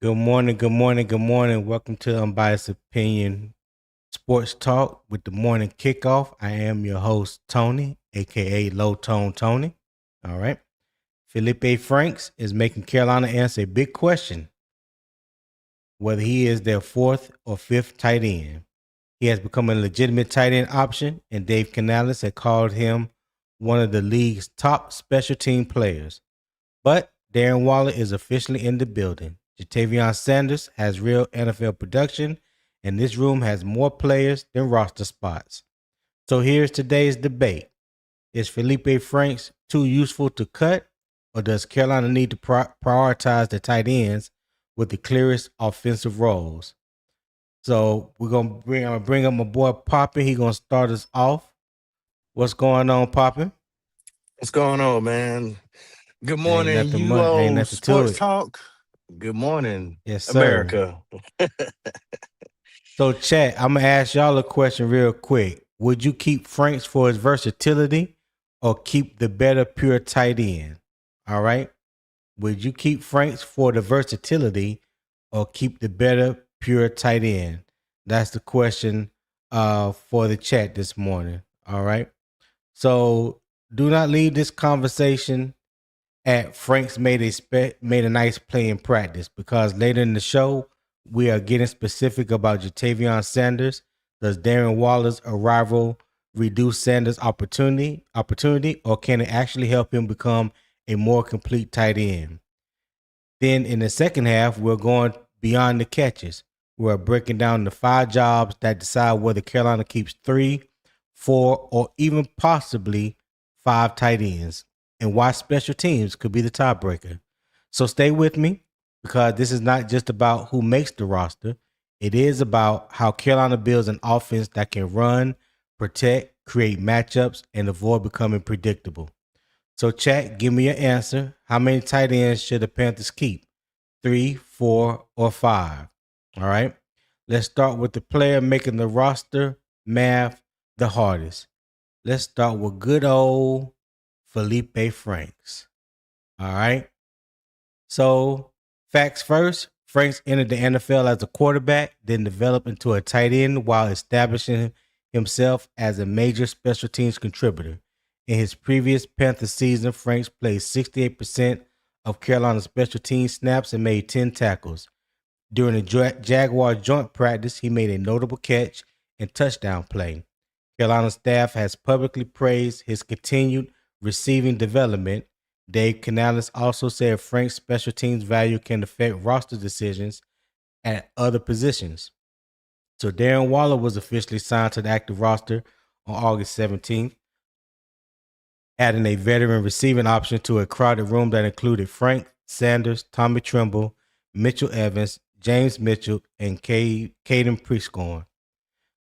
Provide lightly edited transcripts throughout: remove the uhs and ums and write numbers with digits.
Good morning, good morning, good morning. Welcome to Unbiased Opinion Sports Talk with the Morning Kickoff. I am your host, Tony, aka Low Tone Tony. All right. Feleipe Franks is making Carolina answer a big question whether he is their fourth or fifth tight end. He has become a legitimate tight end option, and Dave Canales had called him one of the league's top special team players. But Darren Waller is officially in the building. Tavion Sanders has real NFL production, and this room has more players than roster spots. So here's today's debate. Is Feleipe Franks too useful to cut, or does Carolina need to prioritize the tight ends with the clearest offensive roles? So I'm gonna bring up my boy Poppin. He gonna start us off. What's going on, Poppin? What's going on, man? Good Ain't morning, nothing much. Ain't nothing to Sports it. Talk. Good morning, Yes, sir. America. So, chat, I'm gonna ask y'all a question real quick. Would you keep Franks for his versatility, or keep the better pure tight end? All right. Would you keep Franks for the versatility, or keep the better pure tight end? That's the question for the chat this morning. All right. So do not leave this conversation at Franks made a nice play in practice, because later in the show we are getting specific about Tavion Sanders. Does Darren Waller's arrival reduce Sanders' opportunity, or can it actually help him become a more complete tight end? Then in the second half, we're going beyond the catches. We're breaking down the 5 jobs that decide whether Carolina keeps 3, 4, or even possibly 5 tight ends, and why special teams could be the tiebreaker. So stay with me, because this is not just about who makes the roster. It is about how Carolina builds an offense that can run, protect, create matchups, and avoid becoming predictable. So, chat, give me your answer. How many tight ends should the Panthers keep? 3, 4, or 5? All right. Let's start with the player making the roster math the hardest. Let's start with good old Feleipe Franks. All right. So, facts first. Franks entered the NFL as a quarterback, then developed into a tight end while establishing himself as a major special teams contributor. In his previous Panthers season, Franks played 68% of Carolina's special teams snaps and made 10 tackles. During a Jaguar joint practice, he made a notable catch and touchdown play. Carolina staff has publicly praised his continued receiving development. Dave Canales also said Frank's special teams value can affect roster decisions at other positions. So Darren Waller was officially signed to the active roster on August 17th, adding a veteran receiving option to a crowded room that included Frank Sanders, Tommy Tremble, Mitchell Evans, James Mitchell, and Caden Prescorn.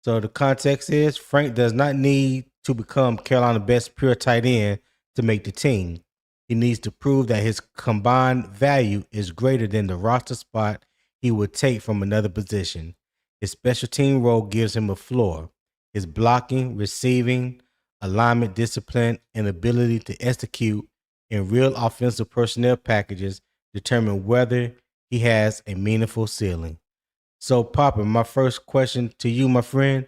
So the context is Frank does not need to become Carolina's best pure tight end to make the team. He needs to prove that his combined value is greater than the roster spot he would take from another position. His special team role gives him a floor. His blocking, receiving, alignment discipline, and ability to execute in real offensive personnel packages determine whether he has a meaningful ceiling. So, Papa, my first question to you, my friend,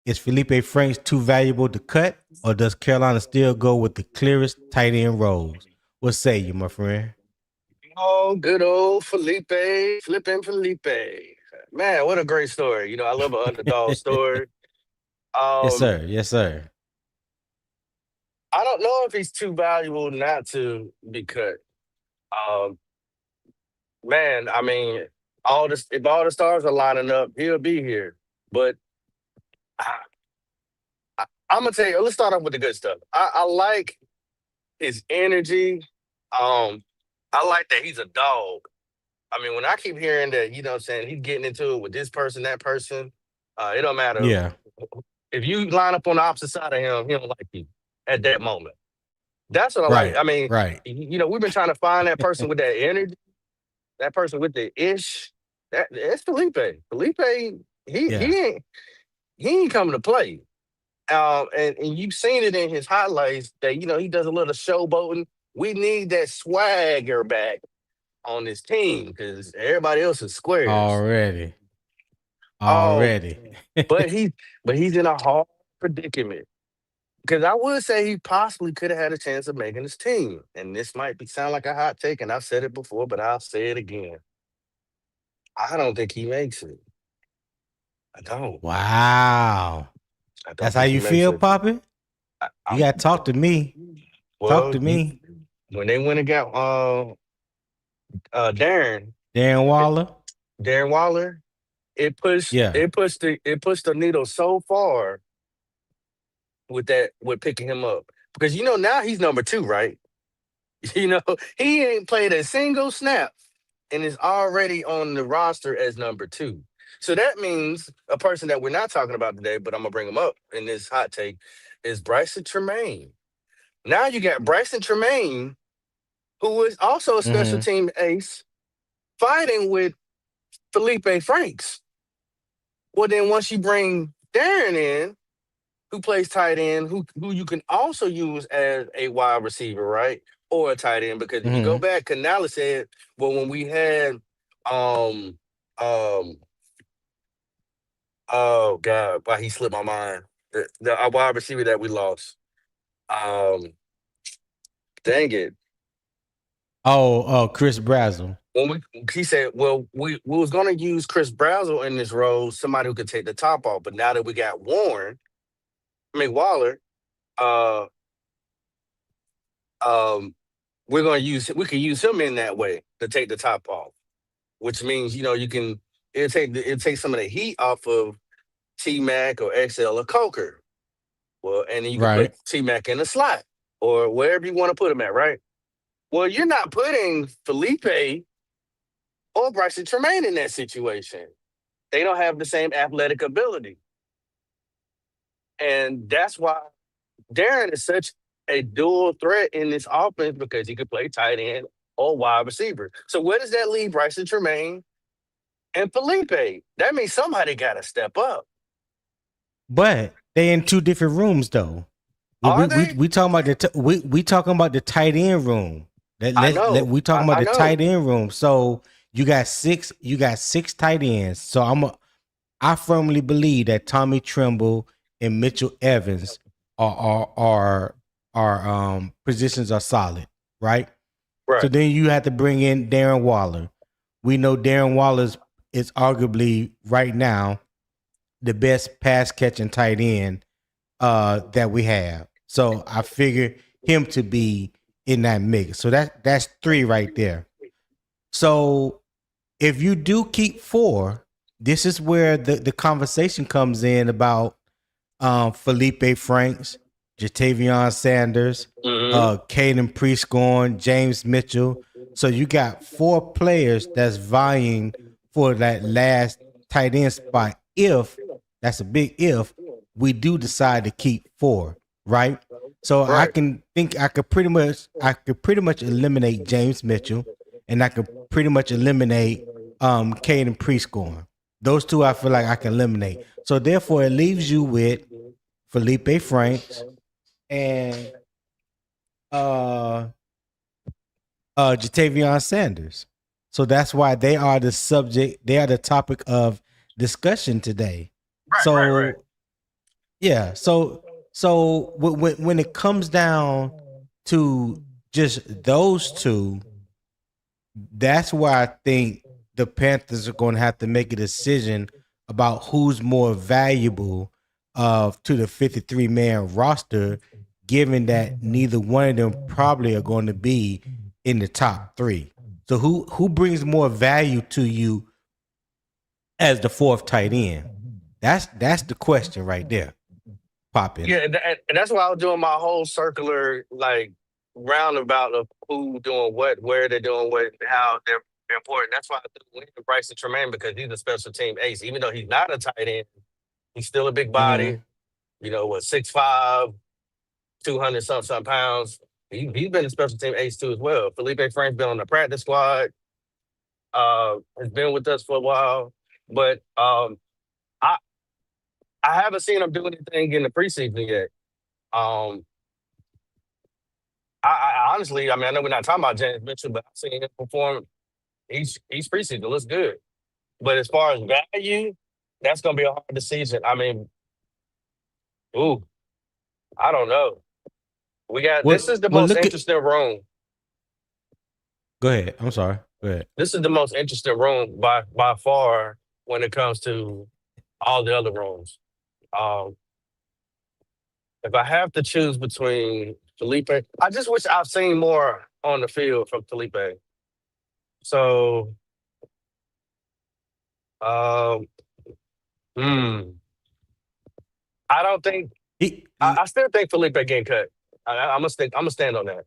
is Feleipe Franks too valuable to cut, or does Carolina still go with the clearest tight end roles? What say you, my friend? Oh, good old flipping Felipe. Man, what a great story. I love an underdog story. Yes, Um, sir. Yes, sir. I don't know if he's too valuable not to be cut. Um, man, I mean, if all the stars are lining up, he'll be here. But I, I'm gonna tell you, let's start off with the good stuff. I like his energy. Um, I like that he's a dog. I mean, when I keep hearing that, what I'm saying, he's getting into it with this person, that person, it don't matter. Yeah. If you line up on the opposite side of him, he don't like you at that moment. That's what I like. Right. I mean, Right. we've been trying to find that person with that energy, that person with the ish. It's Felipe. Felipe, he Yeah. he ain't he ain't coming to play. And you've seen it in his highlights that he does a little showboating. We need that swagger back. on this team because everybody else is squares. Already. Um, Already. but he's in a hard predicament. Because I would say he possibly could have had a chance of making his team. And this might sound like a hot take, and I've said it before, but I'll say it again. I don't think he makes it. I don't. Wow. I don't That's how think he you makes feel, it. Poppy? You I'm gotta talk to me. Talk well. to me. When they went and got Darren Darren it- Waller. Darren Waller, Yeah. it pushed the needle so far with picking him up because now he's number 2, right? You know, he ain't played a single snap and is already on the roster as number 2. So that means a person that we're not talking about today, but I'm gonna bring him up in this hot take, is Bryson Tremaine. Now you got Bryson Tremaine, who is also a special Mm-hmm. team ace, fighting with Feleipe Franks. Well, then once you bring Darren in, who plays tight end, who you can also use as a wide receiver, right? Or a tight end. Because if you go Mm-hmm. back, Canales said, well, when we had um um oh God, why he slipped my mind. The our wide receiver that we lost. Um Dang it. Oh, Chris Brazzle. When he said, well, we was gonna use Chris Brazzle in this role, somebody who could take the top off. But now that we got Waller, uh um we can use him in that way to take the top off, which means you can it'll take some of the heat off of T Mac or XL or Coker. Well, and then you can put Right. T Mac in the slot or wherever you want to put him at, right? Well, you're not putting Felipe or Bryson Tremaine in that situation. They don't have the same athletic ability, and that's why Darren is such a dual threat in this offense because he could play tight end or wide receiver. So where does that leave Bryson Tremaine and Felipe? That means somebody got to step up. But they in two different rooms though. Are they? We talking about we talking about the tight end room. I Let know. we talking about I the know. tight end room. So you got six tight ends. So I firmly believe that Tommy Tremble and Mitchell Evans are positions are solid, right? So Right. then you have to bring in Darren Waller. We know Darren Waller is arguably right now the best pass catching tight end that we have. So I figure him to be in that mix. So that's 3 right there. So if you do keep 4, this is where the conversation comes in about Feleipe Franks, Jatavion Sanders, Mm-hmm. Caden Prescorn, James Mitchell. So you got 4 players that's vying for that last tight end spot. If that's a big if we do decide to keep 4, right? So Right. I could pretty much eliminate James Mitchell, and I could pretty much eliminate Caden Prescorn. Those 2 I feel like I can eliminate. So therefore, it leaves you with Feleipe Franks and uh Jatavion Sanders. So that's why they are the subject, they are the topic of discussion today. Right. So yeah, so when it comes down to just those 2, that's why I think the Panthers are going to have to make a decision about who's more valuable to the 53-man roster, given that neither one of them probably are going to be in the top 3. So who brings more value to you as the 4th tight end? That's the question right there, popping. Yeah, and that's why I was doing my whole circular roundabout of who doing what, where they're doing what, how they're important. That's why I threw in Bryson Tremaine because he's a special team ace. Even though he's not a tight end, he's still a big Mm-hmm. body. 6'5", 200 something pounds. He's been a special team ace too as well. Feleipe Frank's been on the practice squad. Has been with us for a while, but I I haven't seen him do anything in the preseason yet. Um, I honestly, I mean, I know we're not talking about James Mitchell, but I've seen him perform He's preseason. Looks good. But as far as value, that's gonna be a hard decision. I mean, ooh, I don't know. We got this is the Well, most look at. interesting room. Go ahead. I'm sorry. Go ahead. This is the most interesting room by far when it comes to all the other rooms. Um, if I have to choose between Felipe, I just wish I've seen more on the field from Felipe. So, um, hmm, I don't think He, I still think Felipe getting cut. I'm gonna stick. I'm gonna stand on that.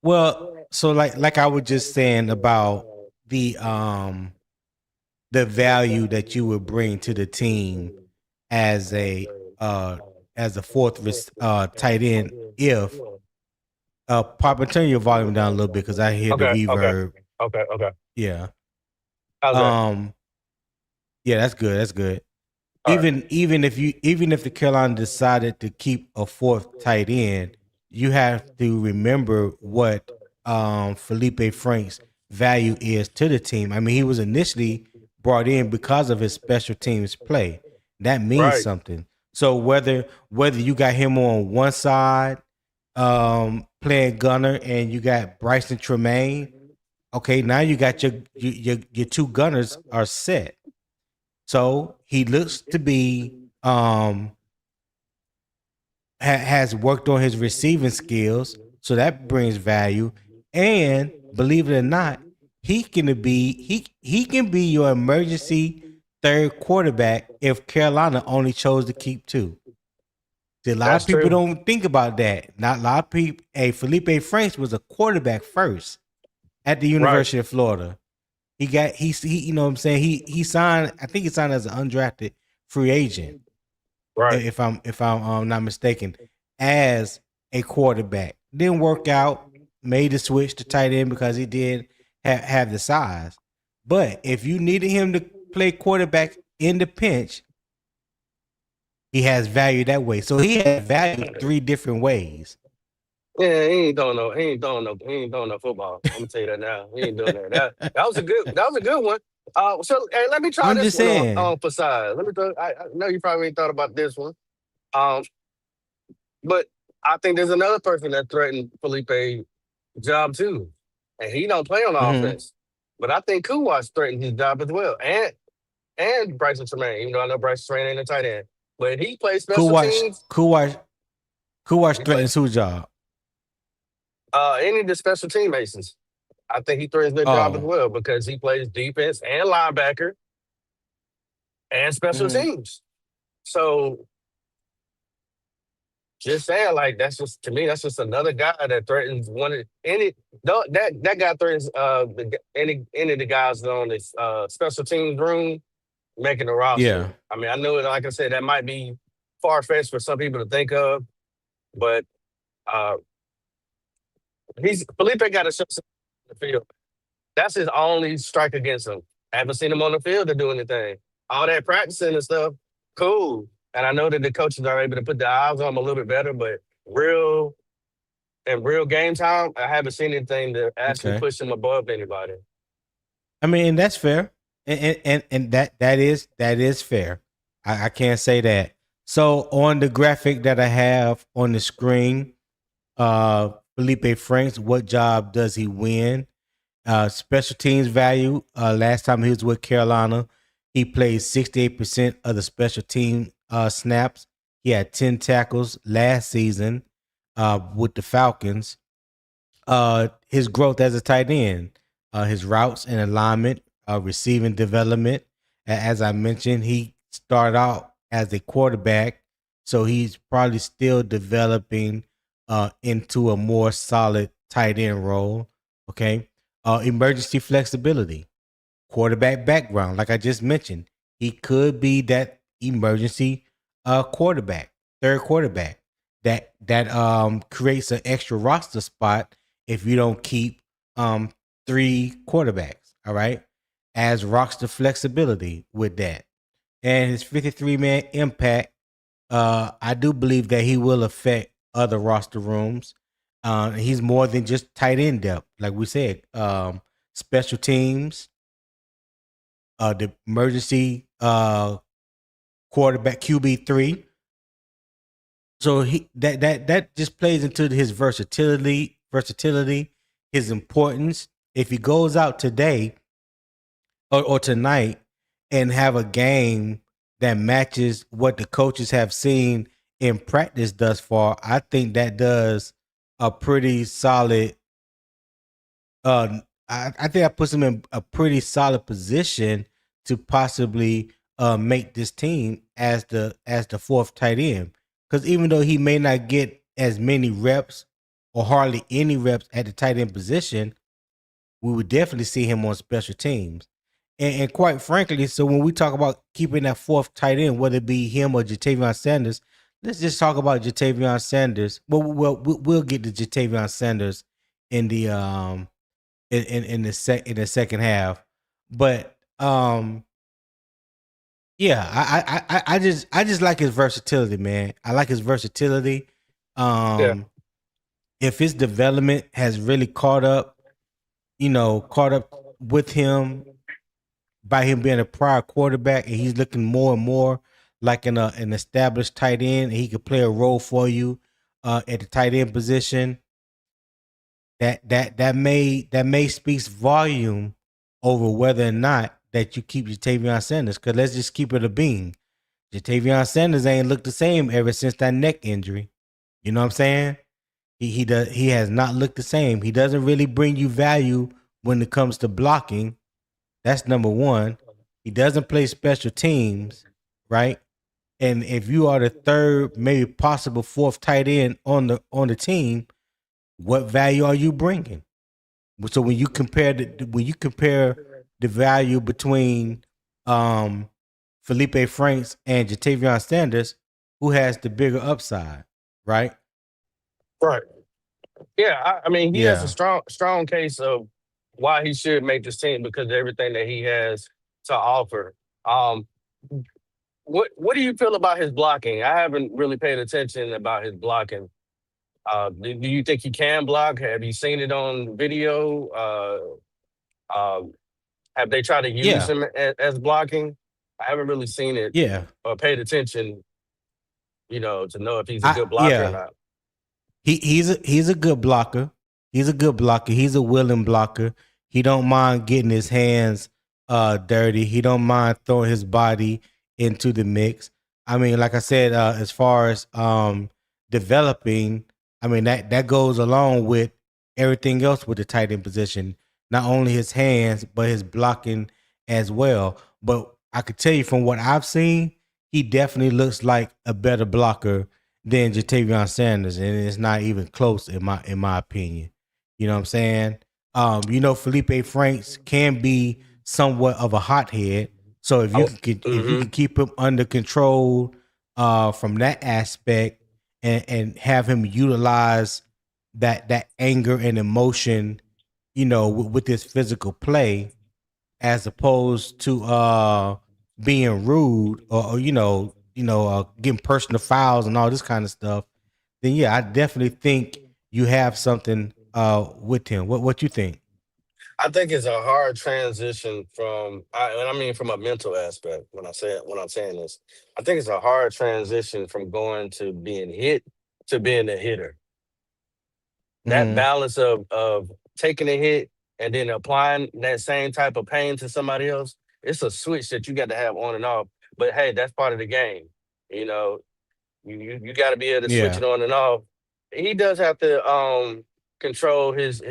well, so like I was just saying about the um the value that you would bring to the team as a uh as a tight end if Papa, turn your volume down a little bit because I hear the Okay, okay, reverb. okay. Yeah. How's that? Um yeah, that's good. That's good. All right. Even if the Carolina decided to keep a fourth tight end, you have to remember what Felipe Franks' value is to the team. I mean, he was initially brought in because of his special teams play. That means Right, something. So whether you got him on one side playing gunner and you got Bryson Tremaine, okay, now you got your two gunners are set. So he looks to be has worked on his receiving skills, so that brings value. And believe it or not, he can be your emergency third quarterback if Carolina only chose to keep two. See, a lot of that's people true. don't think about that. Not a lot of people. Hey, Felipe Franks was a quarterback first at the Right, University of Florida. He you know what I'm saying, he signed, I think he signed as an undrafted free agent, right. if I'm not mistaken, as a quarterback. Didn't work out, made the switch to tight end because he did have the size. But if you needed him to play quarterback in the pinch, he has value that way. So he has value three different ways. Yeah, he ain't throwing no football. I'm gonna tell you that now. He ain't doing that. That was a good one. So hey, let me try I'm this just one saying. on for size. Let me throw, I know you probably ain't thought about this one. Um, but I think there's another person that threatened Felipe job too. And he don't play on Mm-hmm. offense. But I think Kuwas threatened his job as well. And Bryson Tremaine, even though I know Bryson Tremaine ain't a tight end. But he plays special Kuwash teams. Kuwash Kuwash He plays threatens whose job? any of the special team Masons. I think he threatens their job as Oh. well because he plays defense and linebacker and special Mm-hmm. teams. So just saying, like that's just to me, that's just another guy that threatens one of any no, that guy threatens any of the guys on this special teams room making the roster. Yeah. I mean, I know like I said, that might be far fetched for some people to think of, but uh he's Felipe got to show something on the field. That's his only strike against him. I haven't seen him on the field to do anything. All that practicing and stuff, cool. And I know that the coaches are able to put the eyes on him a little bit better, but real game time, I haven't seen anything to actually Okay. push him above anybody. I mean, and that's fair, and that is fair. I can't say that. So on the graphic that I have on the screen, Felipe Franks, what job does he win? Special teams value. Last time he was with Carolina, he played 68% of the special team snaps. He had 10 tackles last season with the Falcons. His growth as a tight end, his routes and alignment, receiving development. As I mentioned, he started out as a quarterback, so he's probably still developing into a more solid tight end role. Okay, emergency flexibility, quarterback background, like I just mentioned, he could be that emergency quarterback, third quarterback that creates an extra roster spot if you don't keep um three quarterbacks. All right, as roster flexibility with that, and his 53-man impact. I do believe that he will affect other roster rooms. He's more than just tight end depth, like we said. special teams, the emergency quarterback QB3. So that just plays into his versatility, his importance. If he goes out today or tonight and have a game that matches what the coaches have seen in practice thus far, I think that does a pretty solid. I think that puts him in a pretty solid position to possibly make this team as the fourth tight end. Because even though he may not get as many reps or hardly any reps at the tight end position, we would definitely see him on special teams. And quite frankly, so when we talk about keeping that fourth tight end, whether it be him or Jatavion Sanders, let's just talk about Jatavion Sanders. Well, we'll get to Jatavion Sanders in the in the second half, but yeah, I just like his versatility, man. I like his versatility. Yeah. If his development has really caught up with him by him being a prior quarterback, and he's looking more and more like an established tight end, and he could play a role for you at the tight end position. That may speaks volume over whether or not that you keep Jatavion Sanders. Because let's just keep it a bean. Jatavion Sanders ain't looked the same ever since that neck injury. You know what I'm saying? He has not looked the same. He doesn't really bring you value when it comes to blocking. That's number one. He doesn't play special teams, right? And if you are the third, maybe possible fourth tight end on the team, what value are you bringing? So when you compare the value between Feleipe Franks and Jatavion Sanders, who has the bigger upside, right? Right. Yeah. I mean, he has a Yeah, strong case of why he should make this team because of everything that he has to offer. Um, what do you feel about his blocking? I haven't really paid attention about his blocking. Do you think he can block? Have you seen it on video? Have they tried to use yeah, him as blocking? I haven't really seen it yeah. or paid attention, to know if he's a I good blocker or yeah. not. He's a good blocker. He's a good blocker. He's a willing blocker. He don't mind getting his hands dirty. He don't mind throwing his body into the mix. I mean, like I said, as far as developing, I mean that goes along with everything else with the tight end position. Not only his hands, but his blocking as well. But I could tell you from what I've seen, he definitely looks like a better blocker than Jatavion Sanders, and it's not even close in my opinion. You know what I'm saying? Feleipe Franks can be somewhat of a hothead. So Oh, if you hmm can keep him under control from that aspect and have him utilize that anger and emotion, with his physical play, as opposed to being rude or getting personal fouls and all this kind of stuff, then yeah, I definitely think you have something with him. What you think? I think it's a hard transition and I mean from a mental aspect when I'm saying this. I think it's a hard transition from going to being hit to being a hitter. That Hmm. balance of taking a hit and then applying that same type of pain to somebody else, it's a switch that you got to have on and off. But hey, that's part of the game. You know, you got to be able to switch Yeah, it on and off. He does have to control his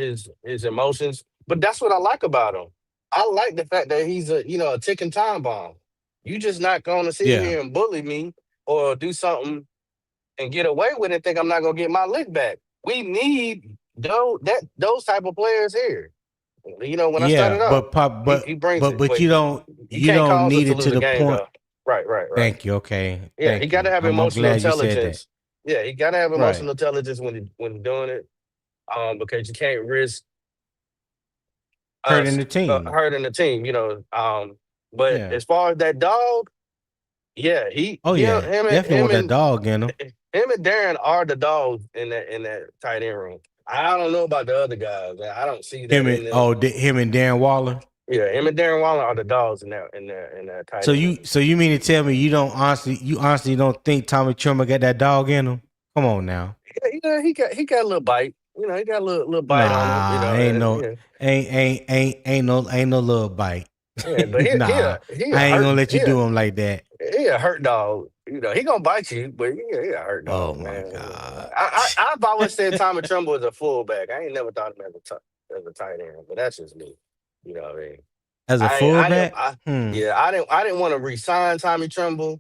emotions, but that's what I like about him. I like the fact that he's a ticking time bomb. You just not going to sit yeah, here and bully me or do something and get away with it. Think I'm not going to get my lick back. We need those type of players here. When I yeah. started out, But pop, he brings it, but but you you can't don't cause us need to it lose to a the game point. though. Right. Thank you. Okay, Yeah, he thank got to you. have I'm emotional glad you said that. intelligence. Yeah, he got to have Right. emotional intelligence when doing it. Because you can't risk Hurting us the team. hurting the team. But Yeah. as far as that dog, yeah, he Oh him yeah. him and Definitely him want that and dog in him. him and Darren are the dogs in that tight end room. I don't know about the other guys. I don't see that Him in and them. him and Darren Waller. Yeah, him and Darren Waller are the dogs in that tight So end room. you mean to tell me you honestly don't think Tommy Tremor got that dog in him? Come on now. Yeah, he got a little bite. He got a little bite on him. Nah, ain't no Yeah, ain't no little bite. yeah. But Nah, he a I ain't hurt gonna let you do him like that. he a hurt dog. He gonna bite you, but he a hurt Oh dog, my man. god. I've always said Tommy Trumbull was a fullback. I ain't never thought of him as a tight end, but that's just me. You know what I mean? As a I didn't. fullback? Yeah, I didn't want to re-sign Tommy Trumbull.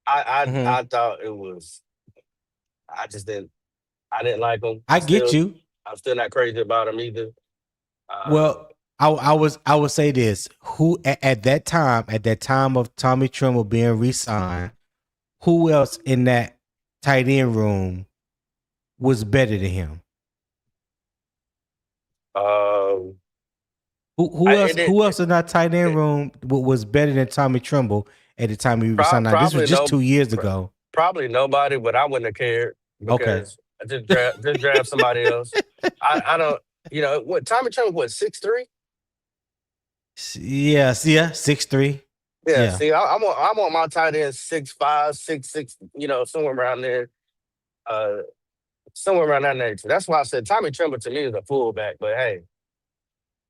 Hmm. I thought it was. I just didn't. I didn't like him. I get you. I'm still not crazy about him either. Uh, Well, I would say this. Who at that time of Tommy Tremble being re-signed, who else in that tight end room was better than him? um, it, Who else in that tight end room was better than Tommy Tremble at the time he resigned? Now, this was probably just no, 2 years pr- ago. probably nobody, but I wouldn't have cared Okay. because I just draft somebody else. I don't. What Tommy Trumbull, what, 6'3"? Yeah, 6'3". Yeah. Yeah. See, I want my tight end 6'5", 6'6", somewhere around there. Uh, somewhere around that nature. That's why I said Tommy Tremble to me is a fullback. But hey,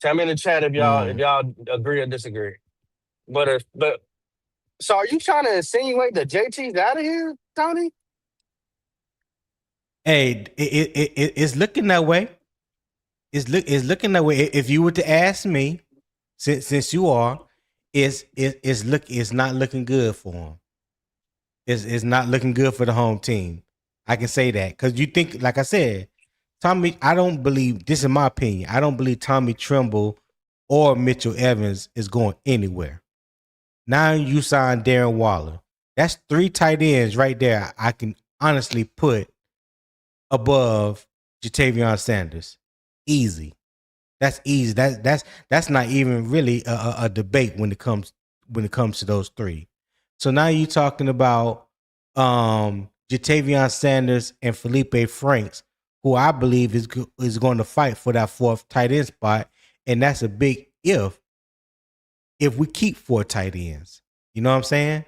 tell me in the chat if Mm. y'all agree or disagree. But so are you trying to insinuate that JT's out of here, Tony? Hey, it's looking that way. It's looking that way. If you were to ask me, since you are, it's not looking good for him. It's not looking good for the home team. I can say that because you think, like I said, Tommy. I don't believe this. In my opinion, I don't believe Tommy Tremble or Mitchell Evans is going anywhere. Now you sign Darren Waller. That's 3 tight ends right there. I can honestly put above Jatavion Sanders. Easy. That's easy. That's not even really a debate when it comes to those 3. So now you're talking about Jatavion Sanders and Feleipe Franks, who I believe is going to fight for that 4th tight end spot, and that's a big if we keep 4 tight ends. You know what I'm saying?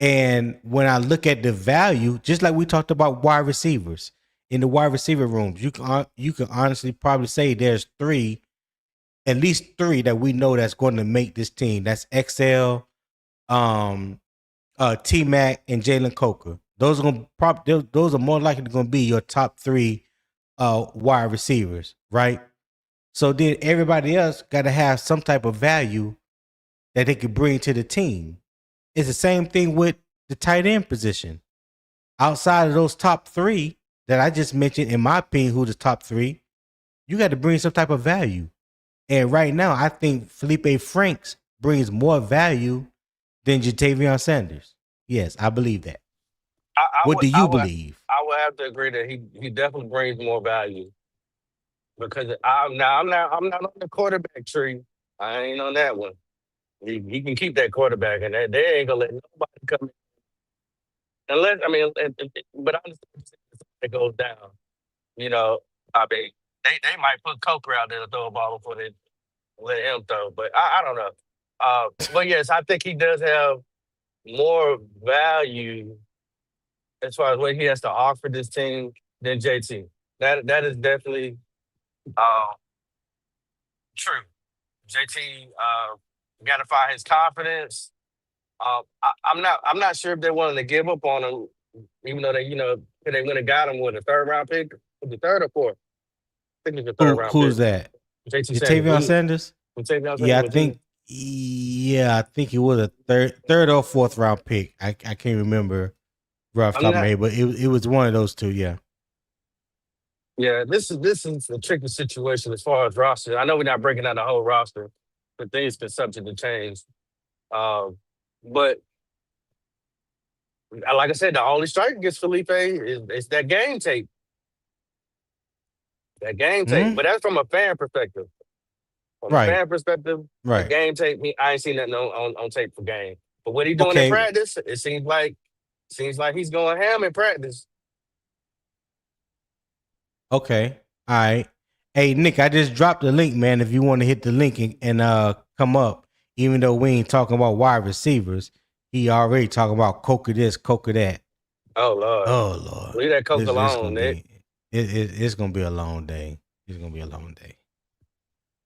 And when I look at the value, just like we talked about wide receivers in the wide receiver rooms, you can honestly probably say there's at least 3 that we know that's going to make this team. That's XL, T Mac, and Jalen Coker. Those are those are more likely going to be your top 3 wide receivers, right? So then everybody else got to have some type of value that they could bring to the team. It's the same thing with the tight end position. Outside of those top 3 that I just mentioned, in my opinion, who the top 3, you got to bring some type of value. And right now, I think Feleipe Franks brings more value than Jatavion Sanders. Yes, I believe that. I, I What would do I you would believe? I would have to agree that he definitely brings more value because I'm not on the quarterback tree. I ain't on that one. He can keep that quarterback, and they ain't gonna let nobody come in unless but I understand it goes down. You know, I mean, they might put Coker out there to throw a ball before they let him throw, but I don't know. But yes, I think he does have more value as far as what he has to offer this team than JT. That is definitely uh, true. JT got to find his confidence. I'm not sure if they're willing to give up on him, even though they went and got him with a 3rd round pick, the 3rd or 4th. I think it's the 3rd round Who's pick. that? JT Sanders. Jatavion Sanders? Yeah, I Was he? think. Yeah, I think it was a third or 4th round pick. I can't remember right off the I'm top of my not. head, but it was one of those 2. Yeah. Yeah, this is a tricky situation as far as roster. I know we're not breaking down the whole roster, but things can subject to change. But like I said, the only strike against Felipe is that game tape. That game tape. Hmm. But that's from a fan perspective. From a Right. fan perspective, the Right. game tape. I ain't seen nothing on tape for game. But what he doing in Okay. practice, it seems like he's going ham in practice. Okay. All right. Hey, Nick, I just dropped the link, man. If you want to hit the link and come up, even though we ain't talking about wide receivers, he already talking about coke of this, coke of that. Oh Lord, Oh Lord, leave that coke it's alone, gonna Nick. be it's gonna be a long day. It's gonna be a long day.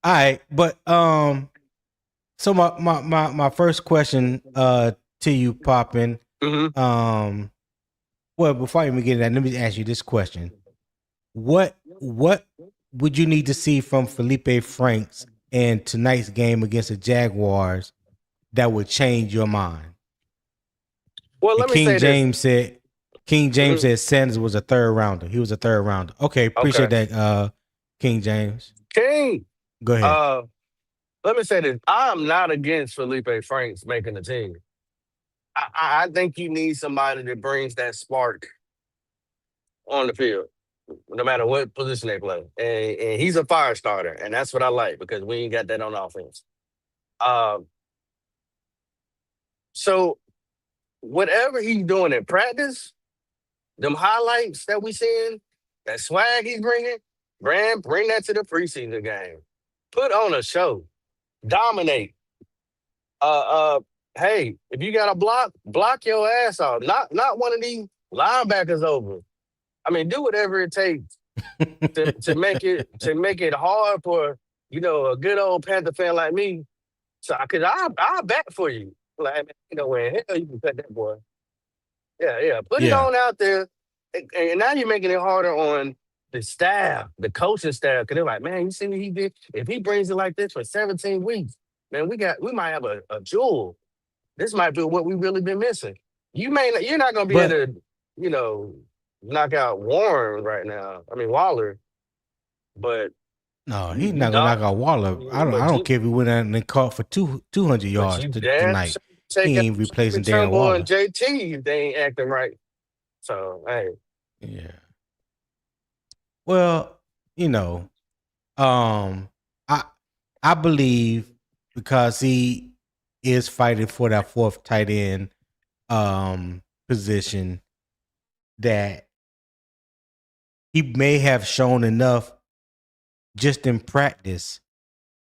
All right, but so my first question to you, Poppin. Mm-hmm. Well, before I even get to that, let me ask you this question: What would you need to see from Feleipe Franks in tonight's game against the Jaguars that would change your mind? Well, And let me say this. King James Mhm. said Sanders was a third rounder. He was a third rounder. Okay, appreciate Okay, that, King James. King. Go ahead. Uh, Let me say this. I'm not against Feleipe Franks making the team. I think you need somebody that brings that spark on the field, no matter what position they play. And he's a fire starter, and that's what I like because we ain't got that on offense. Um, so whatever he's doing in practice, them highlights that we seeing, that swag he's bringing, bring that to the preseason game. Put on a show, dominate. Uh, uh, hey, if you got a block your ass off. Not one of these linebackers over. I mean, do whatever it takes to make it hard for a good old Panther fan like me. So, cause I'll bet for you. Like, man, where in hell you can cut that boy. Yeah, yeah. Put it Yeah, on out there, and now you're making it harder on the staff, the coaching staff. Cause they're like, man, you see what he did? If he brings it like this for 17 weeks, man, we might have a jewel. This might be what we really been missing. You're not gonna be able but to, you know, knock out Warren right now. I mean Waller, but no, you, he's you not gonna dog, knock out Waller. I but don't you care if he went out and caught for 200 but yards you damn tonight. sure take He out ain't replacing Darren Turnbull and Waller. JT if they ain't acting right. So hey, Yeah. Well, you know, um, I I believe because he is fighting for that fourth tight end position that he may have shown enough just in practice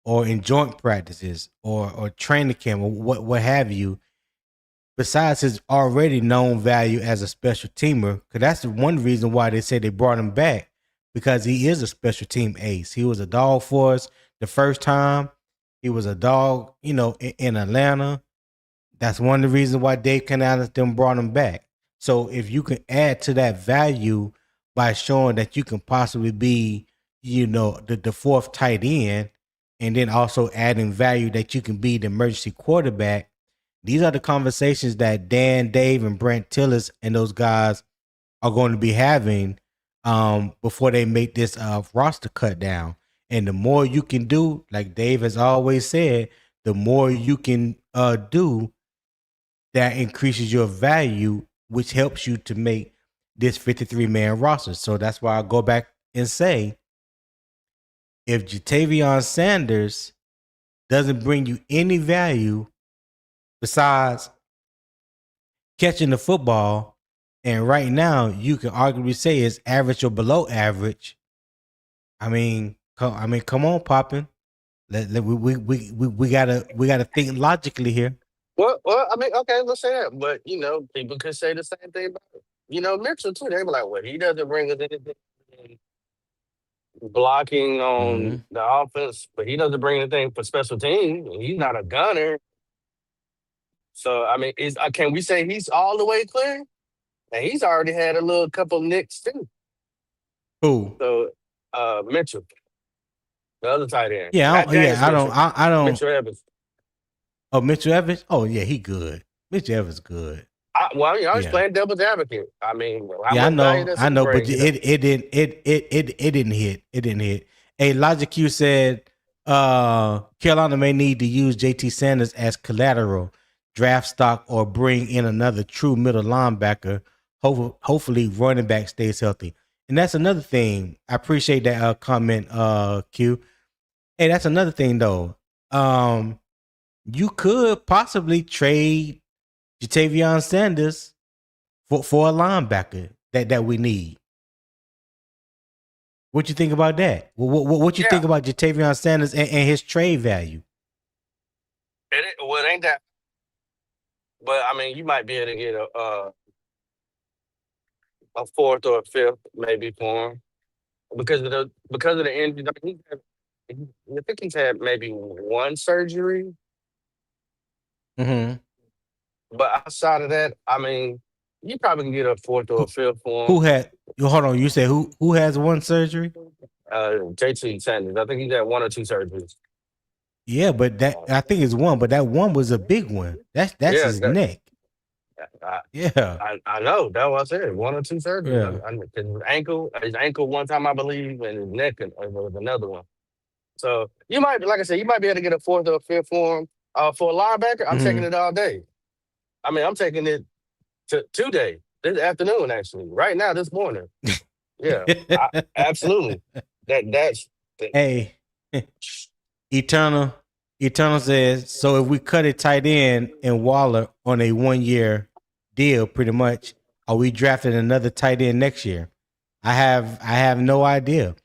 or in joint practices or training camp or what have you, besides his already known value as a special teamer, because that's the one reason why they say they brought him back, because he is a special team ace. He was a dog for us the first time. He was a dog, in Atlanta. That's one of the reasons why Dave Canales them brought him back. So if you can add to that value by showing that you can possibly be, the fourth tight end, and then also adding value that you can be the emergency quarterback, these are the conversations that Dan, Dave, and Brent Tillis and those guys are going to be having before they make this roster cut down. And the more you can do, like Dave has always said, the more you can do, that increases your value, which helps you to make this 53-man roster. So that's why I go back and say, if Tavion Sanders doesn't bring you any value besides catching the football, and right now you can arguably say it's average or below average. I mean, come on, Poppin. We gotta think logically here. well, I mean, okay, let's say that, but people could say the same thing about Mitchell too. They be like, well, he doesn't bring us anything blocking Mm-hmm. on the offense, but he doesn't bring anything for special teams. He's not a gunner. So I mean, can we say he's all the way clear? And he's already had a little couple nicks too. Who? So Mitchell, the other tight end, Yeah, not James I don't. Mitchell, I don't. Mitchell Evans. Oh, Mitchell Evans. Oh yeah, he good. Mitchell Evans good. Well, I was Yeah, playing devil's advocate. I mean, how yeah. much value does I he know. But bring? it didn't. It didn't hit. It didn't hit. Hey, Logic Q said, Carolina may need to use JT Sanders as collateral, draft stock, or bring in another true middle linebacker. Hopefully, running back stays healthy. And that's another thing. I appreciate that comment, Q. Hey, that's another thing though. You could possibly trade Jatavion Sanders for a linebacker that we need. What you think about that? What you think about Tavion Sanders and his trade value? It ain't that. But I mean, you might be able to get a fourth or a fifth maybe for him because of the injury. I think he's had maybe one surgery, Mm-hmm. but outside of that, I mean, you probably can get a fourth or a fifth for Who him. had? Hold on. You said who has one surgery? JT Sanders. I think he's had one or two surgeries. Yeah, but that I think it's one, but that one was a big one. That's Yeah, his neck. I, Yeah, I know. That's what I said. One or two surgeries. yeah. His ankle one time, I believe, and his neck was another one. So you might, like I said, you might be able to get a fourth or a fifth for him. For a linebacker, I'm taking Mm-hmm. it all day. I mean, I'm taking it today, this afternoon, actually, right now, this morning. Yeah, absolutely. That's Hey, Eternal. Eternal says so. If we cut a tight end and Waller on a 1 year deal, pretty much, are we drafting another tight end next year? I have no idea.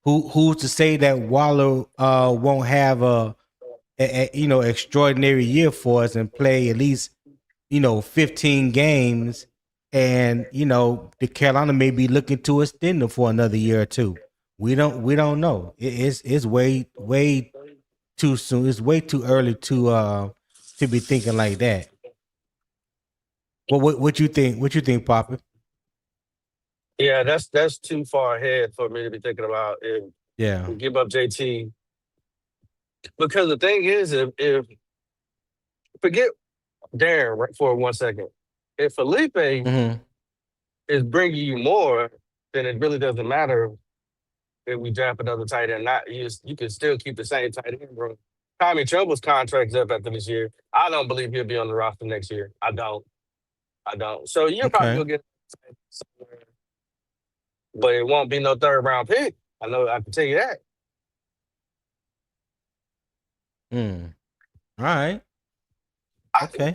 Who's to say that Waller won't have a extraordinary year for us and play at least 15 games, and the Carolina may be looking to extend them for another year or two. We don't know. It's way too soon. It's way too early to be thinking like that. What you think? What you think, Papa? yeah, that's too far ahead for me to be thinking about if Yeah. we give up JT. Because the thing is, if forget Darren right for 1 second, if Felipe Mm-hmm. is bringing you more, then it really doesn't matter if we draft another tight end. Not you can still keep the same tight end, bro. Tommy Tremble's contract's up after this year. I don't believe he'll be on the roster next year. I don't. I don't. So you'll probably Okay. go get somewhere, but it won't be no third round pick. I know. I can tell you that. Mm. All right. I, Okay.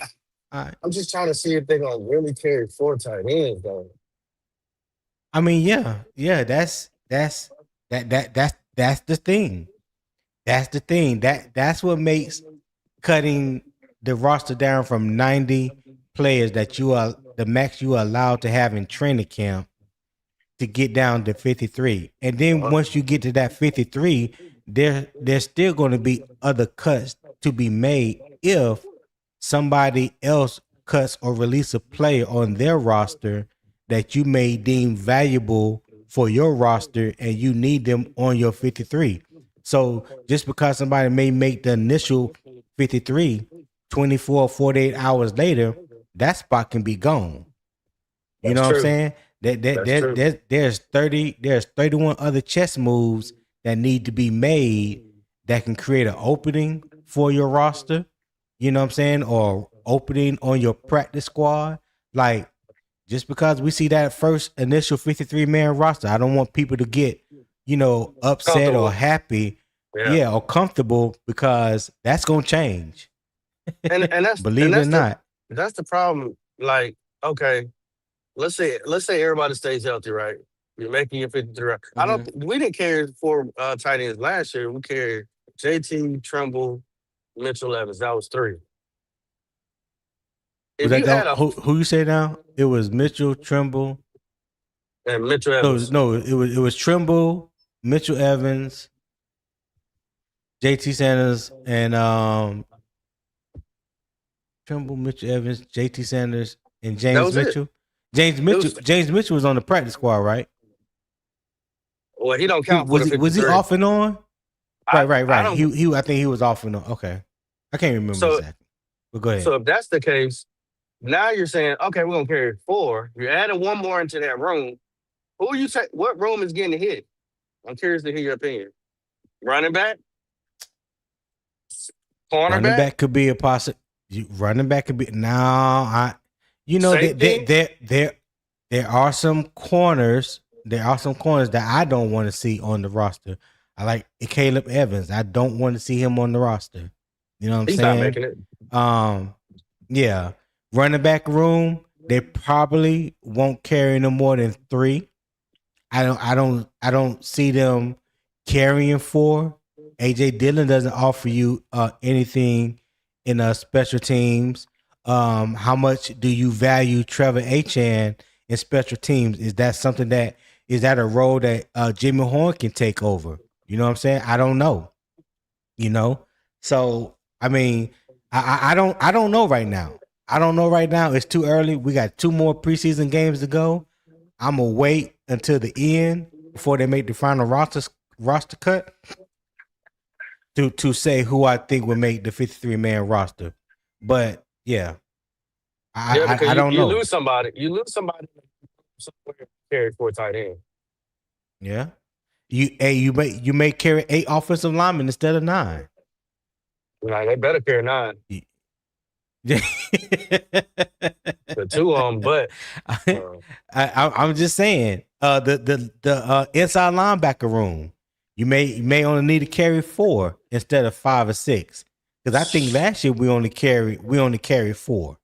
All right. I'm just trying to see if they're gonna really carry four tight ends, though. I mean, yeah. That's the thing. That's the thing. That's what makes cutting the roster down from 90 players that you are the max you are allowed to have in training camp to get down to 53. And then once you get to that 53, there's still going to be other cuts to be made if somebody else cuts or release a player on their roster that you may deem valuable for your roster and you need them on your 53. So just because somebody may make the initial 53, 24, 48 hours later, that spot can be gone. You That's know what I'm true. saying? That's true. There's 31 other chess moves that need to be made that can create an opening for your roster. You know what I'm saying? Or opening on your practice squad. Like, just because we see that first initial 53 man roster, I don't want people to get, upset or Comfortable. happy, Yeah. or comfortable, because that's gonna change. And that's and Believe it or that's the not. that's the problem. Like, okay, let's say everybody stays healthy, right? You're making your 53. I don't. Mhm. We didn't carry four tight ends last year. We carried JT, Trumbull, Mitchell Evans. That was three. Was If that you had a who you say now? It was Mitchell Trimble. and Mitchell No, Evans, no, it was Trimble, Mitchell Evans, JT Sanders, and Trimble, Mitchell Evans, JT Sanders, and that James was it. Mitchell. James It Mitchell. was James Mitchell was on the practice squad, right? well, he don't He count for was the he was he 53. off and on? Right, I right, I right. don't. He I think he was off and on. Okay, I can't remember So exactly. But go ahead. so if that's the case, now you're saying, okay, we're gonna carry four. You're adding one more into that room. Who you say? What room is getting hit? I'm curious to hear your opinion. Running back, Running cornerback, back could be a possible. Running back could be now. That safety. there are some corners. There are some corners that I don't want to see on the roster. I like Caleb Evans. I don't want to see him on the roster. You know what I'm He's not saying? making it. Um, yeah. Running back room, they probably won't carry no more than three. I don't see them carrying 4. AJ Dillon doesn't offer you anything in special teams. How much do you value Trevor Achan in special teams? Is that something that is that a role that Jimmy Horn can take over? You know what I'm saying? I don't know. You know, so I mean, I don't know right now. I don't know right now. It's too early. We got 2 more preseason games to go. I'm gonna wait until the end before they make the final roster cut to say who I think will make the 53-man roster. But yeah, Yeah, because I don't you know. lose somebody. You lose somebody somewhere carried for a tight end. Yeah, you may carry 8 offensive linemen instead of 9. Like, they better carry 9. Yeah. The 2 on, but uh, I'm just saying, the inside linebacker room, you may only need to carry 4 instead of 5 or 6. Because I think last year we only carried 4.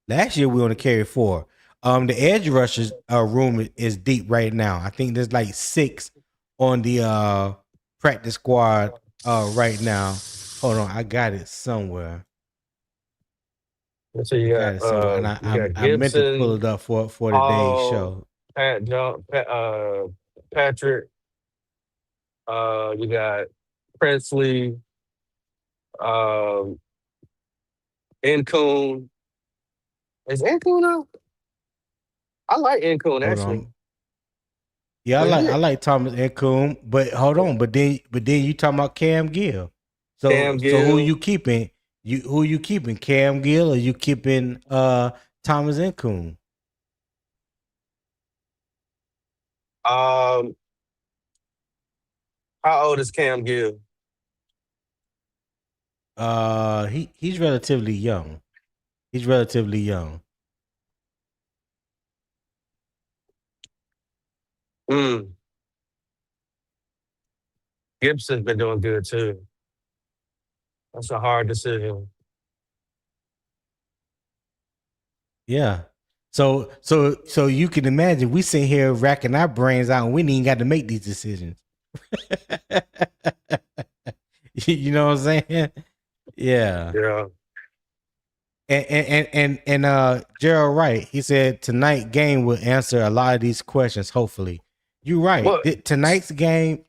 Last year we only carried 4. The edge rushers room is deep right now. I think there's like 6 on the practice squad right now. Hold on, I got it somewhere. so I got it somewhere, and you got I meant to pull Gibson, it up for today's Paul, show. Patrick. You got Presley, um, Incune. Is Incune out? I like Incune Hold actually. on. Yeah, But I he like Thomas Ekum, but hold on, but then you talking about Cam Gill. Cam So who Gill. you keeping? Who you keeping? Cam Gill or you keeping Thomas Ekum? Um, how old is Cam Gill? He's relatively young. He's relatively young. Mm. Gibson's been doing good too. That's a hard decision. Yeah. So you can imagine we sit here racking our brains out and we ain't even got to make these decisions. You know what I'm saying? Yeah. Yeah. And Gerald Wright, he said tonight game will answer a lot of these questions, hopefully. You're right. What? Tonight's game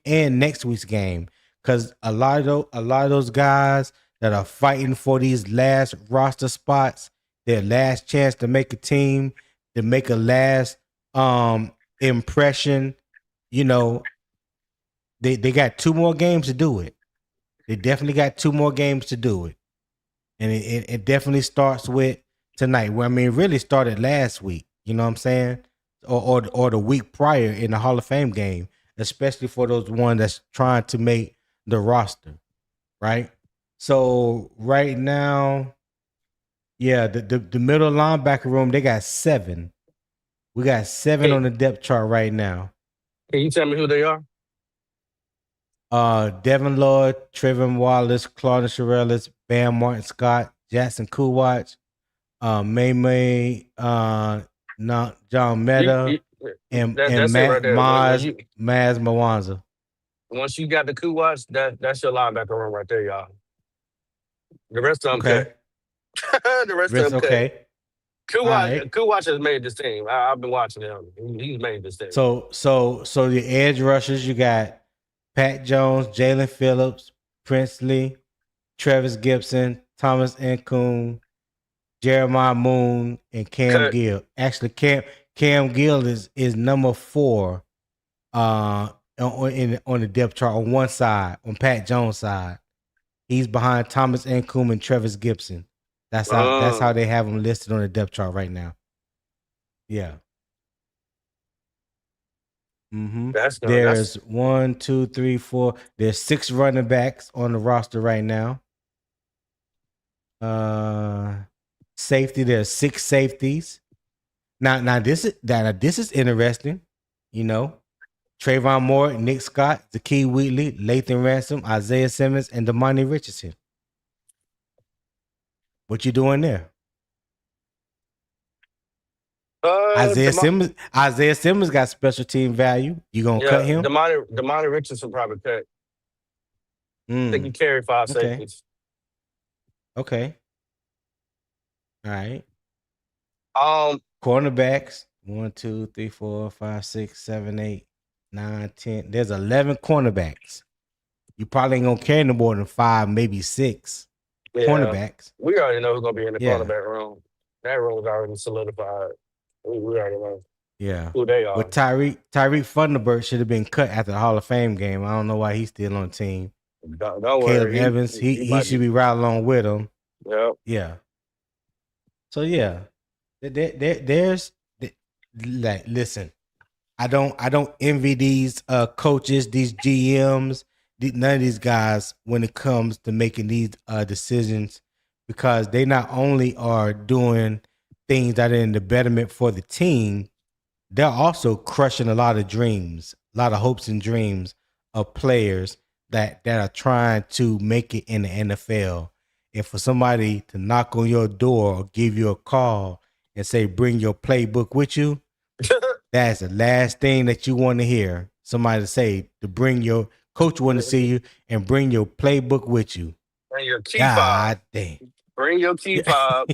and next week's game. Because a lot of those guys that are fighting for these last roster spots, their last chance to make a team, to make a last impression, you know, they got 2 more games to do it. They definitely got 2 more games to do it. And it definitely starts with tonight. Well, I mean, it really started last week. You know what I'm saying? Or the week prior in the Hall of Fame game, especially for those ones that's trying to make the roster, right? So right now, yeah, the middle linebacker room, they got 7. We got 7 Can, on the depth chart right now. can you tell me who they are? Devin Lloyd, Trevin Wallace, Claudia Shirellis, Bam Martin Scott, Jackson Kuwatch, May, not John Meta, You and that's it right there. Maz Mawanza. Once you got the coup watch, that's your linebacker room right there, y'all. The rest of them cut. Okay, The rest of Rest them cut. okay. All right. Kuwatch has made this team. I've been watching him. He's made this team. So the edge rushers, you got Pat Jones, Jalen Phillips, Princely, Travis Gibson, Thomas Nkoon, Jeremiah Moon, and Cam Cut. Gill. Actually, Cam Gill is number 4 on the depth chart on one side, on Pat Jones' side. He's behind Thomas Nkoom and Travis Gibson. That's how they have him listed on the depth chart right now. Yeah. Mm-hmm. That's no. There's 1, 2, 3, 4. There's 6 running backs on the roster right now. Safety. There's 6 safeties. Now this is interesting. You know, Trayvon Moore, Nick Scott, Zakee Wheatley, Lathan Ransom, Isaiah Simmons, and Damani Richardson. What you doing there? Isaiah Simmons got special team value. You gonna cut him? Demani Richardson probably cut. I think he carried 5 Okay. safeties. Okay. All right. Cornerbacks. 1, 2, 3, 4, 5, 6, 7, 8, 9, 10. There's 11 cornerbacks. You probably ain't gonna carry no more than 5, maybe 6 cornerbacks. We already know who's gonna be in the cornerback room. That room is already solidified. We already know. Yeah. Who they are. But Tyreek Thunderbird should have been cut after the Hall of Fame game. I don't know why he's still on the team. Don't Caleb worry. Evans, he should be right along with him. Yep. Yeah. So yeah, there's like, listen, I don't envy these coaches, these GMs, none of these guys when it comes to making these decisions, because they not only are doing things that are in the betterment for the team, they're also crushing a lot of dreams, a lot of hopes and dreams of players that are trying to make it in the NFL. And for somebody to knock on your door or give you a call and say, bring your playbook with you, that's the last thing that you want to hear. Somebody say to bring your coach want to see you and bring your playbook with you. Bring your key fob. God damn. Bring your key fob.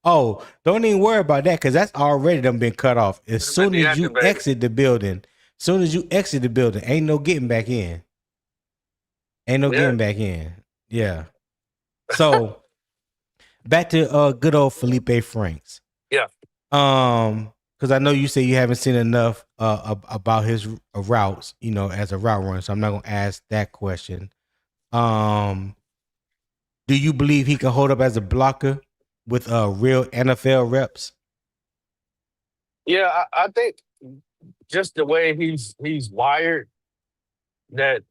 Oh, don't even worry about that, because that's already done been cut off. As soon as you exit the building, ain't no getting back in. Getting back in. Yeah. So back to good old Feleipe Franks. Yeah. Because I know you say you haven't seen enough about his routes, as a route runner. So I'm not gonna ask that question. Do you believe he can hold up as a blocker with real NFL reps? Yeah, I think just the way he's wired, that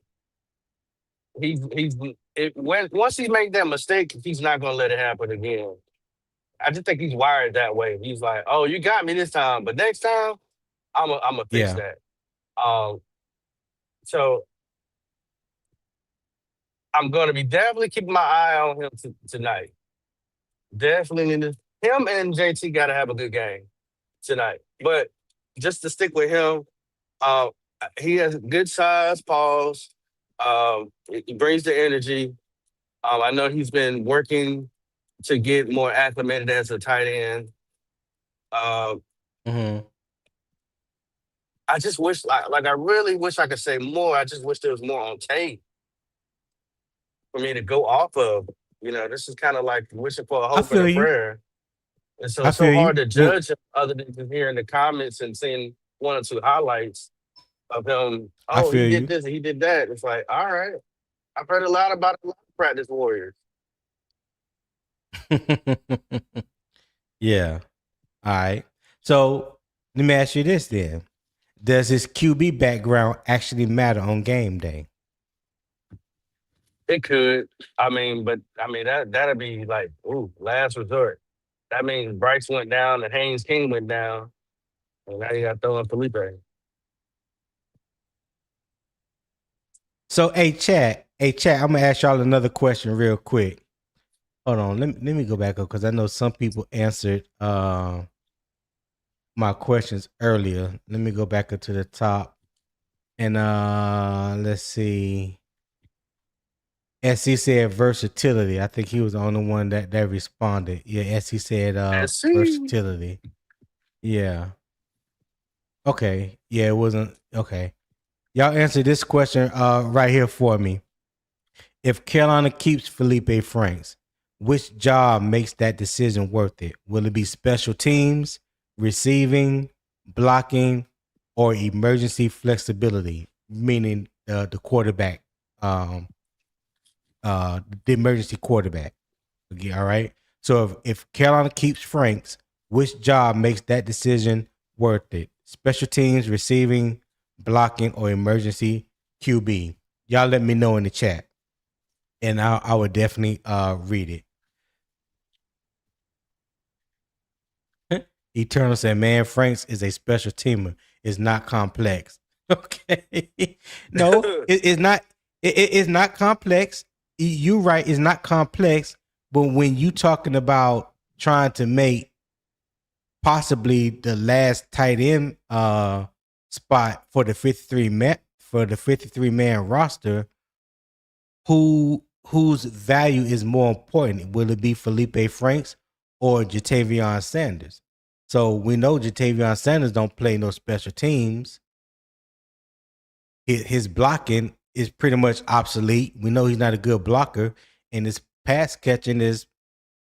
once he make that mistake, he's not gonna let it happen again. I just think he's wired that way. He's like, oh, you got me this time, but next time I'm gonna fix that. So I'm gonna be definitely keeping my eye on him tonight. Definitely him and JT got to have a good game tonight. But just to stick with him, he has good size, pause. He brings the energy. I know he's been working to get more acclimated as a tight end. I just wish, I really wish I could say more. I just wish there was more on tape for me to go off of. This is kind of like wishing for a hope and a prayer. And so it's so hard to judge him other than just hearing the comments and seeing 1 or 2 highlights of him. Oh, he did this and he did that. It's like, all right. I've heard a lot about a lot of practice warriors. Yeah. All right. So let me ask you this then. Does his QB background actually matter on game day? It could. That'd be like, last resort. That means Bryce went down and Haynes King went down. And now you got to throw in Feleipe. So, hey, chat, I'm going to ask y'all another question real quick. Hold on. Let me go back up, because I know some people answered my questions earlier. Let me go back up to the top. And let's see. SC said versatility. I think he was the only one that responded. Yeah, SC said versatility. Yeah. Okay. Yeah, it wasn't. Okay. Y'all answer this question right here for me. If Carolina keeps Feleipe Franks, which job makes that decision worth it? Will it be special teams, receiving, blocking, or emergency flexibility? Meaning the quarterback, the emergency quarterback. Okay, all right. So if Carolina keeps Franks, which job makes that decision worth it? Special teams, receiving, blocking, or emergency QB? Y'all let me know in the chat, and I would definitely read it. Eternal said, "Man, Franks is a special teamer. It's not complex." Okay, no, it's not. It's not complex. You're right. It's not complex. But when you talking about trying to make possibly the last tight end spot for the 53 man roster, whose value is more important? Will it be Feleipe Franks or Tavion Sanders? So we know Tavion Sanders don't play no special teams. His blocking is pretty much obsolete. We know he's not a good blocker, and his pass catching is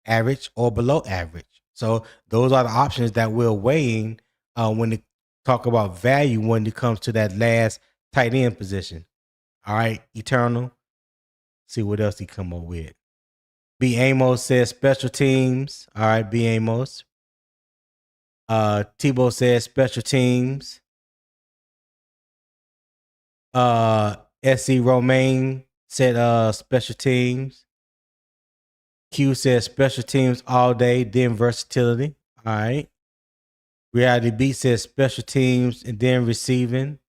average or below average. So those are the options that we're weighing when they talk about value when it comes to that last tight end position. All right, Eternal. See what else he come up with. B. Amos says special teams. All right, B. Amos. Tebow says special teams. S.C. Romaine said special teams. Q says special teams all day, then versatility. All right. Reality Beat says special teams and then receiving.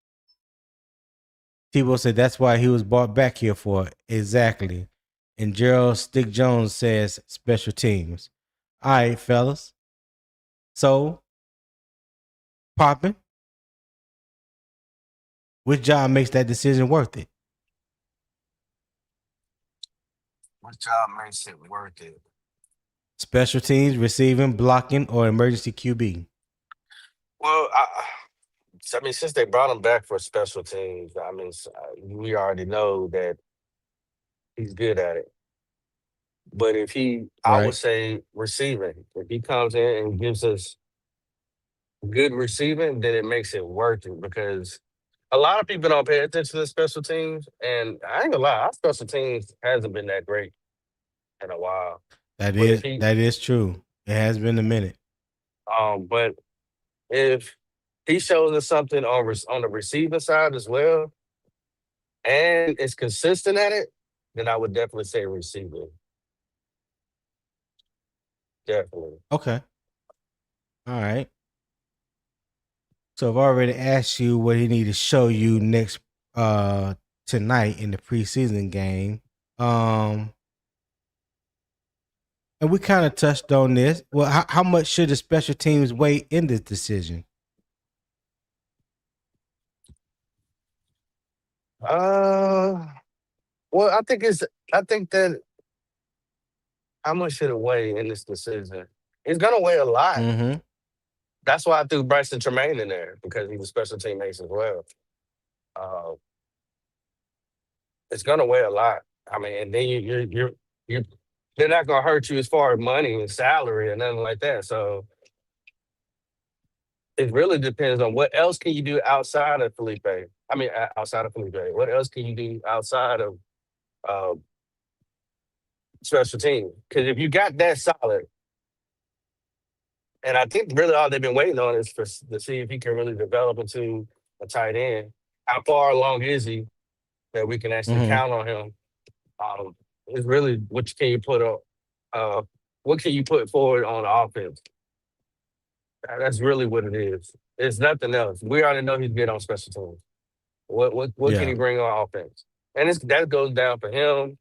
Tebow said that's why he was brought back here for. Exactly. And Gerald Stick Jones says special teams. All right, fellas. So, popping. Which job makes that decision worth it? What job makes it worth it? Special teams, receiving, blocking, or emergency QB? Well, I mean, since they brought him back for special teams, I mean, we already know that he's good at it. But if I would Right. say receiving. If he comes in and gives us good receiving, then it makes it worth it because a lot of people don't pay attention to special teams. And I ain't gonna lie, our special teams hasn't been that great in a while. That But if is true. It has been a minute. but if he shows us something on the receiving side as well, and is consistent at it, then I would definitely say receiving. Definitely. Okay. All right. So I've already asked you what he need to show you next tonight in the preseason game. And we kind of touched on this. Well, how much should the special teams weigh in this decision? Well, I think that how much should it weigh in this decision? It's gonna weigh a lot. Mm-hmm. That's why I threw Bryson Tremaine in there because he's a special team ace as well. Uh, it's gonna weigh a lot. I mean, and then you're they're not gonna hurt you as far as money and salary and nothing like that. So it really depends on what else can you do outside of Feleipe. I mean, outside of Feleipe, what else can you do outside of uh, special teams? Because if you got that solid, and I think really all they've been waiting on is to see if he can really develop into a tight end. How far along is he that we can actually count on him? It's really what can you put up? What can you put forward on the offense? That's really what it is. It's nothing else. We already know he's good on special teams. What can he bring on offense? And that goes down for him.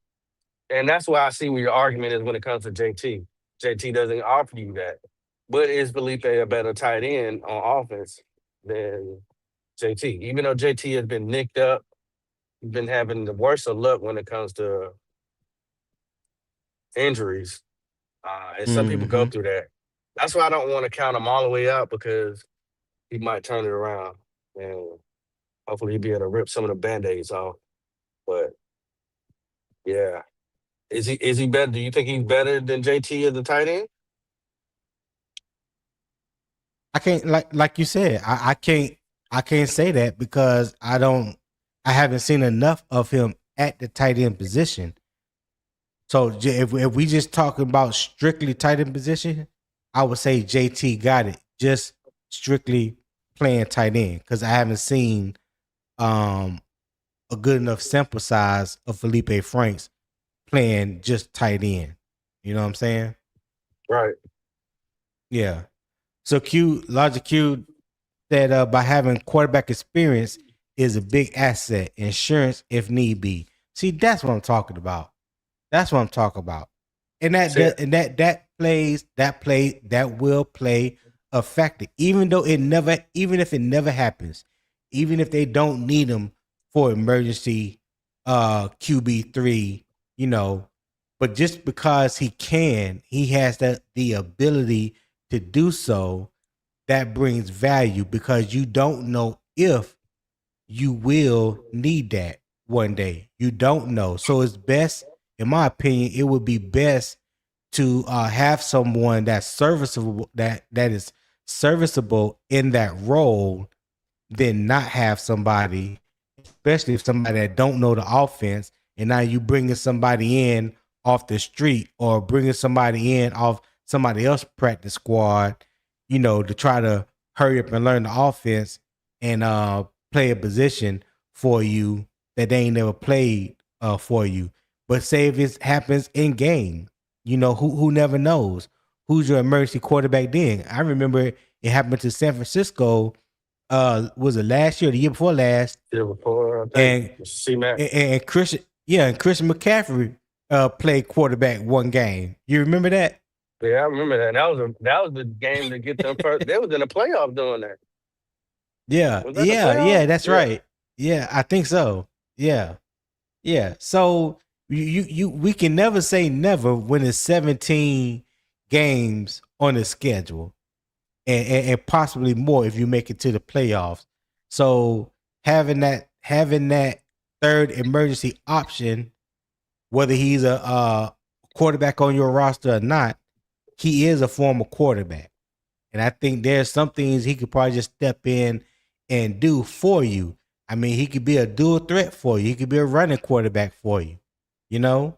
And that's why I see where your argument is when it comes to JT. JT doesn't offer you that. But is Felipe a better tight end on offense than JT? Even though JT has been nicked up, been having the worst of luck when it comes to injuries. And some people go through that. That's why I don't want to count him all the way out because he might turn it around. And hopefully he'll be able to rip some of the Band-Aids off. But, yeah. Is he better? Do you think he's better than JT as a tight end? I can't like you said. I can't say that because I haven't seen enough of him at the tight end position. So if we just talking about strictly tight end position, I would say JT got it. Just strictly playing tight end because I haven't seen a good enough sample size of Feleipe Franks playing just tight end. You know what I'm saying? Right. Yeah. So Logic Q said by having quarterback experience is a big asset, insurance if need be. See, that's what I'm talking about. That's what I'm talking about. And that will play a factor, even if it never happens, even if they don't need him for emergency QB3, you know, but just because he has the ability to do so, that brings value because you don't know if you will need that one day. You don't know. So it's best, in my opinion, it would be best to have someone that's serviceable, that is serviceable in that role, than not have somebody, especially if somebody that don't know the offense, and now you bringing somebody in off the street or bringing somebody in off somebody else's practice squad, to try to hurry up and learn the offense and play a position for you that they ain't never played for you. But say if it happens in game, who never knows who's your emergency quarterback then. I remember it happened to San Francisco. Was it last year or the year before last? Year before, I think. And C-Mac. and Christian, and Christian McCaffrey played quarterback one game. You remember that? Yeah, I remember that. That was the game to get them first. They was in the playoff doing that. Yeah, Was that the playoff? yeah, that's right. Yeah, I think so. Yeah. So we can never say never when it's 17 games on the schedule, and possibly more if you make it to the playoffs. So having that third emergency option, whether he's a quarterback on your roster or not, he is a former quarterback. And I think there's some things he could probably just step in and do for you. I mean, he could be a dual threat for you. He could be a running quarterback for you. Yeah.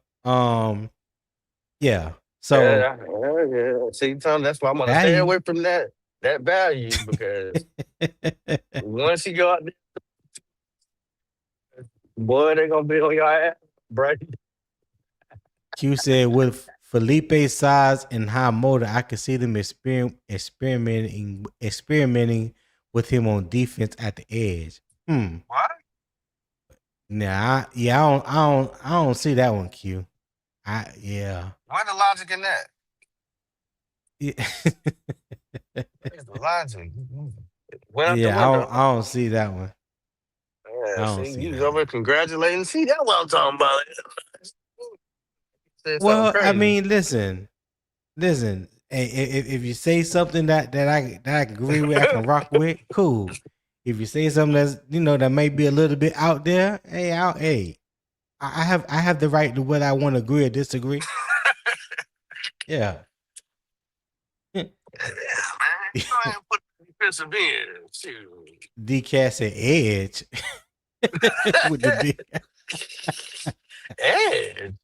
So yeah. See, Tom, that's why I'm gonna stay away from that value, because once you go out there, boy, they're gonna be on your ass, Brady. Q said with Feleipe's size and high motor, I could see them experimenting with him on defense at the edge. What? Nah, I don't see that one, Q. What's the logic in that? Where's the logic? I don't see that one. Yeah, see, you was over congratulating. See, that's what I'm talking about. Well, I mean, listen. If you say something that I can agree with, I can rock with, cool. If you say something that's that may be a little bit out there, I have the right to whether I want to agree or disagree. Yeah. DCAT said edge. With the edge.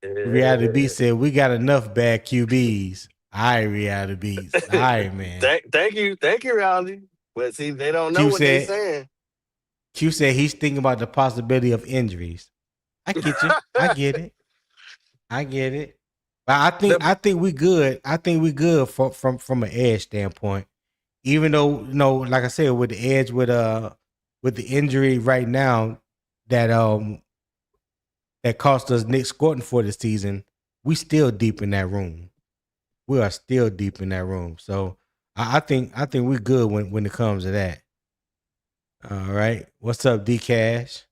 Reality B said we got enough bad QBs. All right, Reality Beats. All right, man. Thank you, Reality. But see, they don't know what they're saying. Q said he's thinking about the possibility of injuries. I get you. I get it. But I think we good. I think we good from an edge standpoint. Even though, like I said, with the edge with the injury right now that cost us Nick Scorton for the season, we still deep in that room. We are still deep in that room. So I think we're good when it comes to that. All right. What's up, D Cash?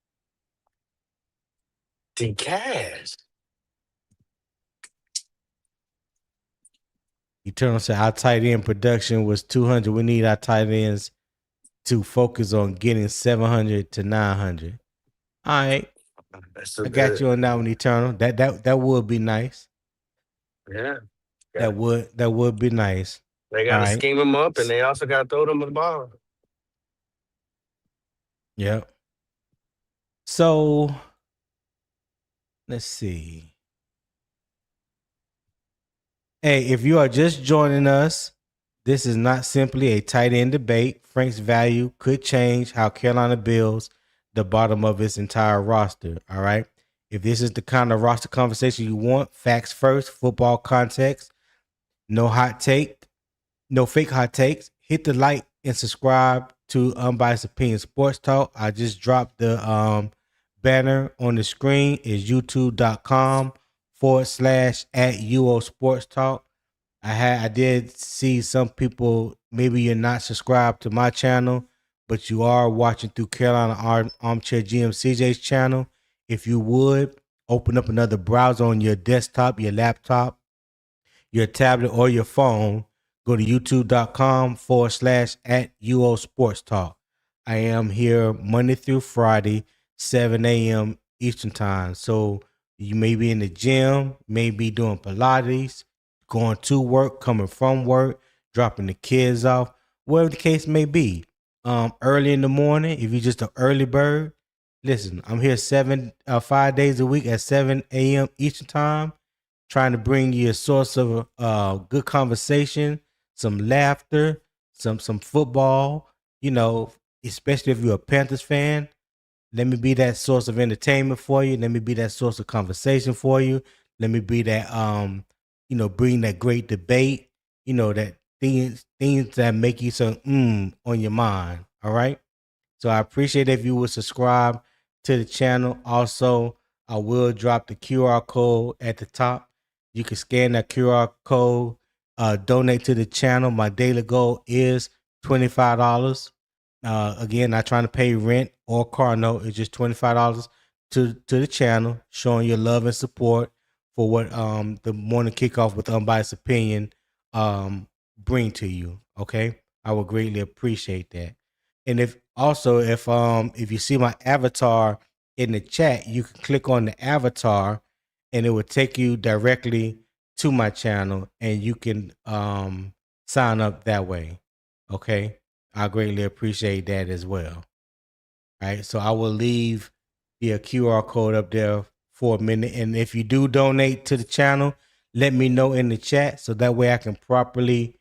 D Cash. Eternal said our tight end production was 200. We need our tight ends to focus on getting 700 to 900. All right. I got you on that one, Eternal. That would be nice. Yeah. That would be nice. They got to scheme them up, and they also got to throw them the ball. Yep. So let's see. Hey, if you are just joining us, this is not simply a tight end debate. Frank's value could change how Carolina builds the bottom of its entire roster. All right. If this is the kind of roster conversation you want, facts first, football context, no fake hot takes, hit the like and subscribe to Unbiased Opinion Sports Talk. I just dropped the banner on the screen. Is youtube.com/@UO Sports Talk. I did see some people, maybe you're not subscribed to my channel, but you are watching through Carolina Armchair GM CJ's channel. If you would open up another browser on your desktop, your laptop, your tablet, or your phone, go to youtube.com/@UO Sports Talk. I am here Monday through Friday, 7 a.m. Eastern Time. So you may be in the gym, may be doing Pilates, going to work, coming from work, dropping the kids off, whatever the case may be. Early in the morning, if you're just an early bird, listen, I'm here 5 days a week at 7 a.m. Eastern Time, trying to bring you a source of good conversation, some laughter, some football. You know, especially if you're a Panthers fan, let me be that source of entertainment for you. Let me be that source of conversation for you. Let me be that bring that great debate. You know, that things that make you some on your mind. All right. So I appreciate if you would subscribe to the channel. Also, I will drop the QR code at the top. You can scan that QR code, donate to the channel. My daily goal is $25. Again, not trying to pay rent or car note. It's just $25 to the channel, showing your love and support for what the morning kickoff with unbiased opinion bring to you. Okay, I would greatly appreciate that. And if you see my avatar in the chat, you can click on the avatar and it will take you directly to my channel and you can sign up that way. Okay. I greatly appreciate that as well. All right. So I will leave the QR code up there for a minute. And if you do donate to the channel, let me know in the chat so that way I can properly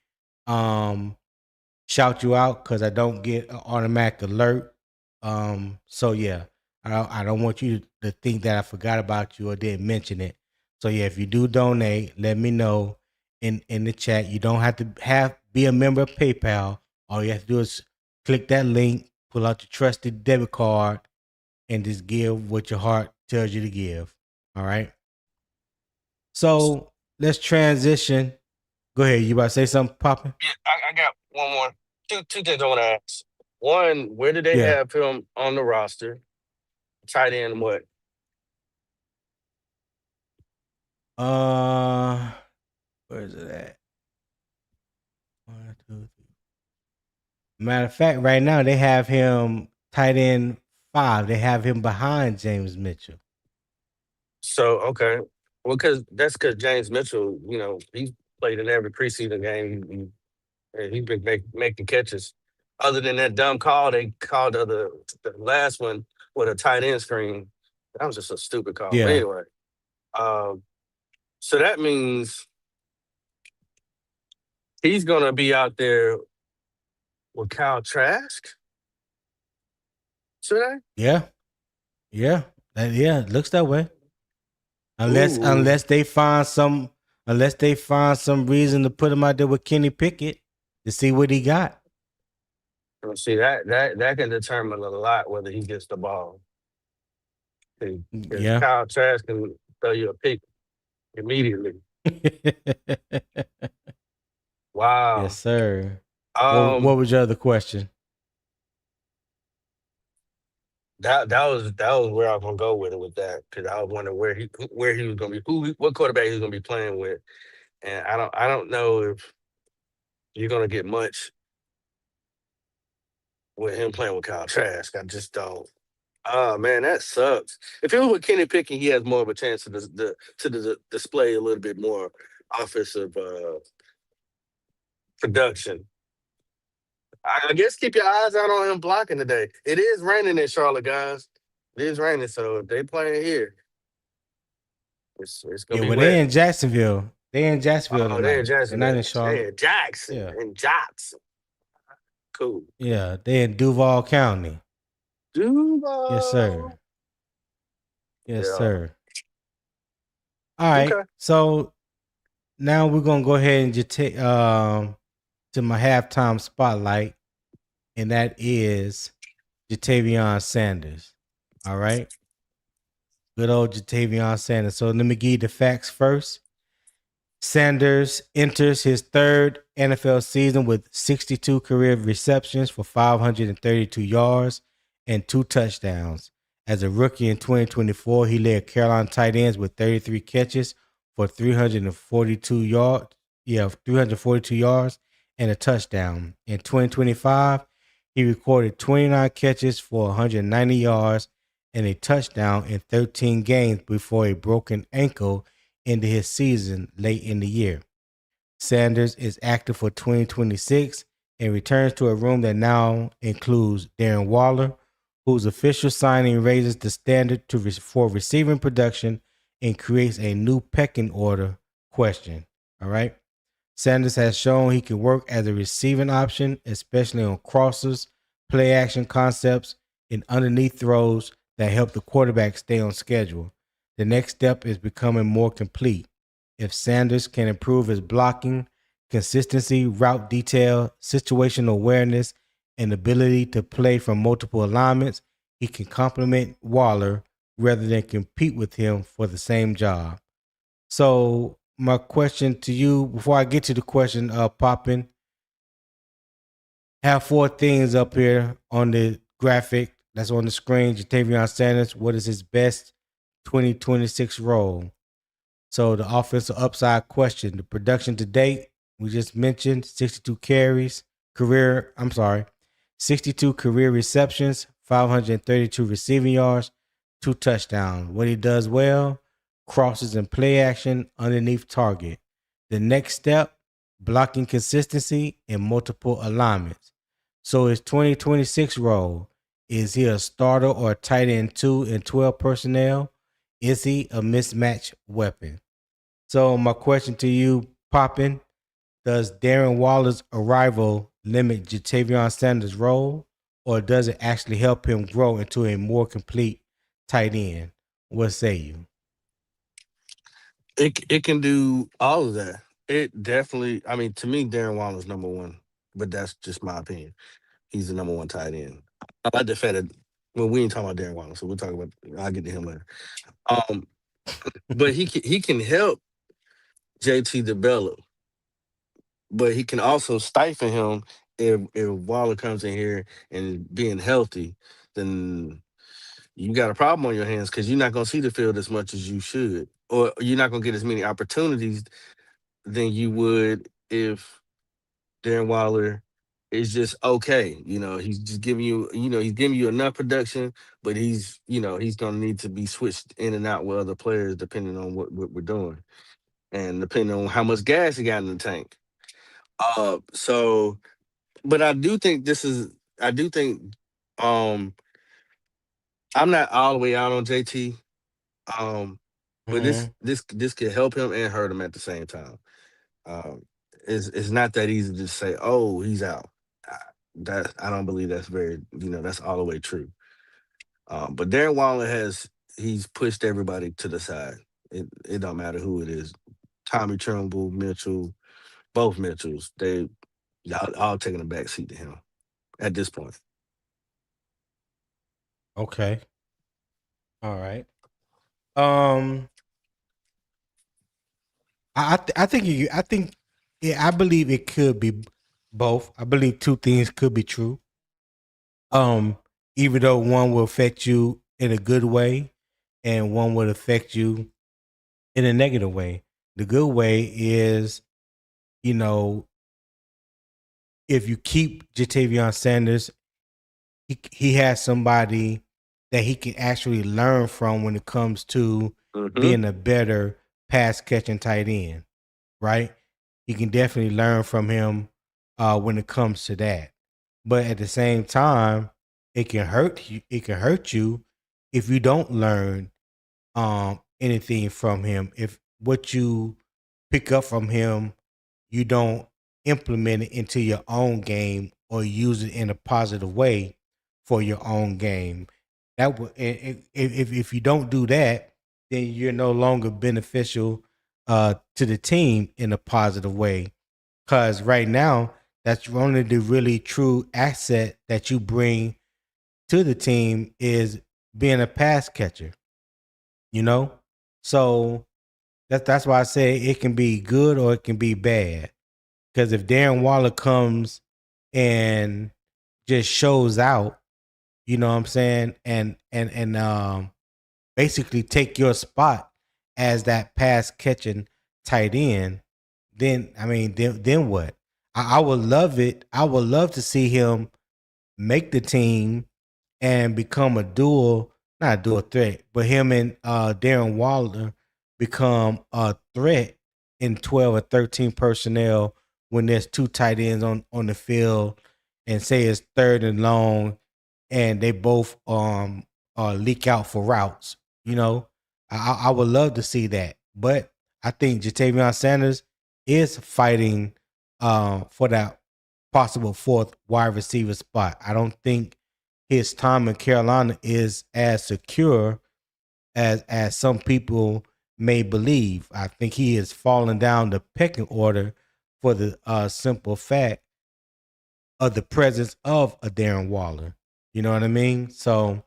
shout you out, because I don't get an automatic alert. So yeah, I don't want you to think that I forgot about you or didn't mention it. So yeah, if you do donate, let me know in the chat. You don't have to be a member of PayPal. All you have to do is click that link, pull out your trusted debit card, and just give what your heart tells you to give. All right. So let's transition. Go ahead. You about to say something, Poppin'? Yeah, I got one more. Two things I want to ask. One, where did they Yeah. have him on the roster? Tight end what? Where is it at? 1, 2, 3. Matter of fact, right now they have him tight end 5. They have him behind James Mitchell. So okay, well, because James Mitchell, he's played in every preseason game. He's been making catches. Other than that dumb call they called the last one with a tight end screen, that was just a stupid call. But Yeah. anyway, so that means he's gonna be out there with Kyle Trask today. Yeah. Yeah. It looks that way. Ooh. Unless they find some reason to put him out there with Kenny Pickett to see what he got. See, that can determine a lot whether he gets the ball. Because Yeah. Kyle Trask can throw you a pick immediately. Wow. Yes, sir. What was your other question? That was where I was gonna go with it with that, because I was wondering where he was gonna be, what quarterback he was gonna be playing with, and I don't know if you're gonna get much with him playing with Kyle Trask. I just don't. Oh man, that sucks. If it was with Kenny Pickett, he has more of a chance to display a little bit more offensive production. I guess keep your eyes out on him blocking today. It is raining in Charlotte, guys. It is raining, so if they playing here, it's gonna be wet. They're in Jacksonville. They're in Jacksonville Oh, tonight. they're in Jacksonville. They're not in Charlotte. They're in Jackson. Yeah. In Jackson. Cool. Yeah, they're in Duval County. Duval. Yes, sir. Yes, Yeah. sir. All right. Okay. So now we're gonna go ahead and just take to my halftime spotlight, and that is Tavion Sanders. All right. Good old Tavion Sanders. So let me give you the facts first. Sanders enters his third NFL season with 62 career receptions for 532 yards and 2 touchdowns. As a rookie in 2024, he led Carolina tight ends with 33 catches for 342 yards. 342 yards and a touchdown. In 2025, he recorded 29 catches for 190 yards and a touchdown in 13 games before a broken ankle into his season late in the year. Sanders is active for 2026 and returns to a room that now includes Darren Waller, whose official signing raises the standard for receiving production and creates a new pecking order question. All right. Sanders has shown he can work as a receiving option, especially on crossers, play action concepts, and underneath throws that help the quarterback stay on schedule. The next step is becoming more complete. If Sanders can improve his blocking, consistency, route detail, situational awareness, and ability to play from multiple alignments, he can complement Waller rather than compete with him for the same job. So my question to you, before I get to the question, Poppin, have 4 things up here on the graphic that's on the screen. Tavion Sanders, what is his best 2026 role? So the offensive upside question, the production to date, we just mentioned 62 carries, 62 career receptions, 532 receiving yards, 2 touchdowns. What he does well, crosses and play action underneath target. The next step, blocking consistency in multiple alignments. So his 2026 role, is he a starter or a tight end 2 in 12 personnel? Is he a mismatch weapon? So my question to you, Poppin, does Darren Waller's arrival limit Jatavion Sanders' role, or does it actually help him grow into a more complete tight end? What say you? It can do all of that. It definitely. I mean, to me, Darren Waller's number one, but that's just my opinion. He's the number one tight end. I like the fact that well, we ain't talking about Darren Waller, so we'll talk about. I'll get to him later. Um, but he can help JT develop, but he can also stifle him if Waller comes in here and being healthy, then you got a problem on your hands because you're not going to see the field as much as you should, or you're not going to get as many opportunities than you would if Darren Waller is just okay. He's just giving you, he's giving you enough production, but he's going to need to be switched in and out with other players depending on what we're doing and depending on how much gas he got in the tank. So, but I do think, um, I'm not all the way out on JT. Um, but this Mm-hmm. this this could help him and hurt him at the same time. Um, it's not that easy to say, oh, he's out. I, that I don't believe that's that's all the way true. But Darren Waller he's pushed everybody to the side. It don't matter who it is. Tommy Trumbull, Mitchell, both Mitchells, they y'all all taking a back seat to him at this point. Okay. All right. Um, I think yeah, I believe it could be both. I believe 2 things could be true. Um, Even though one will affect you in a good way, and one would affect you in a negative way. The good way is, you know, if you keep Jatavion Sanders, he has somebody that he can actually learn from when it comes to Hmm. being a better pass catching tight end, right? You can definitely learn from him when it comes to that. But at the same time, it can hurt you. It can hurt you if you don't learn anything from him. If what you pick up from him, you don't implement it into your own game or use it in a positive way for your own game. That would if you don't do that, then you're no longer beneficial to the team in a positive way. Because right now, that's only the really true asset that you bring to the team is being a pass catcher. You know, so That's why I say it can be good or it can be bad. Because if Darren Waller comes and just shows out, you know what I'm saying, and basically take your spot as that pass catching tight end, then I mean, then what? I would love it. I would love to see him make the team and become a dual, not a dual threat, but him and Darren Waller become a threat in 12 or 13 personnel when there's two tight ends on the field and say it's third and long and they both leak out for routes. You know, I would love to see that. But I think Jatavion Sanders is fighting for that possible fourth wide receiver spot. I don't think his time in Carolina is as secure as some people may believe. I think he is falling down the pecking order for the simple fact of the presence of a Darren Waller. You know what I mean? So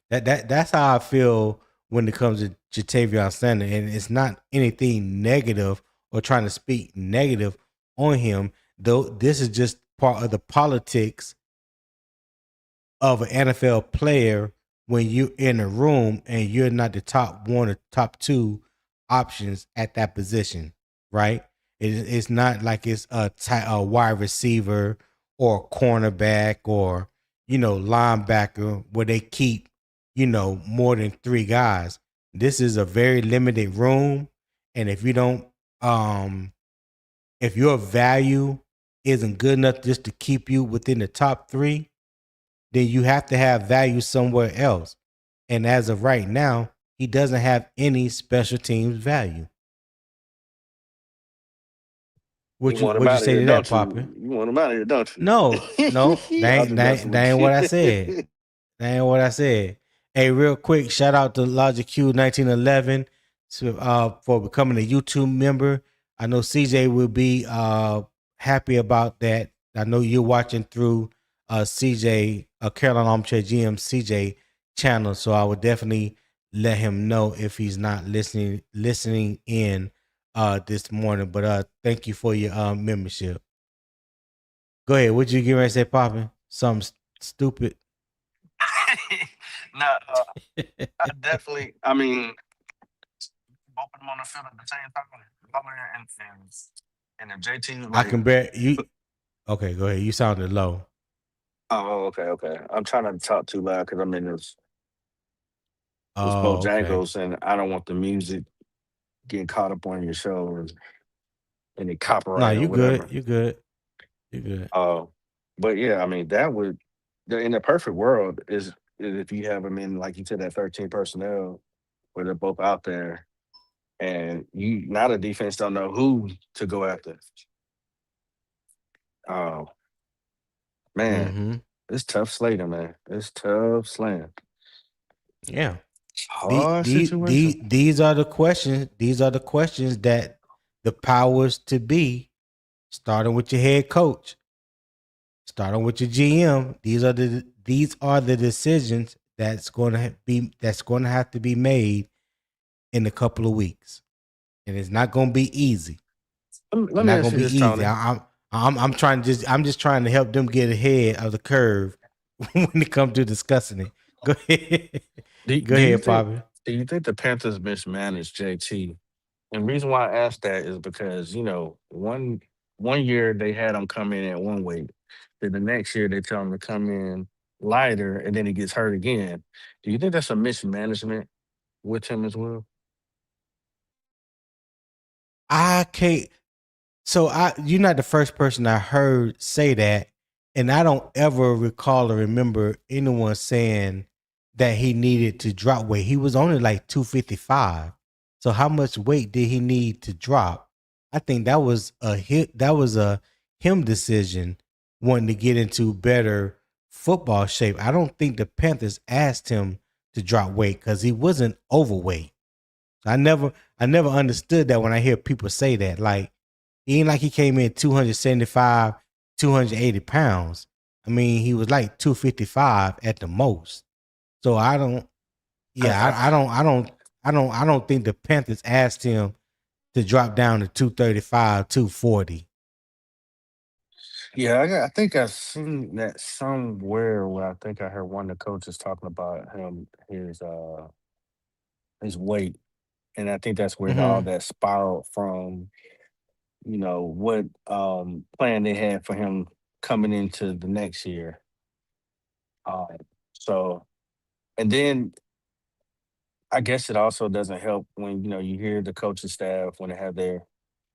that's how I feel when it comes to Jatavion Sanders, and it's not anything negative or trying to speak negative on him. Though this is just part of the politics of an NFL player when you're in a room and you're not the top one or top two options at that position, right? It's not like it's a wide receiver or a cornerback or linebacker where they keep more than three guys. This is a very limited room, and if you don't, if your value isn't good enough just to keep you within the top three, then you have to have value somewhere else. And as of right now, he doesn't have any special teams value. You want him Would you out of say here, to that, don't Poppy? you? You want him out of here, don't you? No, I'm just messing that ain't with what you. I said. That ain't what I said. Hey, real quick, shout out to Logic Q 1911 for becoming a YouTube member. I know CJ will be happy about that. I know you're watching through CJ, Carolina Armchair GM CJ channel, so I would definitely let him know if he's not listening in this morning. But thank you for your membership. Go ahead. What you get ready to say, Poppin? Something stupid. No, I definitely. I mean, both of them on the field at the same time. Waller and if JT was I like, can bear you. Okay, go ahead. You sounded low. oh, okay, okay. I'm trying not to talk too loud because I'm in this Oh, okay. Bojangles and I don't want the music getting caught up on your show or any No, copyright or you good. whatever. You good. You good. Uh, but yeah, I mean that would in the perfect world is if you have them in like you said that 13 personnel where they're both out there and you now the defense don't know who to go after. Oh man, Mm-hmm. it's tough slating, man. It's tough slaying. Yeah. Hard situation. These are the questions. These are the questions that the powers to be, starting with your head coach, starting with your GM. These are the decisions that's going to have to be made in a couple of weeks, and it's not going to be easy. Let me Not ask gonna you this, be easy. Tony. I'm just trying to help them get ahead of the curve when it comes to discussing it. Go ahead. Do, Go do you ahead, think Bobby. do you think the Panthers mismanaged JT? And reason why I asked that is because one year they had him come in at one weight, then the next year they tell him to come in lighter, and then he gets hurt again. Do you think that's a mismanagement with him as well? I can't. So you're not the first person I heard say that, and I don't ever recall or remember anyone saying that he needed to drop weight. He was only like 255. So how much weight did he need to drop? I think that was a hit. That was a him decision wanting to get into better football shape. I don't think the Panthers asked him to drop weight because he wasn't overweight. I never understood that when I hear people say that. Like, he ain't like he came in 275, 280 pounds. I mean, he was like 255 at the most. So I don't, I, yeah, I, I don't think the Panthers asked him to drop down to 235, 240. Yeah, I think I seen that somewhere where I think I heard one of the coaches talking about his weight, and I think that's where all Mm-hmm. that spiraled from. What plan they had for him coming into the next year. Uh, so, and then I guess it also doesn't help when you hear the coaching staff when they have their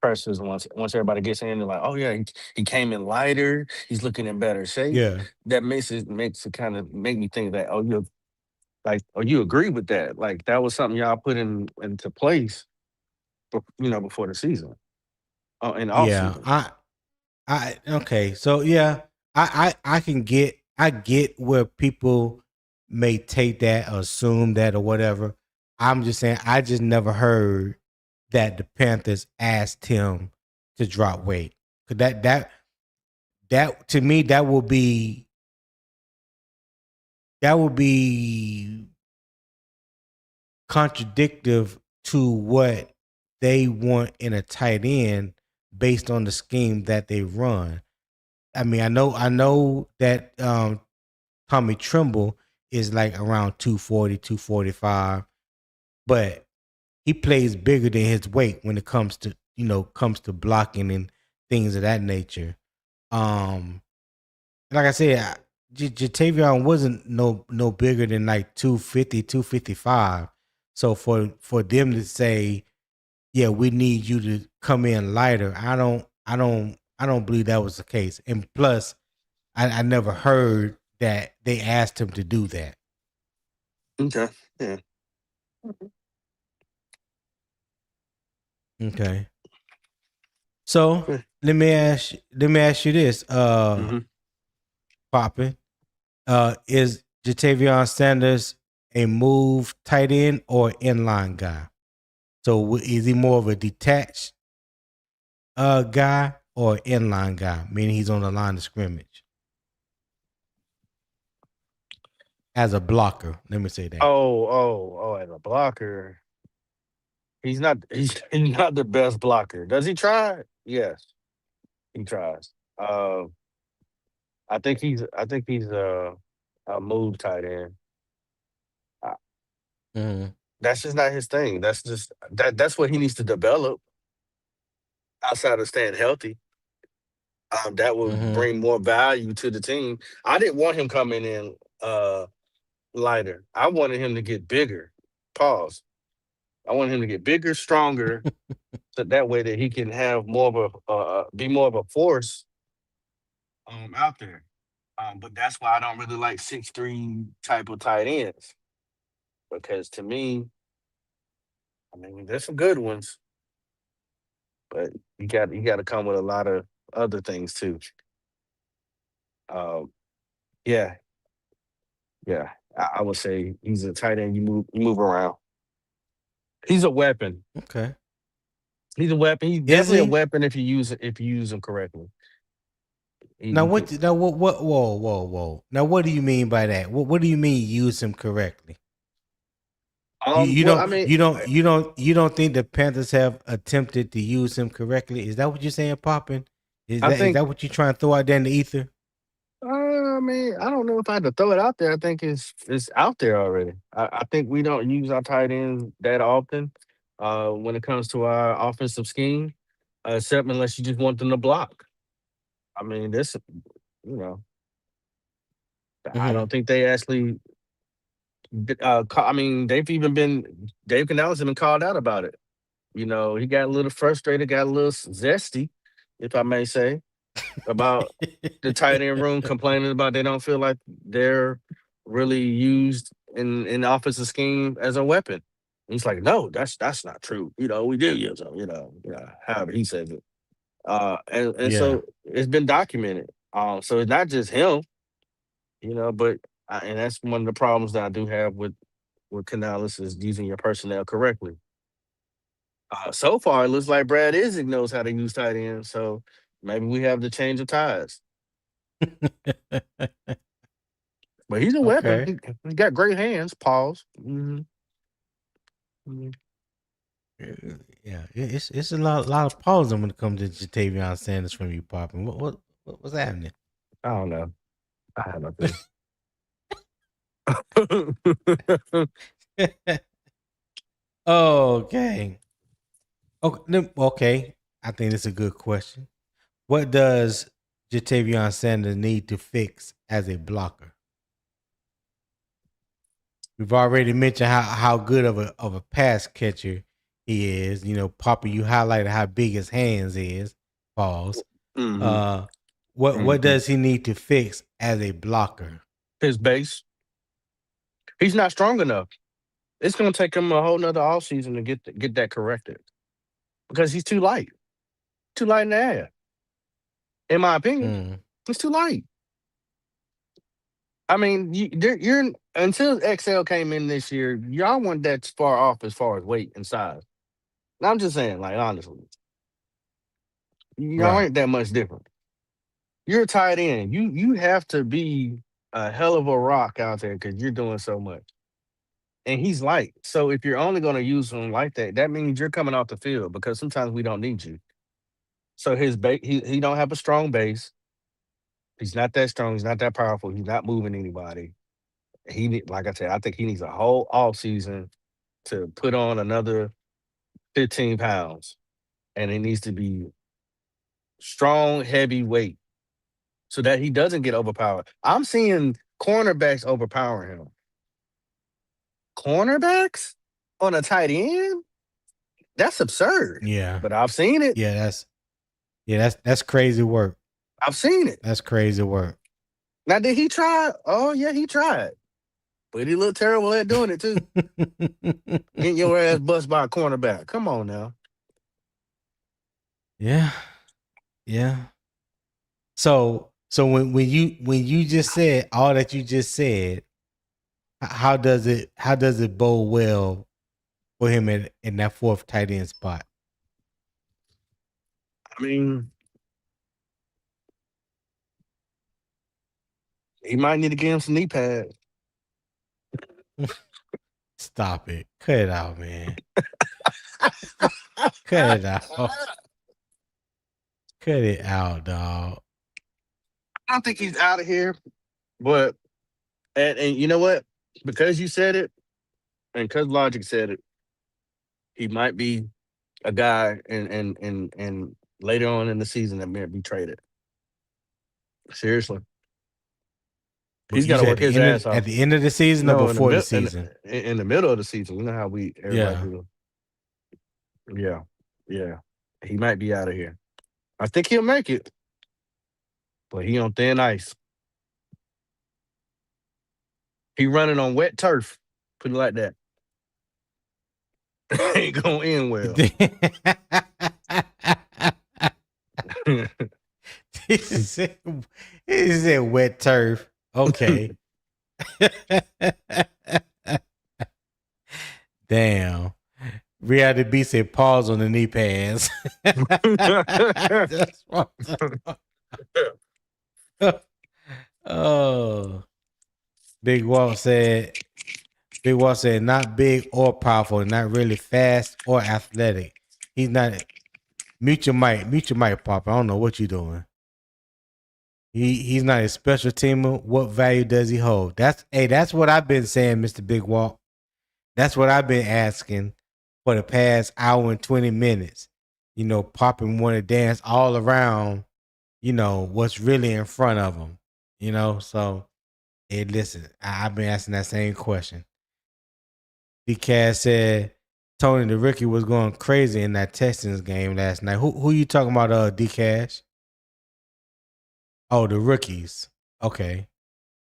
pressers once everybody gets in, they're like, oh yeah, he came in lighter, he's looking in better shape. Yeah. That makes it kind of make me think that you agree with that, like that was something y'all put into place, before the season, in off Yeah. season. I okay. So yeah, I can get where people may take that, assume that or whatever. I'm just saying I just never heard that the Panthers asked him to drop weight. 'Cause that to me that would be contradictive to what they want in a tight end based on the scheme that they run. I mean, I know that Tommy Trimble is like around 240, 245, but he plays bigger than his weight when it comes to blocking and things of that nature. Um like I said, Tavion wasn't no bigger than like 250, 255. So for them to say, yeah, we need you to come in lighter, I don't believe that was the case. And plus, I never heard that they asked him to do that. Okay. Yeah. Okay. So let me ask you this, Mm-hmm. Poppin. Is Jatavion Sanders a move tight end or inline guy? So is he more of a detached guy or inline guy, meaning he's on the line of scrimmage as a blocker? Let me say that. Oh, as a blocker, he's not he's not the best blocker. Does he try? Yes, he tries. I think he's a move tight end. Uh, Hmm. that's just not his thing. That's what he needs to develop outside of staying healthy. That would Hmm. bring more value to the team. I didn't want him coming in lighter. I wanted him to get bigger. Pause. I want him to get bigger, stronger, so that way that he can have more of be more of a force out there. But that's why I don't really like 6'3" type of tight ends, because to me, I mean, there's some good ones, but you got to come with a lot of other things too. Um, yeah, yeah, I would say he's a tight end. You move around. He's a weapon. Okay. He's a weapon. He's Is definitely a he? weapon if you use him correctly. Now He could. what whoa. Now what do you mean by that? What do you mean use him correctly? Well, I mean, You don't think the Panthers have attempted to use him correctly? Is that what you're saying, Poppin? I Is think that what you're trying to throw out there in the ether? I mean, I don't know if I had to throw it out there. I think it's out there already. I think we don't use our tight ends that often when it comes to our offensive scheme, except unless you just want them to block. I mean, you know, I Mm-hmm. don't think they actually. I mean, Dave Canales has been called out about it. He got a little frustrated, got a little zesty, if I may say, about the tight end room, complaining about they don't feel like they're really used in the offensive scheme as a weapon. And he's like, no, that's not true. We do use them. However he says it. And Yeah. so it's been documented. So it's not just him. But and that's one of the problems that I do have with Canales is using your personnel correctly. So far, it looks like Brad Isaac knows how to use tight ends. So maybe we have the change of ties. But he's a weapon. Okay. He got great hands. Pause. Mhm. Yeah, it's a lot of pausing when it comes to Tavion Sanders from you, popping. What's happening? I don't know. I have nothing. Okay. Okay. I think it's a good question. What does Jatavion Sanders need to fix as a blocker? We've already mentioned how good of a pass catcher he is. You know, Papa, you highlighted how big his hands is. Pause. Mm-hmm. What does he need to fix as a blocker? His base. He's not strong enough. It's going to take him a whole nother offseason to get that corrected because he's too light. Too light in the air. In my opinion, it's too light. I mean, you're until XL came in this year, y'all weren't that far off as far as weight and size. And I'm just saying, like, honestly, y'all ain't that much different. You're a tight end. You have to be a hell of a rock out there because you're doing so much. And he's light. So if you're only going to use him like that, that means you're coming off the field because sometimes we don't need you. So his base, he don't have a strong base. He's not that strong. He's not that powerful. He's not moving anybody. Like I said, I think he needs a whole off season to put on another 15 pounds, and it needs to be strong, heavy weight so that he doesn't get overpowered. I'm seeing cornerbacks overpower him. Cornerbacks on a tight end? That's absurd. Yeah, but I've seen it. That's crazy work. I've seen it. That's crazy work. Now, did he try? Oh yeah, he tried. But he looked terrible at doing it too. Getting your ass bust by a cornerback. Come on now. Yeah. So when you just said all that you just said, how does it bode well for him in that fourth tight end spot? I mean, he might need to give him some knee pads. Stop it. Cut it out, man. Cut it out. Cut it out, dog. I don't think he's out of here, but and you know what? Because you said it, and because Logic said it, he might be a guy and later on in the season that may be traded. Seriously. He's got to work his ass off. At the end of the season or before the season? In the middle of the season. You know how everybody do. Yeah. He might be out of here. I think he'll make it. But he on thin ice. He running on wet turf. Put it like that. Ain't gonna end well. He said wet turf. Okay. Damn. Reality B said pause on the knee pads. That's oh. Big Walt said not big or powerful, not really fast or athletic. He's not. Mute your mic, Pop. I don't know what you're doing. He's not a special teamer. What value does he hold? That's what I've been saying, Mr. Big Walt. That's what I've been asking for the past hour and 20 minutes. You know, Popping want to dance all around, you know, what's really in front of him. You know, so listen, I've been asking that same question. D-Cash said Tony the rookie was going crazy in that Texans game last night. Who you talking about, D-Cash? Oh, the rookies. Okay.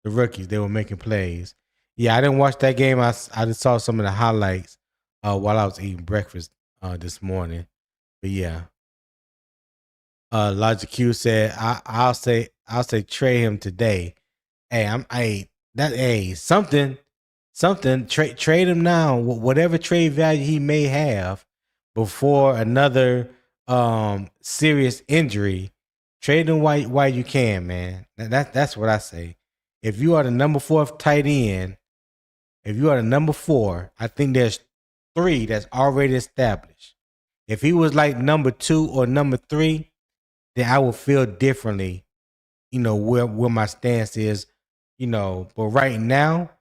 The rookies, they were making plays. Yeah, I didn't watch that game. I just saw some of the highlights while I was eating breakfast this morning. But yeah. Logic Q said, I'll say trade him today. Hey, something trade him now, whatever trade value he may have before another serious injury. Trade him while you can, man. That's what I say. If you are the number 4 tight end, I think there's 3 that's already established. If he was like number 2 or number 3, then I would feel differently, where my stance is, But right now,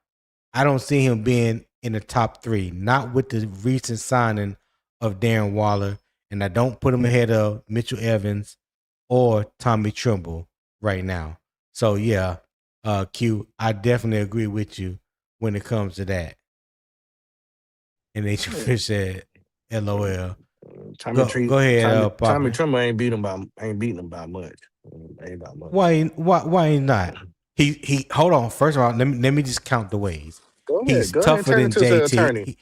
I don't see him being in the top 3, not with the recent signing of Darren Waller, and I don't put him ahead of Mitchell Evans or Tommy Tremble right now. So yeah, Q, I definitely agree with you when it comes to that. And H. Fish said, "LOL." Go ahead, Papa. Tommy Tremble ain't beating him by much. Ain't by much. Why not? He hold on. First of all, let me just count the ways. Go ahead. He's tougher than JT.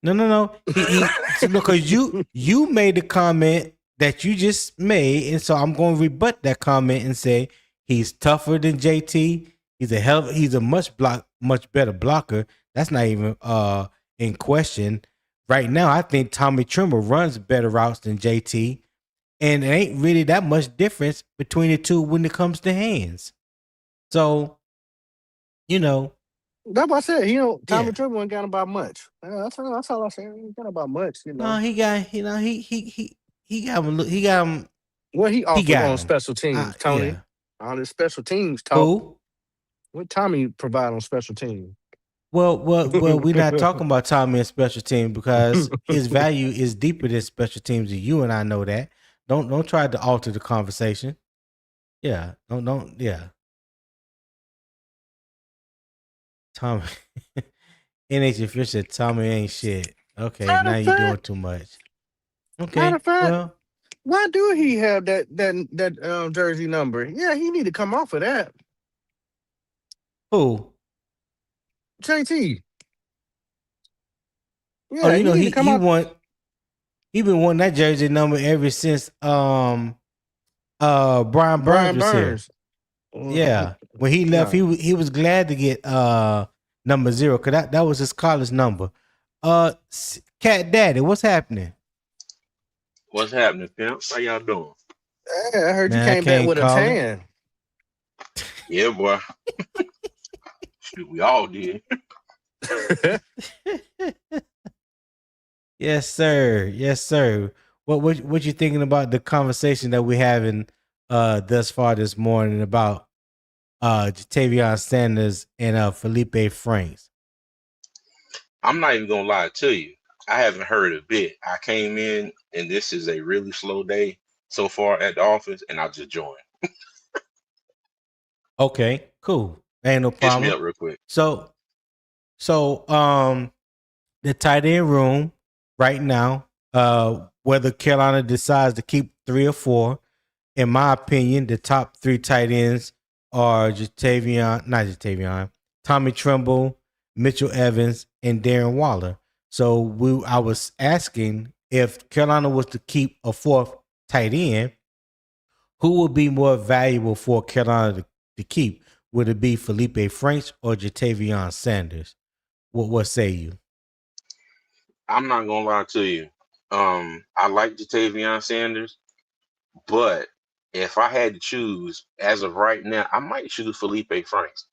No. He because you made the comment that you just made, and so I'm going to rebut that comment and say he's tougher than JT. He's a much better blocker. That's not even in question. Right now, I think Tommy Tremble runs better routes than JT, and it ain't really that much difference between the two when it comes to hands. So, that's what I said. Tommy Tremble ain't got about much. That's all I said. He ain't got about much. No, he got he got him. What he offered on special teams, Tony? Yeah. All the special teams talk. Who? What Tommy provide on special teams? Well, we're not talking about Tommy and special teams because his value is deeper than special teams, and you and I know that. Don't try to alter the conversation. Yeah, don't. Yeah, Tommy. NH Fisher, Tommy ain't shit. Okay, now you're doing too much. Okay, matter of fact, why do he have that jersey number? Yeah, he need to come off of that. Who? JT. Yeah, he won. He been wanting that jersey number ever since Brian Burns was here. Yeah, when he left, he was glad to get number 0 because that was his college number. Cat Daddy, what's happening? What's happening, pimp? How y'all doing? I heard you came back with a tan. Yeah, boy. We all did. Yes, sir. What you thinking about the conversation that we're having thus far this morning about Tavion Sanders and Feleipe Franks? I'm not even gonna lie to you. I haven't heard a bit. I came in and this is a really slow day so far at the office, and I just joined. Okay, cool. Ain't no problem. Catch me up real quick. So the tight end room right now, whether Carolina decides to keep 3 or 4, in my opinion, the top 3 tight ends are Tommy Tremble, Mitchell Evans, and Darren Waller. So I was asking if Carolina was to keep a 4th tight end, who would be more valuable for Carolina to keep? Would it be Feleipe Franks or Tavion Sanders? What say you? I'm not gonna lie to you. I like Tavion Sanders, but if I had to choose as of right now, I might choose Feleipe Franks.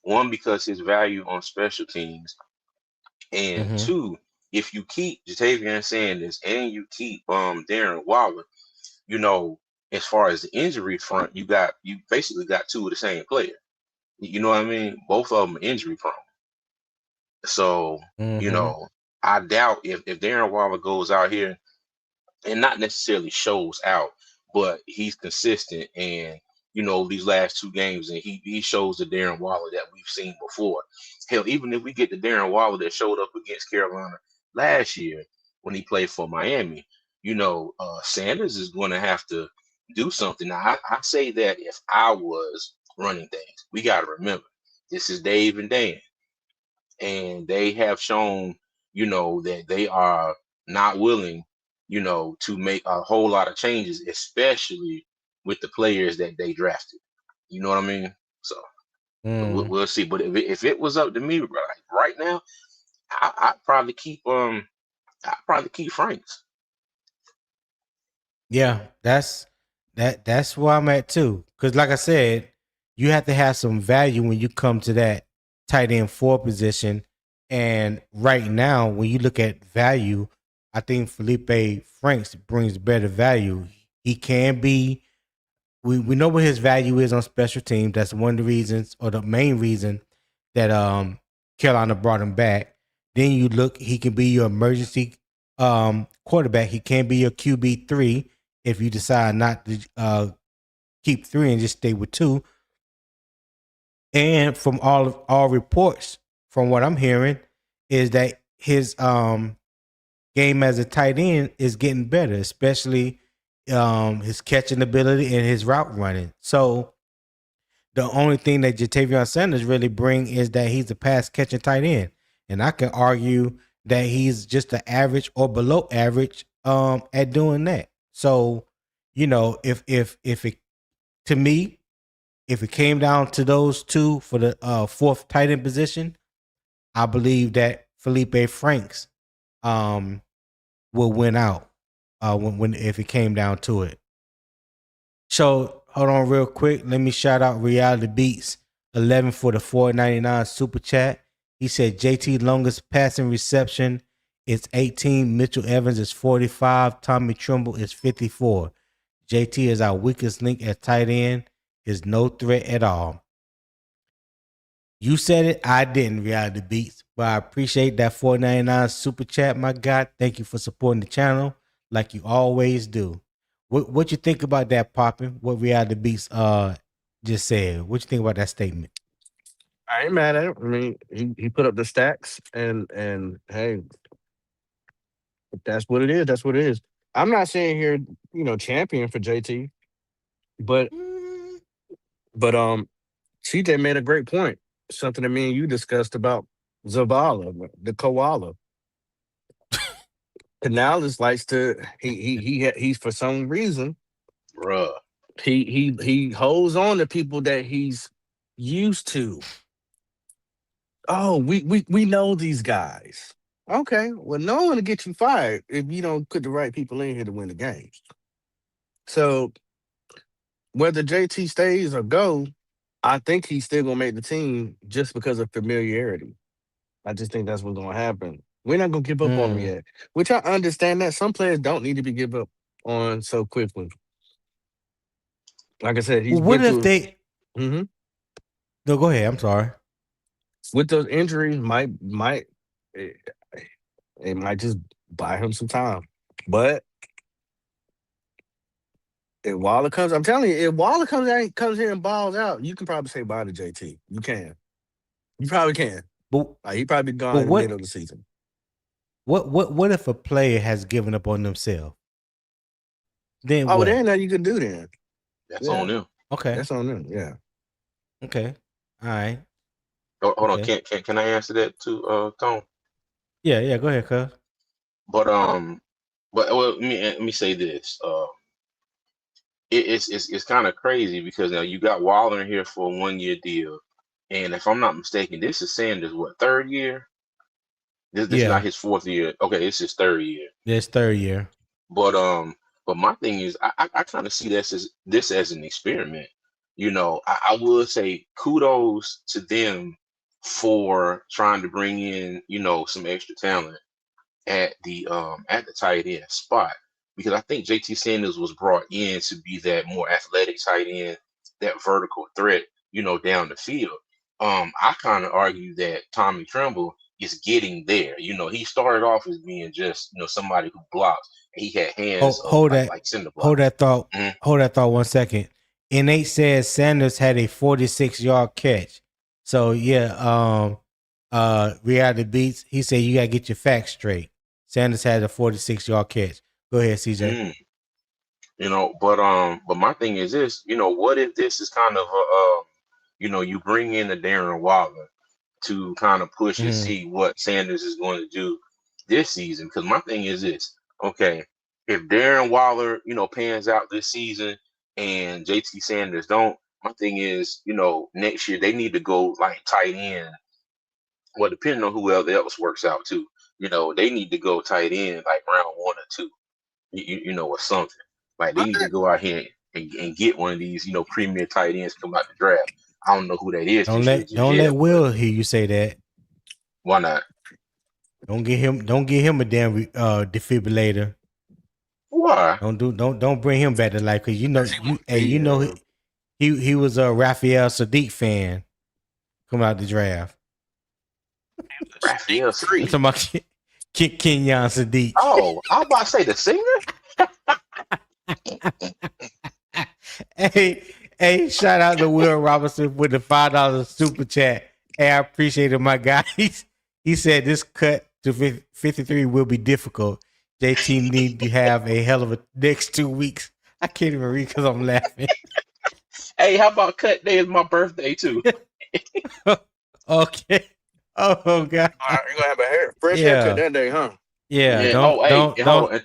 1, because his value on special teams, and 2, if you keep Tavion Sanders and you keep Darren Waller, as far as the injury front, you basically got 2 of the same player. You know what I mean? Both of them are injury prone. So, I doubt if Darren Waller goes out here and not necessarily shows out, but he's consistent and these last 2 games, and he shows the Darren Waller that we've seen before. Hell, even if we get the Darren Waller that showed up against Carolina last year when he played for Miami, Sanders is going to have to do something. Now, I say that if I was running things, we got to remember this is Dave and Dan, and they have shown, that they are not willing, to make a whole lot of changes, especially with the players that they drafted. You know what I mean? So we'll see. But if it was up to me right now, I'd probably keep Franks. Yeah, that's where I'm at too. Because like I said, you have to have some value when you come to that tight end 4 position, And right now, when you look at value, I think Feleipe Franks brings better value. He can be. We know what his value is on special teams. That's one of the reasons, or the main reason, that Carolina brought him back. Then you look, he can be your emergency quarterback. He can be your QB3 if you decide not to keep 3 and just stay with 2. And from all reports, from what I'm hearing, is that his game as a tight end is getting better, especially his catching ability and his route running. So the only thing that Tavion Sanders really bring is that he's a pass catching tight end, and I can argue that he's just an average or below average at doing that. So, if it, to me, if it came down to those two for the fourth tight end position, I believe that Feleipe Franks will win out when if it came down to it. So hold on real quick. Let me shout out Reality Beats 11 for the $4.99 super chat. He said JT longest passing reception is 18. Mitchell Evans is 45. Tommy Tremble is 54. JT is our weakest link at tight end. Is no threat at all. You said it, I didn't, Reality Beats, but I appreciate that $4.99 super chat, my God. Thank you for supporting the channel like you always do. What you think about that, Poppin'? What Reality Beats just said? What you think about that statement? I ain't mad at him. I mean, he put up the stacks, and hey, if that's what it is. That's what it is. I'm not saying here, champion for JT, but CJ made a great point. Something that me and you discussed about Zavala, the koala. Canales likes to he's for some reason, Bruh. he holds on to people that he's used to. Oh, we know these guys. Okay, well, no one to get you fired if you don't put the right people in here to win the games. So whether JT stays or go, I think he's still gonna make the team just because of familiarity. I just think that's what's gonna happen. We're not gonna give up on him yet, which I understand that some players don't need to be give up on so quickly. Like I said, he's what if they? Mm-hmm. No, go ahead. I'm sorry. With those injuries, it might just buy him some time. But if Waller comes, I'm telling you, if Waller comes here and balls out, you can probably say bye to JT. You can. You probably can. But he probably gone in the middle of the season. What if a player has given up on themselves? Then what? Then now you can do then. That's on them. Okay. That's on them. Yeah. Okay. All right. Hold on. Can I answer that too, Tone? Yeah. Go ahead, cuz. But let me say this. It's kind of crazy because now you got Waller in here for a 1-year deal, and if I'm not mistaken, this is Sanders' third year. This is not his 4th year. Okay, it's his 3rd year. It's 3rd year. But my thing is, I kind of see this as an experiment. I would say kudos to them for trying to bring in some extra talent at the tight end spot, because I think JT Sanders was brought in to be that more athletic tight end, that vertical threat, down the field. I kind of argue that Tommy Tremble is getting there. He started off as being just somebody who blocks. And he had hands like cinder blocks. Hold that thought. Mm-hmm. Hold that thought 1 second. Nate says Sanders had a 46-yard catch. So yeah, Reality Beats. He said you gotta get your facts straight. Sanders had a 46-yard catch. Go ahead, CJ. But my thing is this. What if this is kind of you bring in a Darren Waller to kind of push and see what Sanders is going to do this season? Because my thing is this. Okay, if Darren Waller, pans out this season and JT Sanders don't, my thing is, next year they need to go like tight end. Well, depending on who else works out too, they need to go tight end like round 1 or 2, or something. Like they need to go out here and get one of these, premier tight ends come out the draft. I don't know who that is. Don't let Will hear you say that. Why not? Don't get him a damn defibrillator. Why? Don't bring him back to life because He he was a Raphael Sadiq fan coming out the draft. Raphael I'm Sadiq. talking about Kenyon Sadiq. Oh, I was about to say the singer. Hey, shout out to Will Robinson with the $5 super chat. Hey, I appreciate it, my guy. He said this cut to 53 will be difficult. JT need to have a hell of a next 2 weeks. I can't even read because I'm laughing. Hey, how about cut day is my birthday too? Okay. Oh God. you're gonna have a fresh haircut that day, huh? Yeah. Hold Don't. on.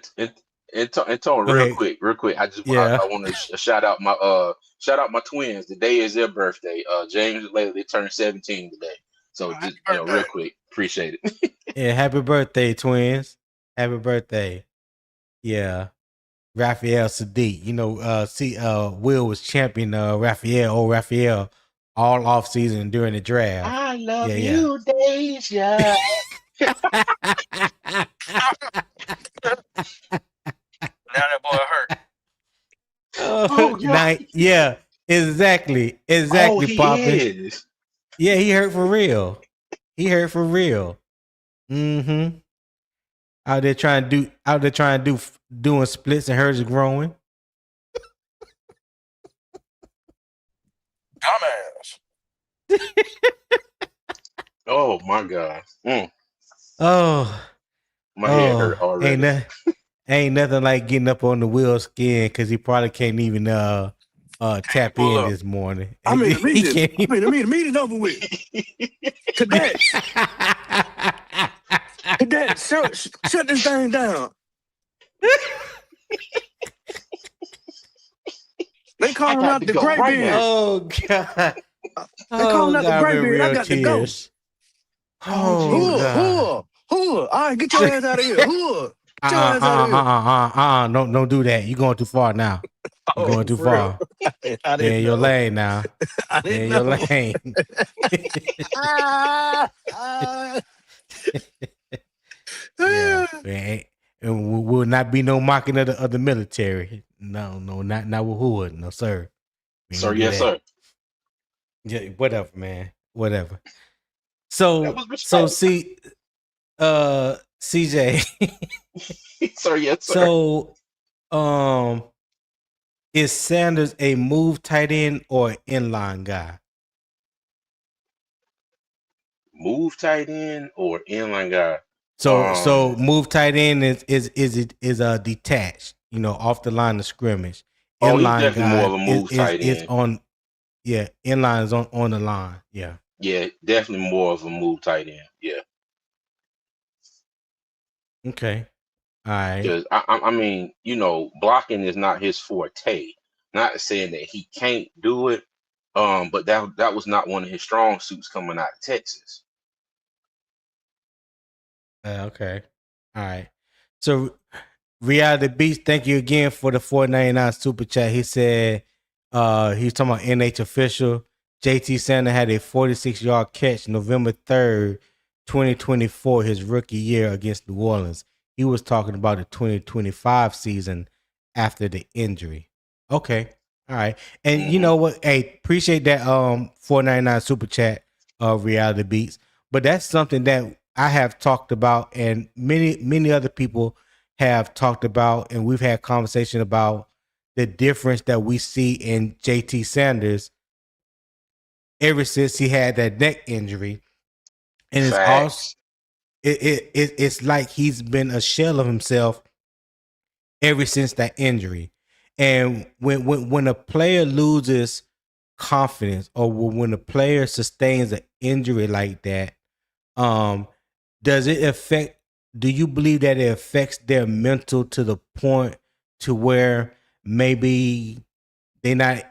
And Tone, Go real ahead. quick. I Yeah. want to shout out my twins. Today is their birthday. James and Layla, they turned 17 today. So Happy just birthday. real quick, appreciate it. Yeah. Happy birthday, twins. Happy birthday. Yeah. Raphael Sadiq. Will was champion Raphael all off season during the draft. I love Yeah. you, Deja. Now that boy hurt. Oh, God. Yeah, exactly, Oh, he Poppy. is. Yeah, he hurt for real. Mm-hmm. Out there trying to do doing splits and hers is growing. Dumbass. Oh my God. Oh, My head hurt already. Ain't nothing like getting up on the Will skin because he probably can't even tap pull in up. this morning. I mean, the meeting's over with. Cadets, shut this thing down. They calling out the gray right beard. now. Oh God. They calling out the gray beard. I got to go. Oh God. All right, get your ass out of here. Get your ass out of here. Don't do that. You're going too far now. You're going too far. I They're in your lane now. I They're in didn't your know. lane. Yeah, and will not be no mocking of the military. No, not with Hood. No, sir. Sir, yes, sir. Yeah, whatever, man. Whatever. So see, CJ. Sir, yes, sir. So, is Sanders a move tight end or inline guy? Move tight end or inline guy? So move tight end is detached, off the line of scrimmage. Inline he's definitely more of a move tight end. Inline is on the line. Yeah. Yeah, definitely more of a move tight end. Yeah. Okay. All right. Because I mean, blocking is not his forte. Not saying that he can't do it, but that was not one of his strong suits coming out of Texas. Okay. All right. So Reality Beast, thank you again for the $4.99 super chat. He said he was talking about NH official. JT Sanders had a 46-yard catch November 3rd, 2024, his rookie year against New Orleans. He was talking about the 2025 season after the injury. Okay. All right. And you know what? Hey, appreciate that $4.99 super chat, Reality Beats. But that's something that I have talked about, and many other people have talked about, and we've had conversation about the difference that we see in JT Sanders ever since he had that neck injury. And it's also it's like he's been a shell of himself ever since that injury. And when a player loses confidence, or when a player sustains an injury like that, do you believe that it affects their mental to the point to where maybe they're not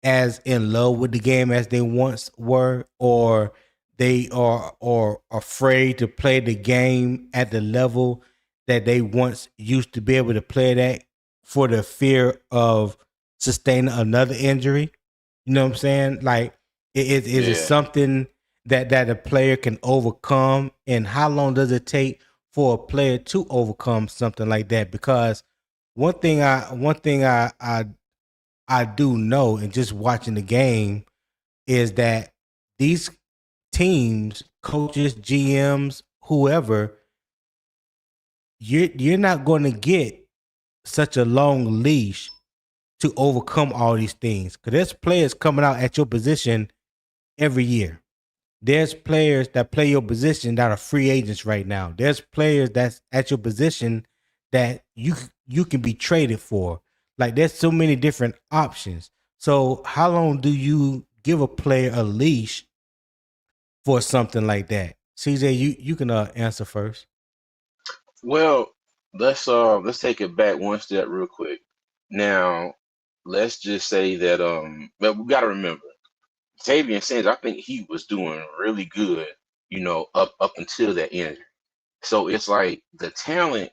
as in love with the game as they once were, or they are afraid to play the game at the level that they once used to be able to play it at for the fear of sustaining another injury? You know what I'm saying? Like, is it something that a player can overcome, and how long does it take for a player to overcome something like that? Because one thing I do know, and just watching the game, is that these teams, coaches, GMs, whoever, you're not going to get such a long leash to overcome all these things, because there's players coming out at your position every year. There's players that play your position that are free agents right now. There's players that's at your position that you can be traded for. Like, there's so many different options. So how long do you give a player a leash for something like that? CJ, you can answer first. Well, let's take it back one step real quick. Now, let's just say that but we got to remember, Tavion Sanders, I think he was doing really good, up until that injury. So it's like the talent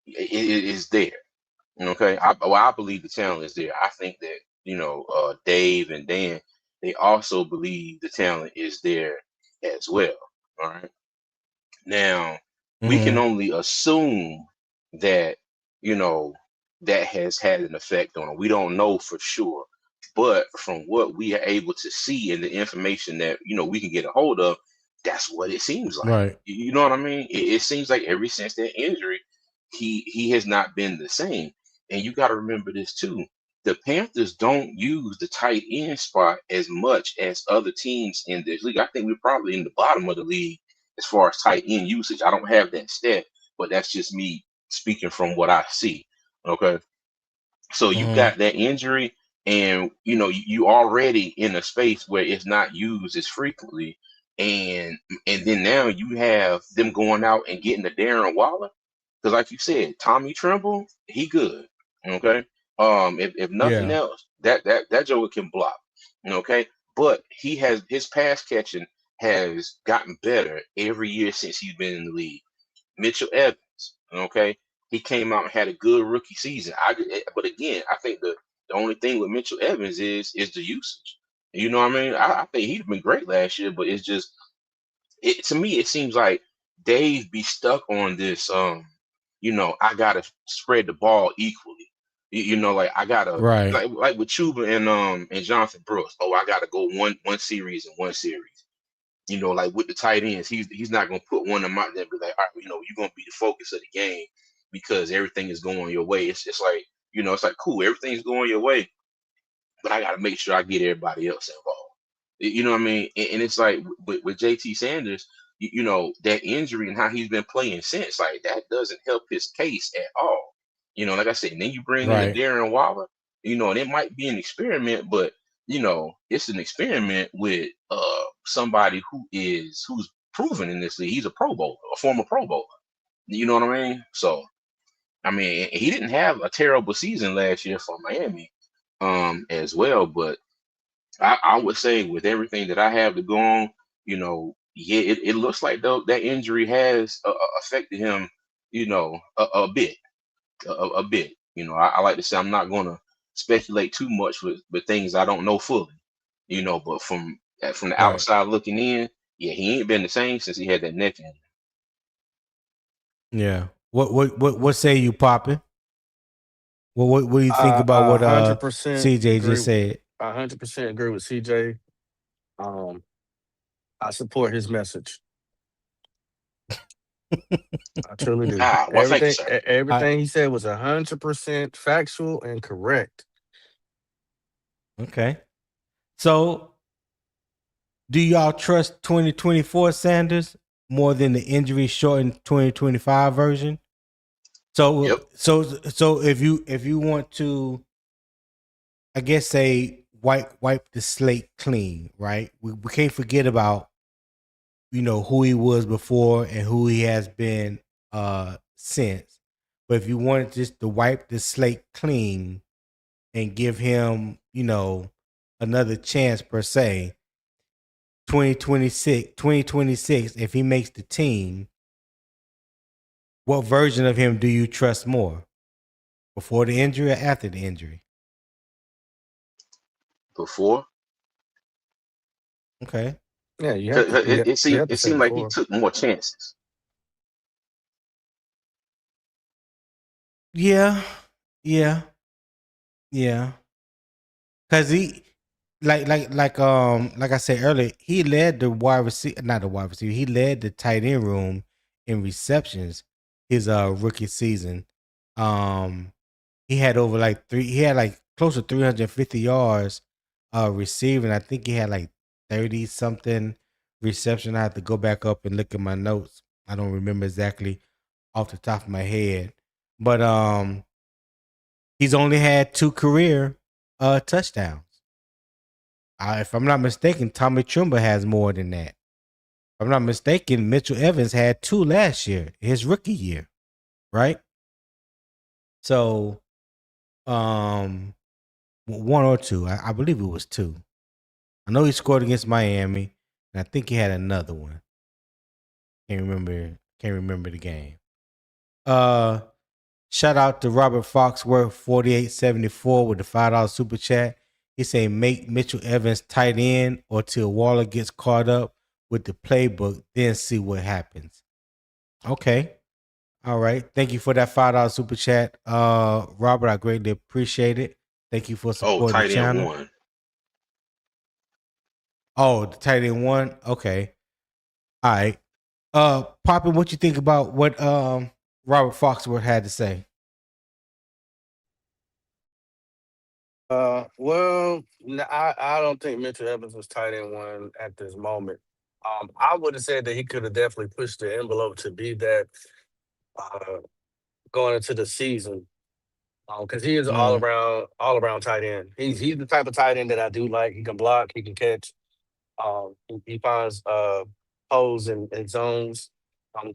is there. Okay, I believe the talent is there. I think that Dave and Dan, they also believe the talent is there as well. All right. Now, we can Mm-hmm. only assume that, you know, that has had an effect on him. We don't know for sure. But from what we are able to see and the information that, we can get a hold of, that's what it seems like. Right. You know what I mean? It seems like ever since that injury, he has not been the same. And you got to remember this too. The Panthers don't use the tight end spot as much as other teams in this league. I think we're probably in the bottom of the league as far as tight end usage. I don't have that stat, but that's just me speaking from what I see. Okay. So you Mm-hmm. got that injury, and you already in a space where it's not used as frequently, and then now you have them going out and getting the Darren Waller, because like you said, Tommy Tremble, he good. Okay. If nothing Yeah. else, that Joker can block. Okay. But his pass catching has gotten better every year since he's been in the league. Mitchell Evans, okay, he came out and had a good rookie season. But again, I think the only thing with Mitchell Evans is the usage. You know what I mean? I think he'd been great last year, but it's just to me it seems like Dave be stuck on this. I gotta spread the ball equally. Like I gotta Right. like with Chuba and Jonathan Brooks. Oh, I gotta go one series and one series. Like with the tight ends, he's not gonna put one of them out there and be like, all right, you're gonna be the focus of the game because everything is going your way. It's like, it's like cool, everything's going your way, but I gotta make sure I get everybody else involved. You know what I mean? And it's like with JT Sanders, that injury and how he's been playing since, like that doesn't help his case at all. Like I said, and then you bring in a Right. Darren Waller, and it might be an experiment, but it's an experiment with somebody who's proven in this league. He's a Pro Bowler, a former Pro Bowler. You know what I mean? So I mean, he didn't have a terrible season last year for Miami, as well, but I would say with everything that I have to go on, yeah, it looks like though that injury has affected him, a bit, a bit. I like to say I'm not going to speculate too much with things I don't know fully, but from the Right. outside looking in, yeah, he ain't been the same since he had that neck injury. Yeah. What say you, Poppin? What do you think I about what 100% CJ agree. just said? 100% agree with CJ. Um, I support his message. I truly do. Well, thank you, sir. I Everything he said was 100% factual and correct. Okay. So, do y'all trust 2024 Sanders more than the injury shortened 2025 version? Yep. So if you want to, I guess, say wipe the slate clean, right? We can't forget about who he was before and who he has been since. But if you wanted just to wipe the slate clean and give him, another chance per se, 2026, if he makes the team, what version of him do you trust more? Before the injury or after the injury? Before, Okay. Yeah, you have 'cause to. it You seemed have to it say seemed like he before. took more chances. Yeah, yeah, yeah. Cause he, like I said earlier, he led the wide receiver, not the wide receiver. He led the tight end room in receptions his rookie season. Um, he had over like he had like close to 350 yards receiving. I think he had like 30 something reception. I have to go back up and look at my notes. I don't remember exactly off the top of my head. But he's only had 2 career touchdowns. If I'm not mistaken, Tommy Tremble has more than that. If I'm not mistaken, Mitchell Evans had 2 last year, his rookie year, right? So, 1 or 2. I believe it was 2. I know he scored against Miami, and I think he had another one. Can't remember the game. Shout out to Robert Foxworth 4874 with the $5 super chat. He say make Mitchell Evans tight end or till Waller gets caught up with the playbook, then see what happens. Okay. All right. Thank you for that $5 super chat. Robert, I greatly appreciate it. Thank you for supporting the tight end channel. 1. Oh, the tight end 1? Okay. All right. Poppin, what you think about what Robert Foxworth had to say? Well, I don't think Mitchell Evans was tight end 1 at this moment. I would have said that he could have definitely pushed the envelope to be that going into the season. Because he is all around tight end. He's the type of tight end that I do like. He can block, he can catch. He finds holes and zones.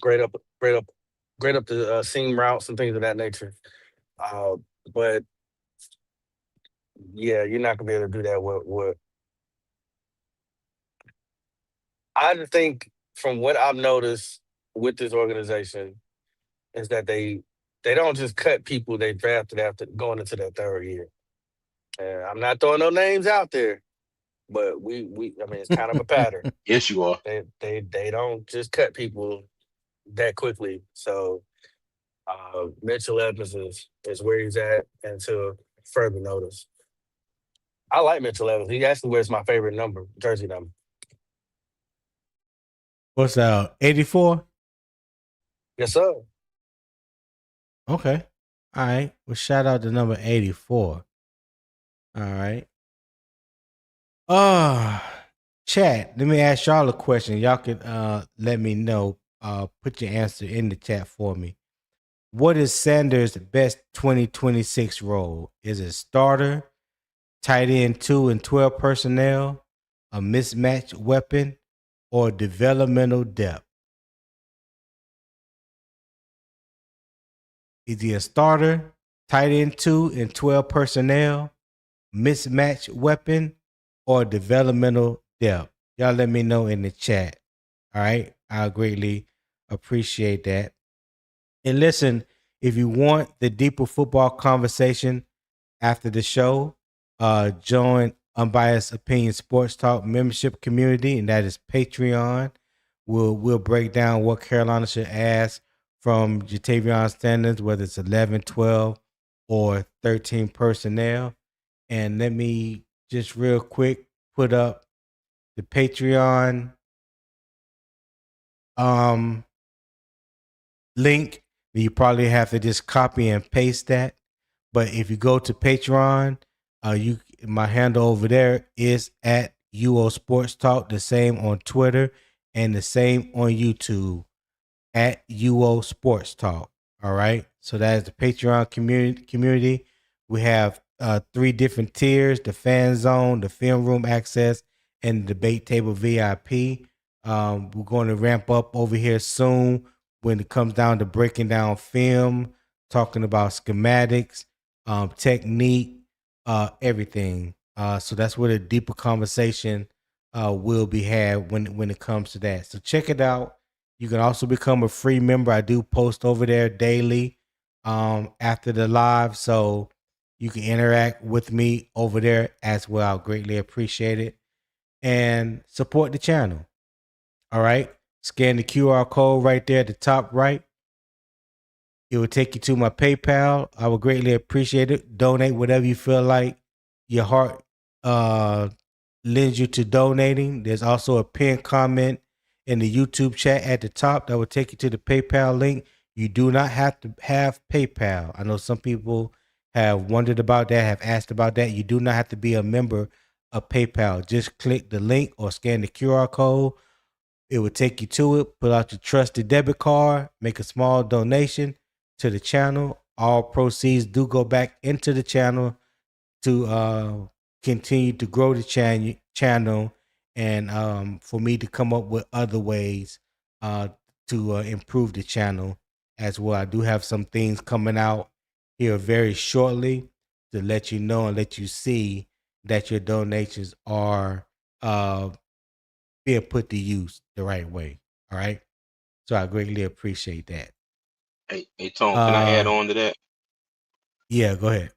Great up the seam routes and things of that nature. But yeah, you're not gonna be able to do that with I just think from what I've noticed with this organization is that they don't just cut people they drafted after going into their 3rd year. And I'm not throwing no names out there, but we I mean it's kind of a pattern. Yes, you are. They don't just cut people that quickly. So Mitchell Evans is where he's at until further notice. I like Mitchell Evans. He actually wears my favorite number, jersey number. What's that? 84? Yes, sir. Okay. All right. Well, shout out to number 84. All right. Chat, let me ask y'all a question. Y'all can let me know. Put your answer in the chat for me. What is Sanders' best 2026 role? Is it starter, tight end 2 and 12 personnel, a mismatched weapon, or developmental depth? Is he a starter, tight end 2 and 12 personnel, mismatched weapon, or developmental depth? Y'all let me know in the chat. All right. I'll greatly appreciate that. And listen, if you want the deeper football conversation after the show, join Unbiased Opinion Sports Talk membership community, and that is Patreon. We'll break down what Carolina should ask from Tavion standards, whether it's 11, 12, or 13 personnel. And let me just real quick put up the Patreon link. You probably have to just copy and paste that. But if you go to Patreon, my handle over there is at UO Sports Talk, the same on Twitter and the same on YouTube at UO Sports Talk. All right. So that is the Patreon community. We have 3 different tiers: the fan zone, the film room access, and the debate table VIP. We're going to ramp up over here soon when it comes down to breaking down film, talking about schematics, technique, everything. So that's where the deeper conversation will be had when it comes to that. So check it out. You can also become a free member. I do post over there daily after the live, so you can interact with me over there as well. I'll greatly appreciate it. And support the channel. All right. Scan the QR code right there at the top right. It will take you to my PayPal. I would greatly appreciate it. Donate whatever you feel like your heart lends you to donating. There's also a pinned comment in the YouTube chat at the top that will take you to the PayPal link. You do not have to have PayPal. I know some people have wondered about that, have asked about that. You do not have to be a member of PayPal. Just click the link or scan the QR code. It will take you to it. Pull out your trusted debit card, make a small donation to the channel. All proceeds do go back into the channel to continue to grow the channel and for me to come up with other ways to improve the channel as well. I do have some things coming out here very shortly to let you know and let you see that your donations are being put to use the right way. All right. So I greatly appreciate that. Hey, Tone, can I add on to that? Yeah, go ahead.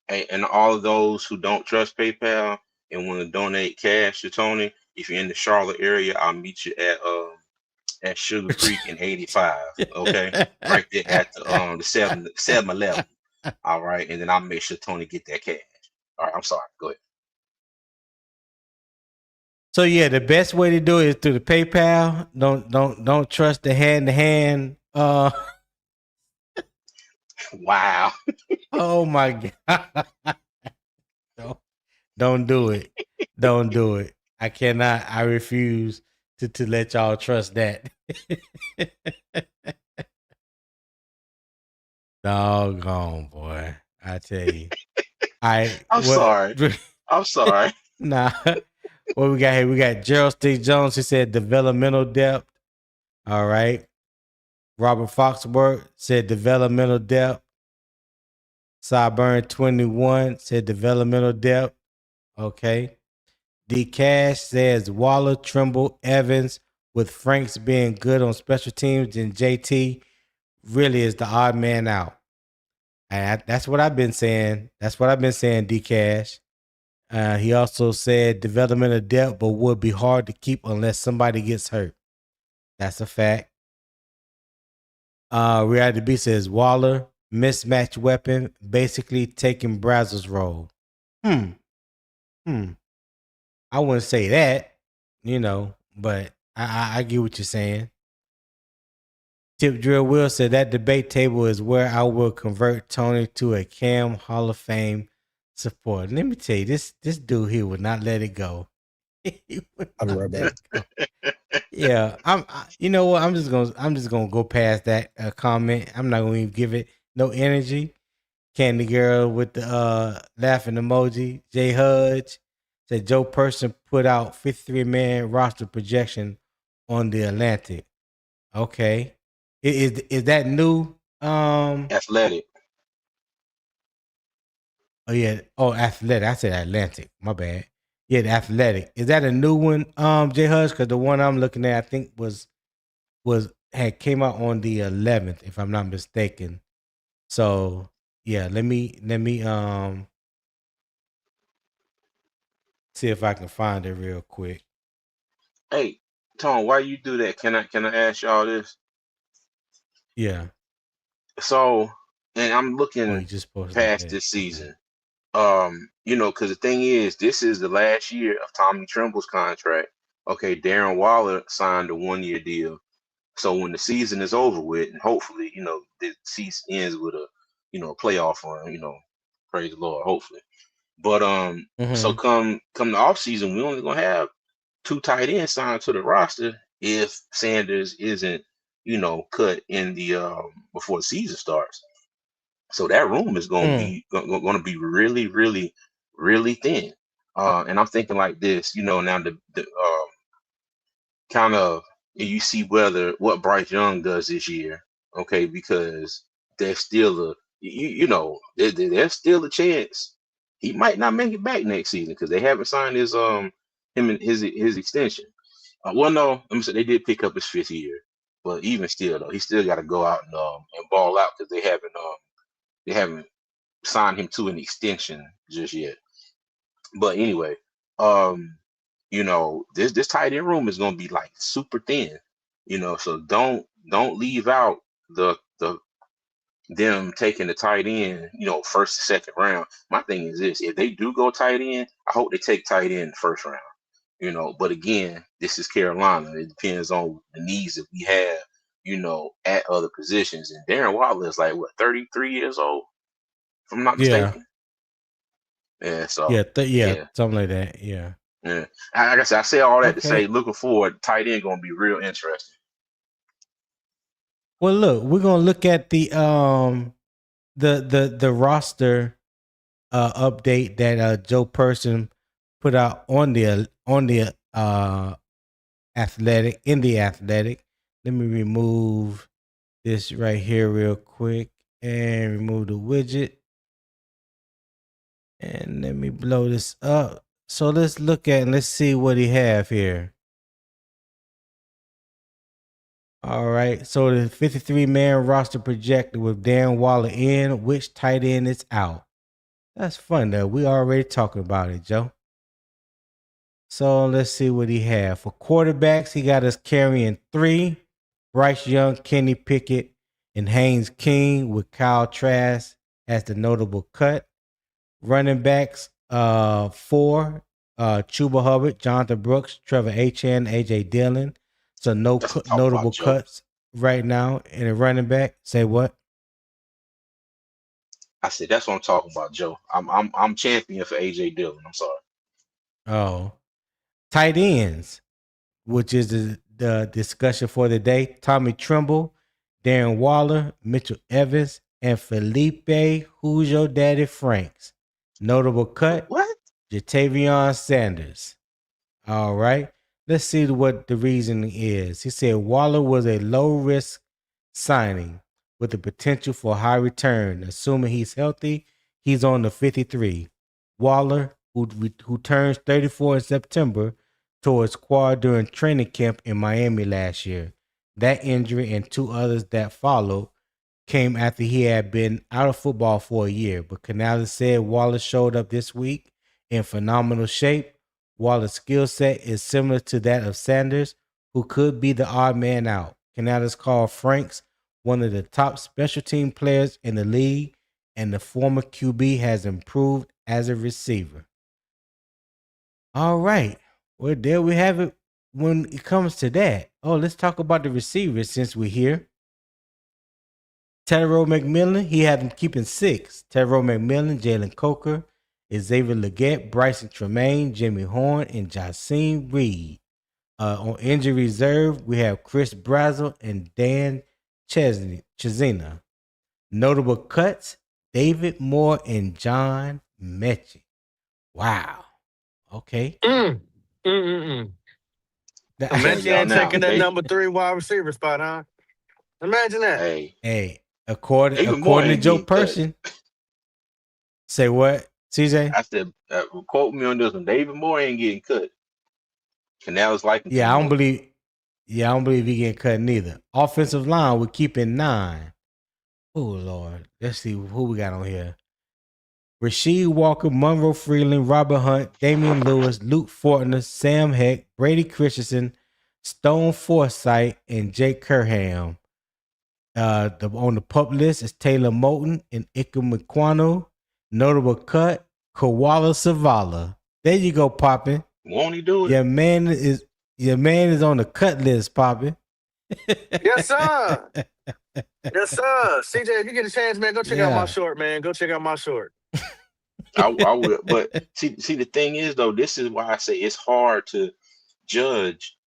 Hey, and all of those who don't trust PayPal and want to donate cash to Tony, if you're in the Charlotte area, I'll meet you at Sugar Creek in 85. Okay, right there at the 7-Eleven. All right, and then I'll make sure Tony get that cash. All right, I'm sorry. Go ahead. So yeah, the best way to do it is through the PayPal. Don't trust the hand to hand. Wow. Oh my god. Don't do it. Don't do it. I cannot. I refuse to let y'all trust that. Doggone boy. I tell you. I'm sorry. I'm sorry. Nah. What we got here? We got Gerald Stick Jones. He said developmental depth. All right. Robert Foxworth said developmental depth. Sideburn 21 said developmental depth. Okay. D Cash says Waller, Trimble, Evans, with Franks being good on special teams, and JT really is the odd man out. And that's what I've been saying. That's what I've been saying, D Cash. He also said developmental depth, but would be hard to keep unless somebody gets hurt. That's a fact. Reality B says Waller, mismatch weapon, basically taking Brazzle's role. I wouldn't say that, but I get what you're saying. Tip Drill Will said that debate table is where I will convert Tony to a Cam Hall of Fame supporter. Let me tell you, this dude here would not let it go. I'll be right back. Yeah, you know what? I'm just gonna go past that comment. I'm not gonna even give it no energy. Candy Girl with the laughing emoji. Jay Hudge said Joe Person put out 53-man roster projection on the Atlantic. Okay, is that new? Athletic. Oh yeah. Oh, Athletic. I said Atlantic. My bad. Yeah, the Athletic. Is that a new one, Jay Hudge? Because the one I'm looking at, I think had came out on the 11th, if I'm not mistaken. So yeah, let me see if I can find it real quick. Hey, Tone, why you do that? Can I ask y'all this? Yeah. So, and I'm looking Oh, you just posted past that. this season. Because the thing is, this is the last year of Tommy Trimble's contract. Okay, Darren Waller signed a 1-year deal. So when the season is over with, and hopefully, the season ends with a, playoff run, praise the Lord, hopefully. But so come the off season, we only gonna have 2 tight ends signed to the roster if Sanders isn't, cut in the before the season starts. So that room is going to be really, really, really thin. And I'm thinking like this, now the kind of you see what Bryce Young does this year, okay? Because there's still there's still a chance he might not make it back next season because they haven't signed his him and his extension. Well, no, let me say they did pick up his 5th year, but even still though, he still got to go out and ball out because they haven't signed him to an extension just yet. But anyway, this tight end room is gonna be like super thin, so don't leave out the them taking the tight end, first or second round. My thing is this: if they do go tight end, I hope they take tight end first round. But again, this is Carolina. It depends on the needs that we have, at other positions. And Darren Waller is like 33 years old, if I'm not Yeah. mistaken. Yeah. So Yeah, something like that. Yeah. Yeah. Like I said, I say all that to Okay. say, looking forward, tight end gonna be real interesting. Well, look, we're gonna look at the roster update that Joe Person put out on the Athletic. Let me remove this right here real quick and remove the widget. And let me blow this up. So let's look at and let's see what he have here. All right. So the 53-man roster projected with Darren Waller in, which tight end is out. That's fun though. We already talking about it, Joe. So let's see what he have. For quarterbacks, he got us carrying 3. Bryce Young, Kenny Pickett, and Haynes King with Kyle Trask as the notable cut. Running backs, 4. Chuba Hubbard, Jonathan Brooks, Trevor Etienne, AJ Dillon. So no notable cuts right now in a running back. Say what? I said that's what I'm talking about, Joe. I'm champion for AJ Dillon. I'm sorry. Oh, tight ends, which is the discussion for the day. Tommy Tremble, Darren Waller, Mitchell Evans, and Feleipe, who's your daddy, Franks. Notable cut. What? Tavion Sanders. All right. Let's see what the reasoning is. He said Waller was a low-risk signing with the potential for high return. Assuming he's healthy, he's on the 53. Waller, who turns 34 in September, tore his quad during training camp in Miami last year. That injury and 2 others that followed came after he had been out of football for a year. But Canales said Waller showed up this week in phenomenal shape. Waller's skill set is similar to that of Sanders, who could be the odd man out. Canales called Franks one of the top special team players in the league, and the former QB has improved as a receiver. All right. Well, there we have it when it comes to that. Oh, let's talk about the receivers since we're here. Terrell McMillan, he had him keeping 6. Terrell McMillan, Jalen Coker, Xavier Legette, Bryson Tremaine, Jimmy Horn, and Jacine Reed. On injury reserve, we have Chris Brazel and Dan Chesina. Notable cuts, David Moore and John Mechie. Wow. Okay. Imagine taking that number 3 wide receiver spot, huh? Imagine that. Hey, according to Joe Person. Say what, CJ? I said, quote me on this one. David Moore ain't getting cut. Canales like him. Yeah, I don't believe he getting cut neither. Offensive line, we're keeping 9. Oh Lord, let's see who we got on here. Rasheed Walker, Monroe Freeland, Robert Hunt, Damian Lewis, Luke Fortner, Sam Heck, Brady Christensen, Stone Forsythe, and Jake Kerham. On the pup list is Taylor Moulton and Ikem Mekwano. Notable cut, Koala Savala. There you go, Poppin. Won't he do it? Your man is on the cut list, Poppin. Yes, sir. Yes, sir. CJ, if you get a chance, man, go check out my short, man. Go check out my short. I will. But see, the thing is, though, this is why I say it's hard to judge,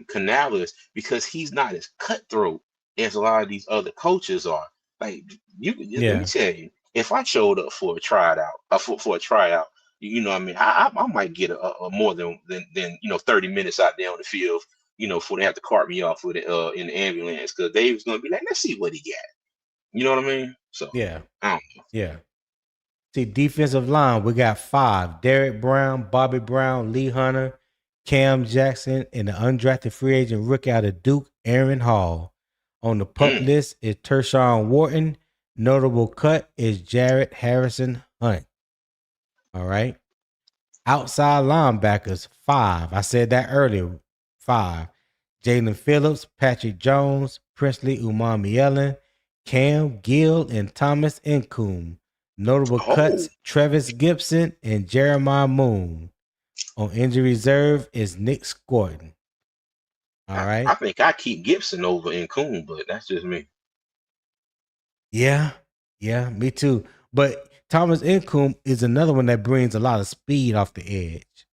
Canales, because he's not as cutthroat as a lot of these other coaches are. Like, let me tell you, if I showed up for a tryout, I might get a more than 30 minutes out there on the field, before they have to cart me off with it in the ambulance, because Dave's gonna be like, let's see what he got. You know what I mean? So yeah, I don't know. Yeah. See, defensive line, we got 5: Derek Brown, Bobby Brown, Lee Hunter, Cam Jackson, and the undrafted free agent rookie out of Duke, Aaron Hall. On the pup list is Tershawn Wharton. Notable cut is Jarrett Harrison Hunt. All right. Outside linebackers, 5. I said that earlier. 5: Jalen Phillips, Patrick Jones, Presley Umamielen, Cam Gill, and Thomas Incoom. Notable cuts: Travis Gibson and Jeremiah Moon. On injury reserve is Nick Scorton. All right. I think I keep Gibson over Incoon, but that's just me. Yeah, me too. But Thomas Incoom is another one that brings a lot of speed off the edge.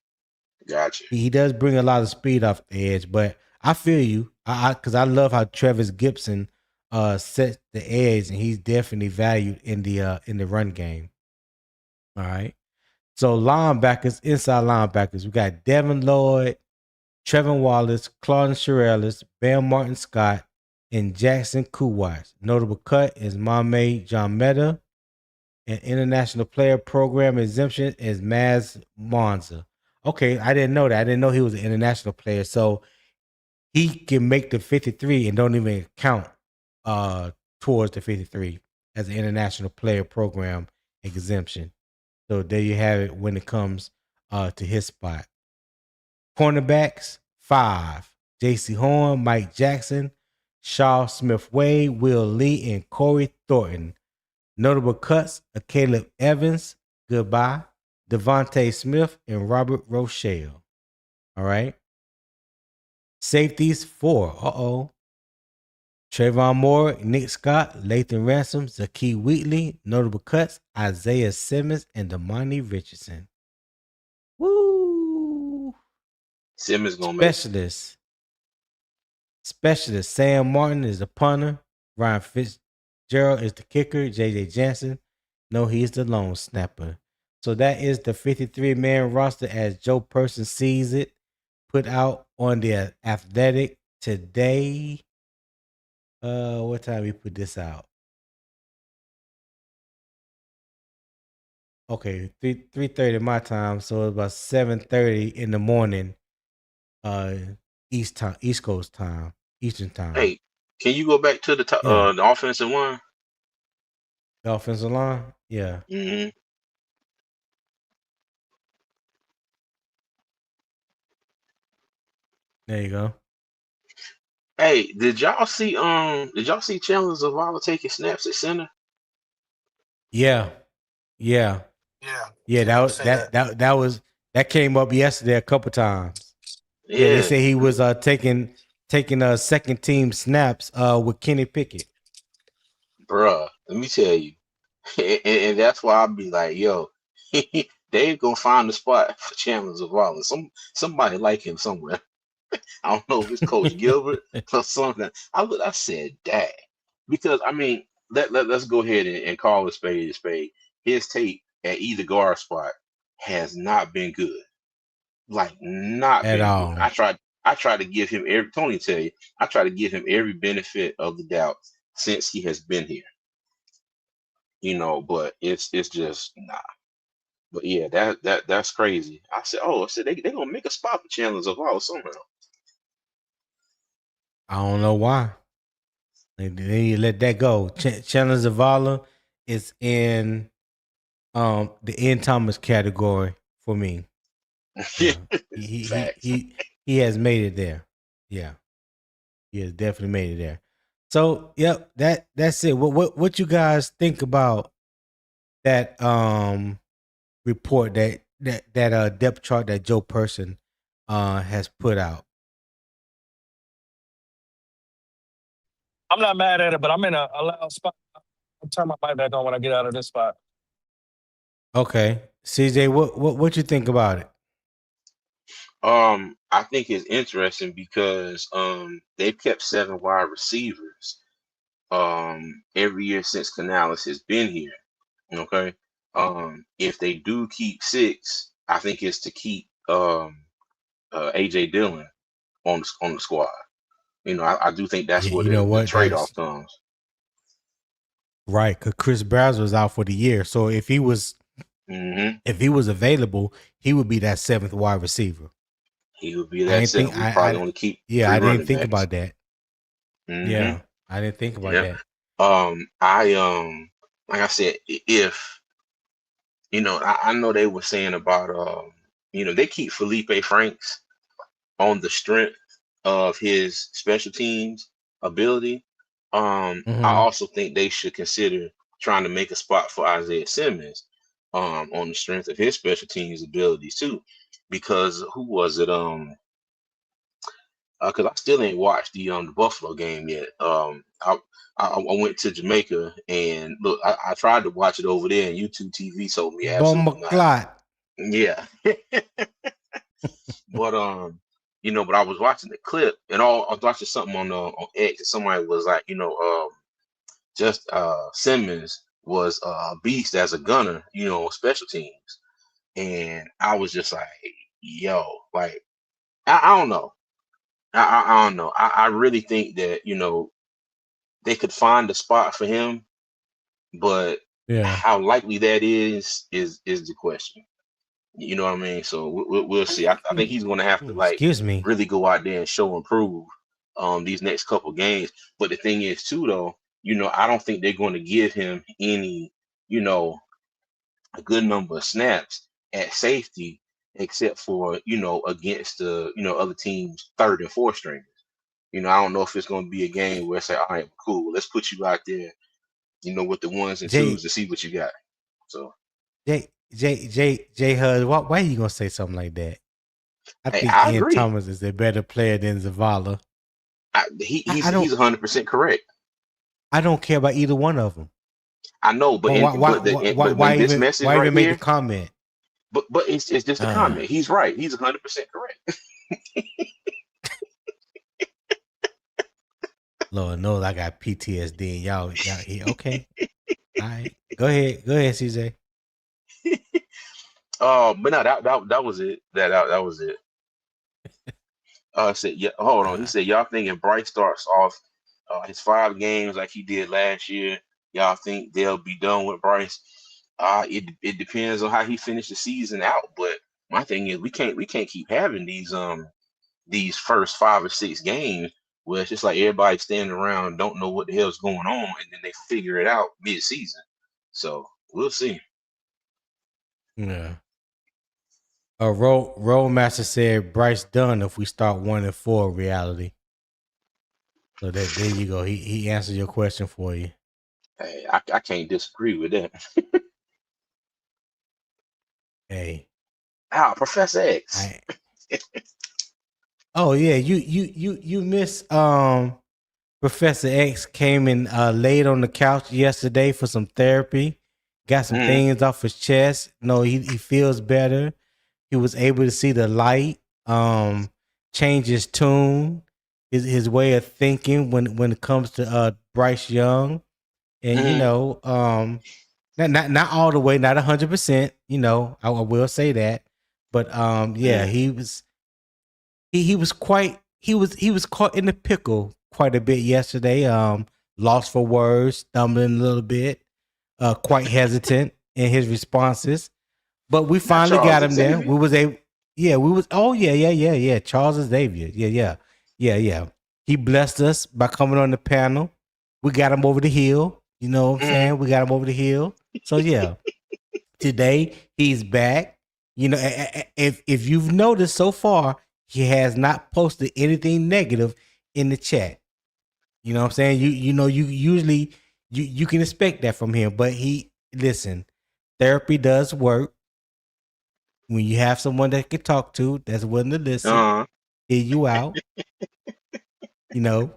Gotcha. He does bring a lot of speed off the edge, but I feel you. Because I love how Travis Gibson sets the edge, and he's definitely valued in the run game. All right. So linebackers, inside linebackers, we got Devin Lloyd, Trevin Wallace, Claude Shirellis, Bam Martin Scott, and Jackson Kuwatch. Notable cut is Mame John Meta. An international player program exemption is Maz Monza. Okay, I didn't know that. I didn't know he was an international player. So he can make the 53 and don't even count towards the 53 as an international player program exemption. So there you have it when it comes to his spot. Cornerbacks, 5. J.C. Horn, Mike Jackson, Shaw Smith-Wade, Will Lee, and Corey Thornton. Notable cuts: Caleb Evans, goodbye, Devontae Smith, and Robert Rochelle. All right. Safeties, 4. Trayvon Moore, Nick Scott, Lathan Ransom, Zakee Wheatley. Notable cuts: Isaiah Simmons and Damani Richardson. Woo! Simmons gonna make Specialist Sam Martin is the punter. Ryan Fitzgerald is the kicker. JJ Jansen, no, he's the lone snapper. So that is the 53-man roster as Joe Person sees it, put out on the Athletic today. What time we put this out? Okay, 3:30 my time, so it's about 7:30 in the morning, East Coast time, Eastern time. Hey, can you go back to the offensive line? The offensive line, yeah. Mm-hmm. There you go. Hey, did y'all see Chandler Zavala taking snaps at center? Yeah. That came up yesterday a couple times. Yeah, they say he was taking second team snaps with Kenny Pickett. Bruh, let me tell you, and that's why I'll be like, yo, Dave gonna find a spot for Chandler Zavala. Somebody like him somewhere. I don't know if it's Coach Gilbert or something. I said that because I mean let's go ahead and call a spade a spade. His tape at either guard spot has not been good. Like not At been all. good. I tried to give him Tony tell you, I try to give him every benefit of the doubt since he has been here. You know, but it's just nah. But yeah, that's crazy. I said they gonna make a spot for Chandler Zavala somehow. I don't know why. They need to let that go. Chandler Zavala is in the Ian Thomas category for me. Yeah. he has made it there. Yeah. He has definitely made it there. So, yep, that's it. What you guys think about that report that depth chart that Joe Person has put out? I'm not mad at it, but I'm in a loud spot. I'll turn my mic back on when I get out of this spot. Okay. CJ, what you think about it? I think it's interesting because they've kept 7 wide receivers every year since Canales has been here. Okay. If they do keep 6, I think it's to keep AJ Dillon on the squad. You know, I do think that's where the trade-off comes. Right, because Chris Bowser was out for the year. So if he was available, he would be that 7th wide receiver. He would be that 7th. We probably only keep 3 I didn't think backs. about that. Mm-hmm. Yeah, I didn't think about that. Like I said, if you know, I know they were saying about you know, they keep Feleipe Franks on the strength of his special teams ability, I also think they should consider trying to make a spot for Isaiah Simmons on the strength of his special teams abilities too. Because who was it? Because I still ain't watched the Buffalo game yet. I went to Jamaica and look, I tried to watch it over there, and YouTube TV told me absolutely not. Bomba Yeah, but but I was watching the clip, and I was watching something on X, and somebody was like, just Simmons was a beast as a gunner, on special teams, and I was just like, yo, like I don't know. I don't know. I really think that they could find a spot for him, but Yeah. how likely that is the question. You know what I mean? So we'll see. I think he's going to have to Excuse me. really go out there and show and prove these next couple games. But the thing is too, though, I don't think they're going to give him any a good number of snaps at safety, except for against the other teams' third and fourth stringers. I don't know if it's going to be a game where it's like, all right, cool, let's put you out there, with the ones and twos to see what you got. So, J Hud, why are you gonna say something like that? I think I Ian agree. Thomas is a better player than Zavala. He's 100% correct. I don't care about either one of them. I know, but why this even message why right even make here, a comment? But it's just a comment. He's right. He's 100% correct. Lord knows I got PTSD. Y'all here. Okay. All right. Go ahead, CJ. But no, that was it. That was it. Said, yeah, hold on. He said, y'all thinking Bryce starts off his 5 games like he did last year? Y'all think they'll be done with Bryce? It depends on how he finished the season out. But my thing is, we can't keep having these first 5 or 6 games where it's just like everybody standing around, don't know what the hell's going on, and then they figure it out mid-season. So we'll see. Yeah. Rollmaster said Bryce done if we start 1-4 reality. So there you go. He answered your question for you. Hey, I can't disagree with that. Hey. Professor X. Oh yeah, you miss Professor X came in laid on the couch yesterday for some therapy. Got some things off his chest. No, he feels better. He was able to see the light, change his tune, his way of thinking when it comes to Bryce Young. And not all the way, not 100%, I will say that. But yeah, he was caught in the pickle quite a bit yesterday. Lost for words, stumbling a little bit, quite hesitant in his responses. But we finally got him there. We was Charles Xavier. Yeah. He blessed us by coming on the panel. We got him over the hill. You know what I'm saying? We got him over the hill. So yeah. Today he's back. If you've noticed so far, he has not posted anything negative in the chat. You know what I'm saying? You usually you can expect that from him, but listen, therapy does work. When you have someone that can talk to, that's willing to listen, hear you out. Now,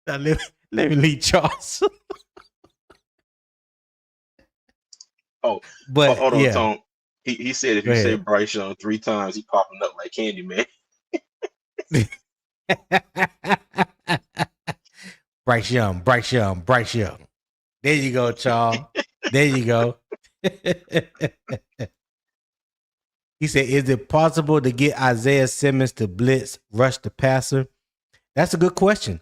let me leave Charles. But hold on, Tom. He said if you say Bryce Young 3 times, he popping up like Candyman. Bryce Young. There you go, Charles. There you go. He said, is it possible to get Isaiah Simmons to blitz, rush the passer? That's a good question.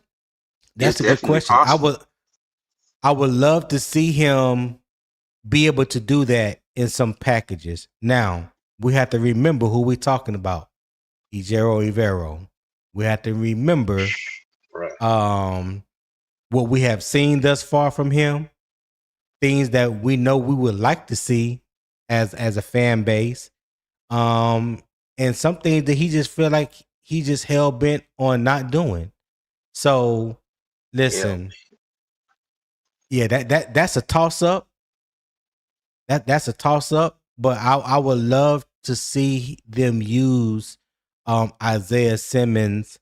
That's a good question. Possible. I would love to see him be able to do that in some packages. Now, we have to remember who we're talking about. Ejiro Evero. We have to remember what we have seen thus far from him, things that we know we would like to see as a fan base, and some things that he just feel like he just hell bent on not doing. So Listen, yeah, that's a toss up. That's a toss up. But I would love to see them use Isaiah Simmons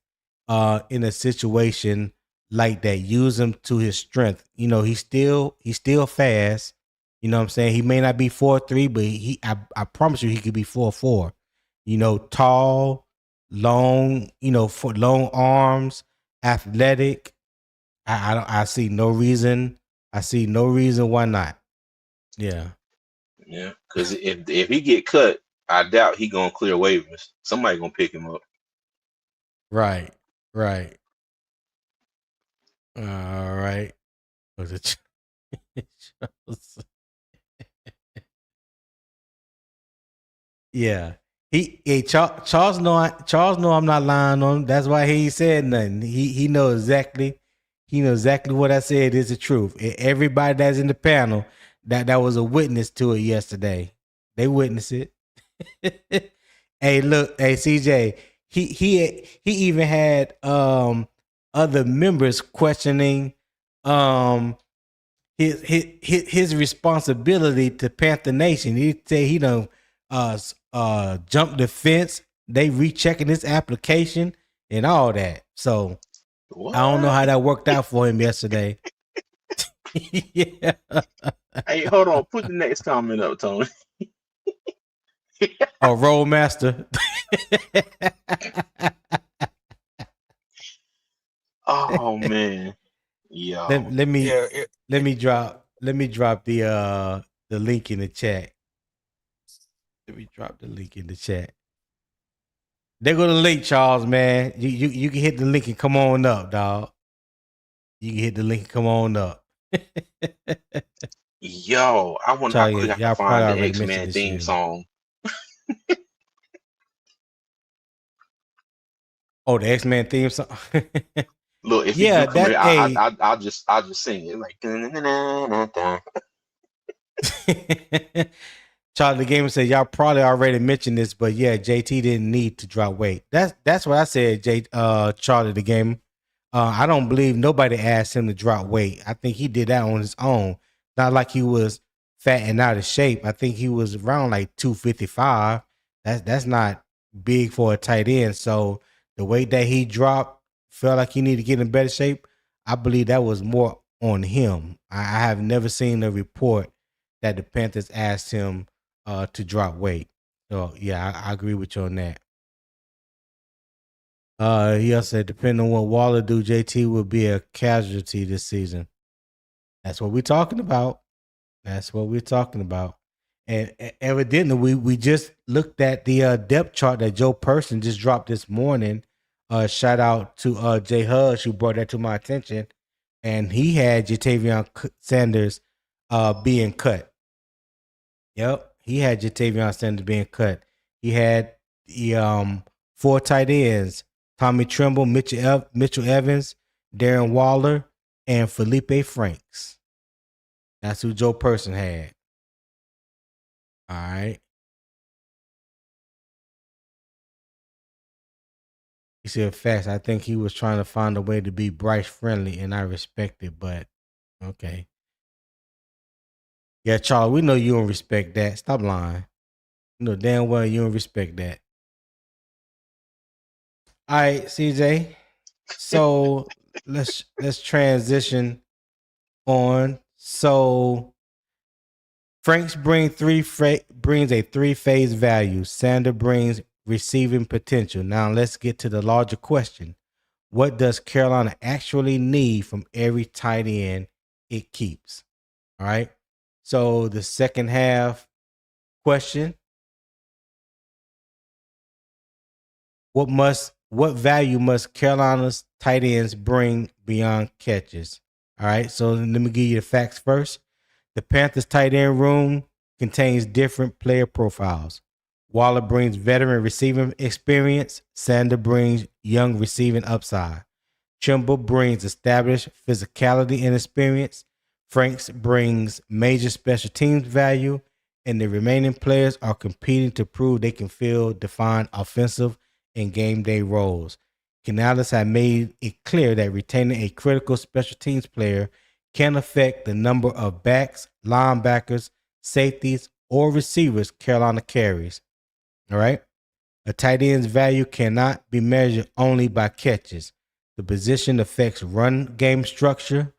in a situation like that. Use him to his strength. You know, he's still fast. You know what I'm saying? He may not be 4'3", but I promise you he could be 4'4". You know, tall, long, for long arms, athletic. I see no reason. I see no reason why not. Yeah. Yeah, because if he get cut, I doubt he gonna clear waivers. Somebody gonna pick him up. Right. All right. Was it Charles? Yeah. Charles know I'm not lying on him. That's why he ain't said nothing. He knows exactly. He knows exactly what I said is the truth. Everybody that's in the panel that was a witness to it yesterday. They witnessed it. Hey, look, hey CJ. He even had other members questioning his responsibility to Panther Nation. He say he done jumped the fence. They rechecking his application and all that. So What? I don't know how that worked out for him yesterday. Yeah. Hey, hold on. Put the next comment up, Tony. Oh, Rollmaster. Oh man. Yo. Let me drop the link in the chat. Let me drop the link in the chat. There go the link, Charles, man. You can hit the link and come on up, dog. You can hit the link and come on up. Yo, I wonder how quick I can find the X-Men theme song. Oh, the X-Men theme song. Look, if you do come here, I'll just sing it like. Charlie the Gamer said y'all probably already mentioned this, but yeah, JT didn't need to drop weight. That's what I said, Charlie the Gamer. I don't believe nobody asked him to drop weight. I think he did that on his own. Not like he was fat and out of shape. I think he was around like 255. That's not big for a tight end. So the weight that he dropped, felt like he needed to get in better shape. I believe that was more on him. I have never seen a report that the Panthers asked him to drop weight. So yeah, I agree with you on that. He also said, depending on what Waller do, JT will be a casualty this season. That's what we're talking about. And evidently, we just looked at the depth chart that Joe Person just dropped this morning. Shout out to Jay Hudge, who brought that to my attention. And he had Jatavion Sanders being cut. Yep, he had Jatavion Sanders being cut. He had the 4 tight ends: Tommy Tremble, Mitchell Evans, Darren Waller, and Feleipe Franks. That's who Joe Person had. All right. He said, "Fast. I think he was trying to find a way to be Bryce friendly, and I respect it, but okay." Yeah, Charlie, we know you don't respect that. Stop lying. You know damn well you don't respect that. All right, CJ. So let's transition on. So Franks brings a 3-phase value. Sander brings receiving potential. Now let's get to the larger question. What does Carolina actually need from every tight end it keeps? All right. So the second half question. What value must Carolina's tight ends bring beyond catches? All right. So let me give you the facts first. The Panthers tight end room contains different player profiles. Waller brings veteran receiving experience. Sander brings young receiving upside. Trimble brings established physicality and experience. Franks brings major special teams value. And the remaining players are competing to prove they can fill defined offensive and game day roles. Canales have made it clear that retaining a critical special teams player can affect the number of backs, linebackers, safeties, or receivers Carolina carries. All right. A tight end's value cannot be measured only by catches. The position affects run game structure,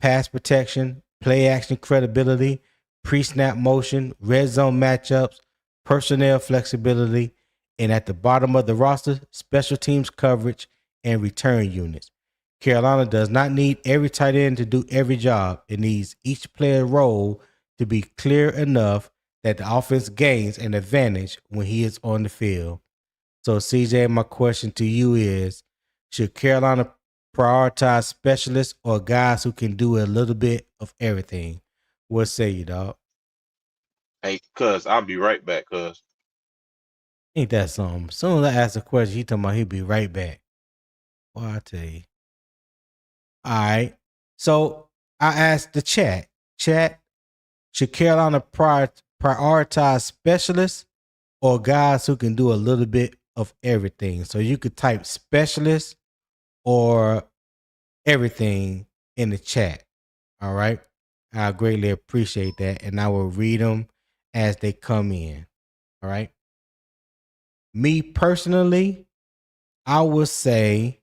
pass protection, play action credibility, pre-snap motion, red zone matchups, personnel flexibility, and at the bottom of the roster, special teams coverage and return units. Carolina does not need every tight end to do every job. It needs each player's role to be clear enough that the offense gains an advantage when he is on the field. So, CJ, my question to you is, should Carolina prioritize specialists or guys who can do a little bit of everything? What say you, dog? Hey, cuz, I'll be right back, cuz. Ain't that something? As soon as I ask a question, he talking about he'll be right back. Well, I tell you. All right. So I asked the chat. Chat, should Carolina prioritize specialists or guys who can do a little bit of everything? So you could type specialist or everything in the chat. All right. I greatly appreciate that. And I will read them as they come in. All right. Me personally, I would say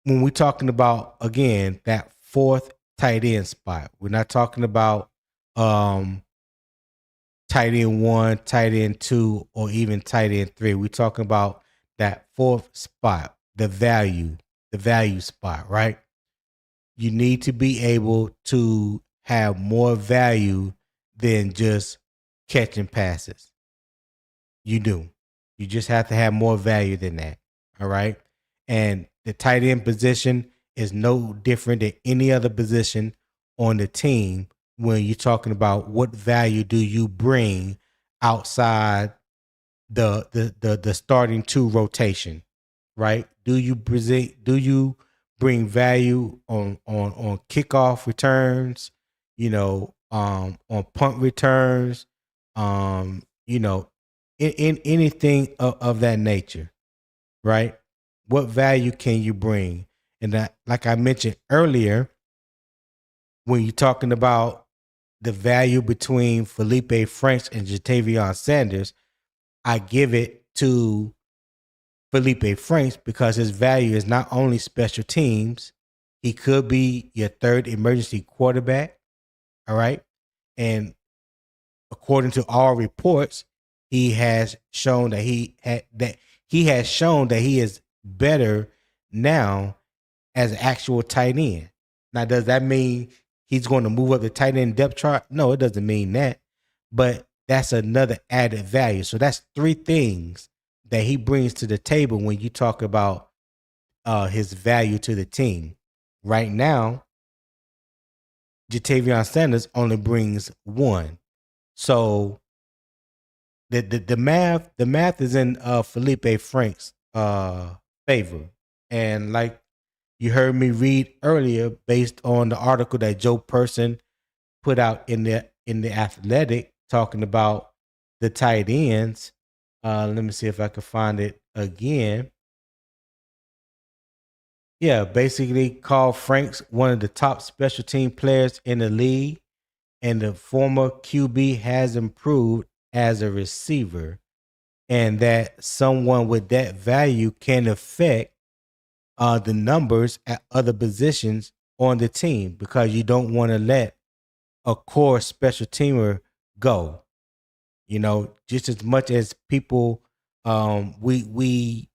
when we're talking about, again, that fourth tight end spot, we're not talking about tight end 1, tight end 2, or even tight end 3. We're talking about that fourth spot, the value spot, right? You need to be able to have more value than just catching passes. You do. You just have to have more value than that. All right. And the tight end position is no different than any other position on the team when you're talking about what value do you bring outside the starting 2 rotation, right? Do you bring value on kickoff returns, on punt returns, in anything of that nature, right? What value can you bring? And that, like I mentioned earlier, when you're talking about the value between Feleipe Franks and Tavion Sanders, I give it to Feleipe Franks because his value is not only special teams, he could be your third emergency quarterback. All right. And according to all reports, he has shown that he is better now as an actual tight end. Now, does that mean he's going to move up the tight end depth chart? No, it doesn't mean that. But that's another added value. So that's 3 things that he brings to the table when you talk about his value to the team. Right now, Tavion Sanders only brings 1. So the math is in Feleipe Franks' favor. And like you heard me read earlier, based on the article that Joe Person put out in the Athletic talking about the tight ends. Let me see if I can find it again. Yeah, basically called Franks one of the top special team players in the league, and the former QB has improved as a receiver, and that someone with that value can affect the numbers at other positions on the team, because you don't want to let a core special teamer go. Just as much as people, we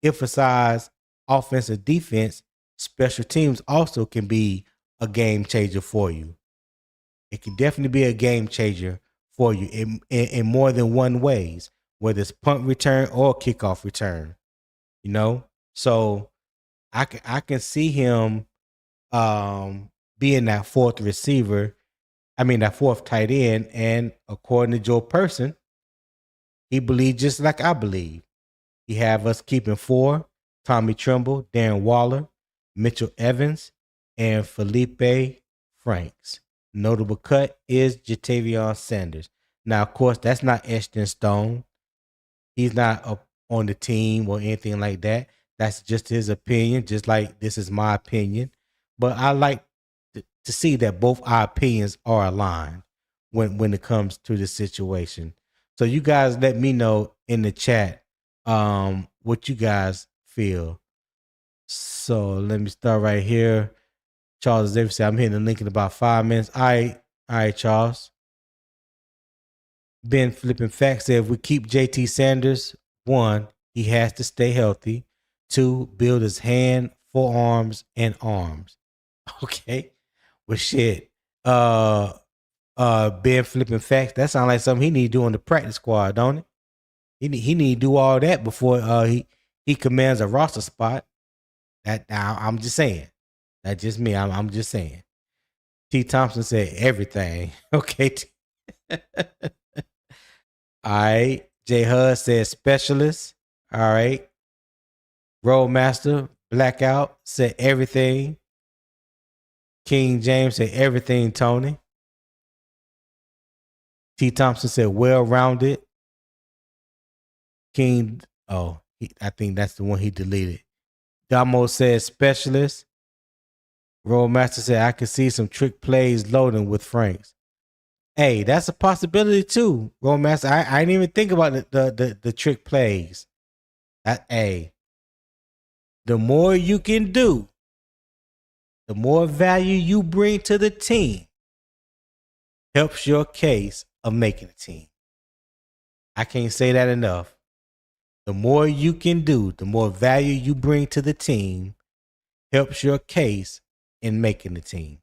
emphasize offensive defense, special teams also can be a game changer for you. It can definitely be a game changer for you in more than one ways, whether it's punt return or kickoff return. So I can see him being that fourth receiver. That fourth tight end. And according to Joe Person, he believes just like I believe. He have us keeping 4: Tommy Tremble, Darren Waller, Mitchell Evans, and Feleipe Franks. Notable cut is Tavion Sanders. Now, of course, that's not etched in stone. He's not up on the team or anything like that. That's just his opinion, just like this is my opinion. But I like to see that both our opinions are aligned when it comes to the situation. So you guys let me know in the chat what you guys feel. So let me start right here. Charles Davis said, I'm hitting the link in about 5 minutes. All right, Charles. Ben Flipping Facts said, if we keep JT Sanders, 1, he has to stay healthy. 2, build his hand, forearms, and arms. Okay. Well, shit. Ben Flipping Facts, that sounds like something he need to do on the practice squad, don't it? He need to do all that before he commands a roster spot. That I'm just saying. That's just me. I'm just saying. T. Thompson said everything. Okay. All right. J. Hud said specialist. All right. Roadmaster Blackout said everything. King James said everything, Tony. T. Thompson said well-rounded. King, I think that's the one he deleted. Damo said specialist. Roadmaster said I can see some trick plays loading with Franks. Hey, that's a possibility too, Roadmaster. I didn't even think about the trick plays. The more you can do, the more value you bring to the team, helps your case of making a team. I can't say that enough. The more you can do, the more value you bring to the team, helps your case in making the team.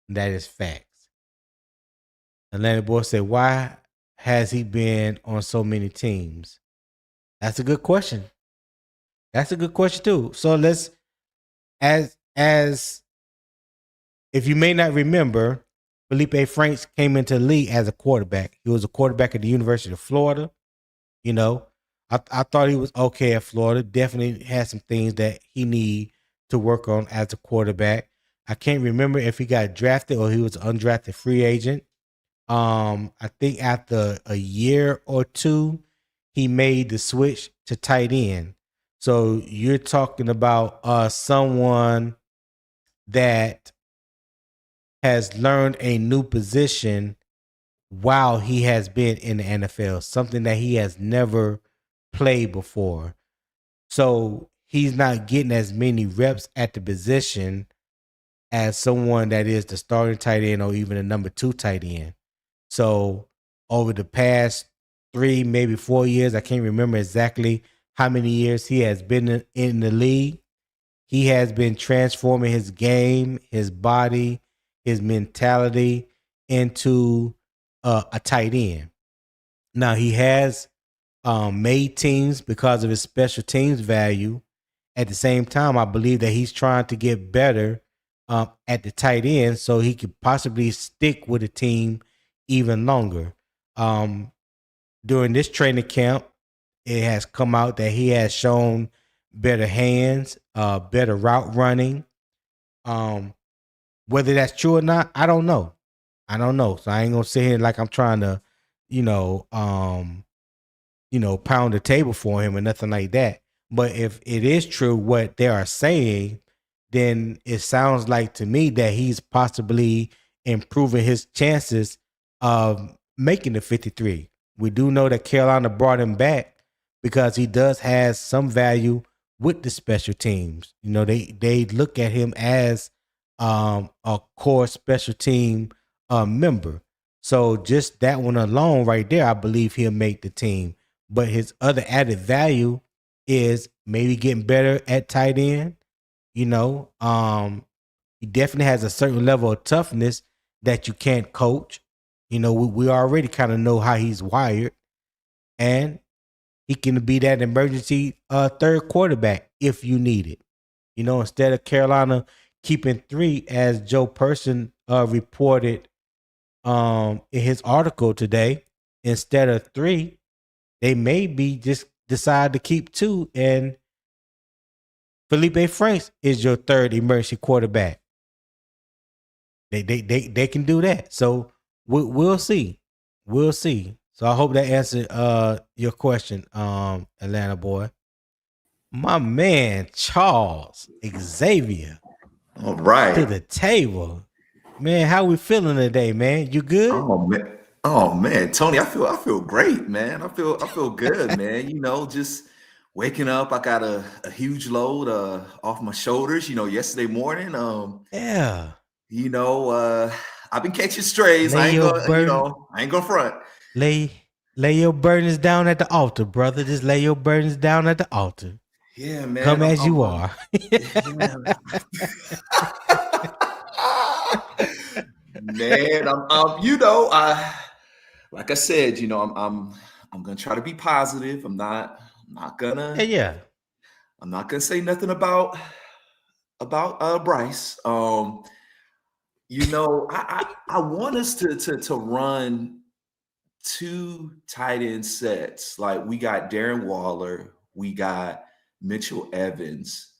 That is facts. Atlanta Boy said, why has he been on so many teams? That's a good question. That's a good question too. So let's, as if you may not remember, Feleipe Franks came into the league as a quarterback. He was a quarterback at the University of Florida. You know, I thought he was okay at Florida. Definitely had some things that he need to work on as a quarterback. I can't remember if he got drafted or he was an undrafted free agent. I think after a year or two, he made the switch to tight end. So you're talking about someone that has learned a new position while he has been in the NFL, something that he has never played before. So he's not getting as many reps at the position as someone that is the starting tight end or even a number 2 tight end. So over the past 3, maybe 4 years, I can't remember exactly how many years he has been in the league. He has been transforming his game, his body, his mentality into a tight end. Now he has made teams because of his special teams value. At the same time, I believe that he's trying to get better at the tight end so he could possibly stick with a team even longer. During this training camp, it has come out that he has shown better hands, better route running. Whether that's true or not, I don't know. So I ain't gonna sit here like I'm trying to, pound the table for him or nothing like that. But if it is true what they are saying, then it sounds like to me that he's possibly improving his chances of making the 53. We do know that Carolina brought him back because he does have some value with the special teams. They look at him as a core special team member. So just that one alone right there, I believe he'll make the team. But his other added value is maybe getting better at tight end. He definitely has a certain level of toughness that you can't coach. We already kind of know how he's wired. And he can be that emergency third quarterback if you need it. Instead of Carolina keeping 3, as Joe Person reported in his article today, instead of 3, they may be just decide to keep 2, and Feleipe Franks is your third emergency quarterback. They can do that. So we'll see. We'll see. So I hope that answered your question, Atlanta boy. My man Charles Xavier All to right. the table. Man, how we feeling today, man? You good? Oh man, Tony, I feel great, man. I feel good, man. You know, just waking up. I got a huge load off my shoulders. You know, yesterday morning. Yeah. You know, I've been catching strays. Lay your burden, I ain't gonna front. lay your burdens down at the altar, brother. Just lay your burdens down at the altar. Yeah, man. Come as you are. Man, I'm you know, like I said, you know, I'm gonna try to be positive. I'm not gonna Yeah. I'm not gonna say nothing about Bryce. You know, I want us to run 2 tight end sets. Like we got Darren Waller, we got Mitchell Evans.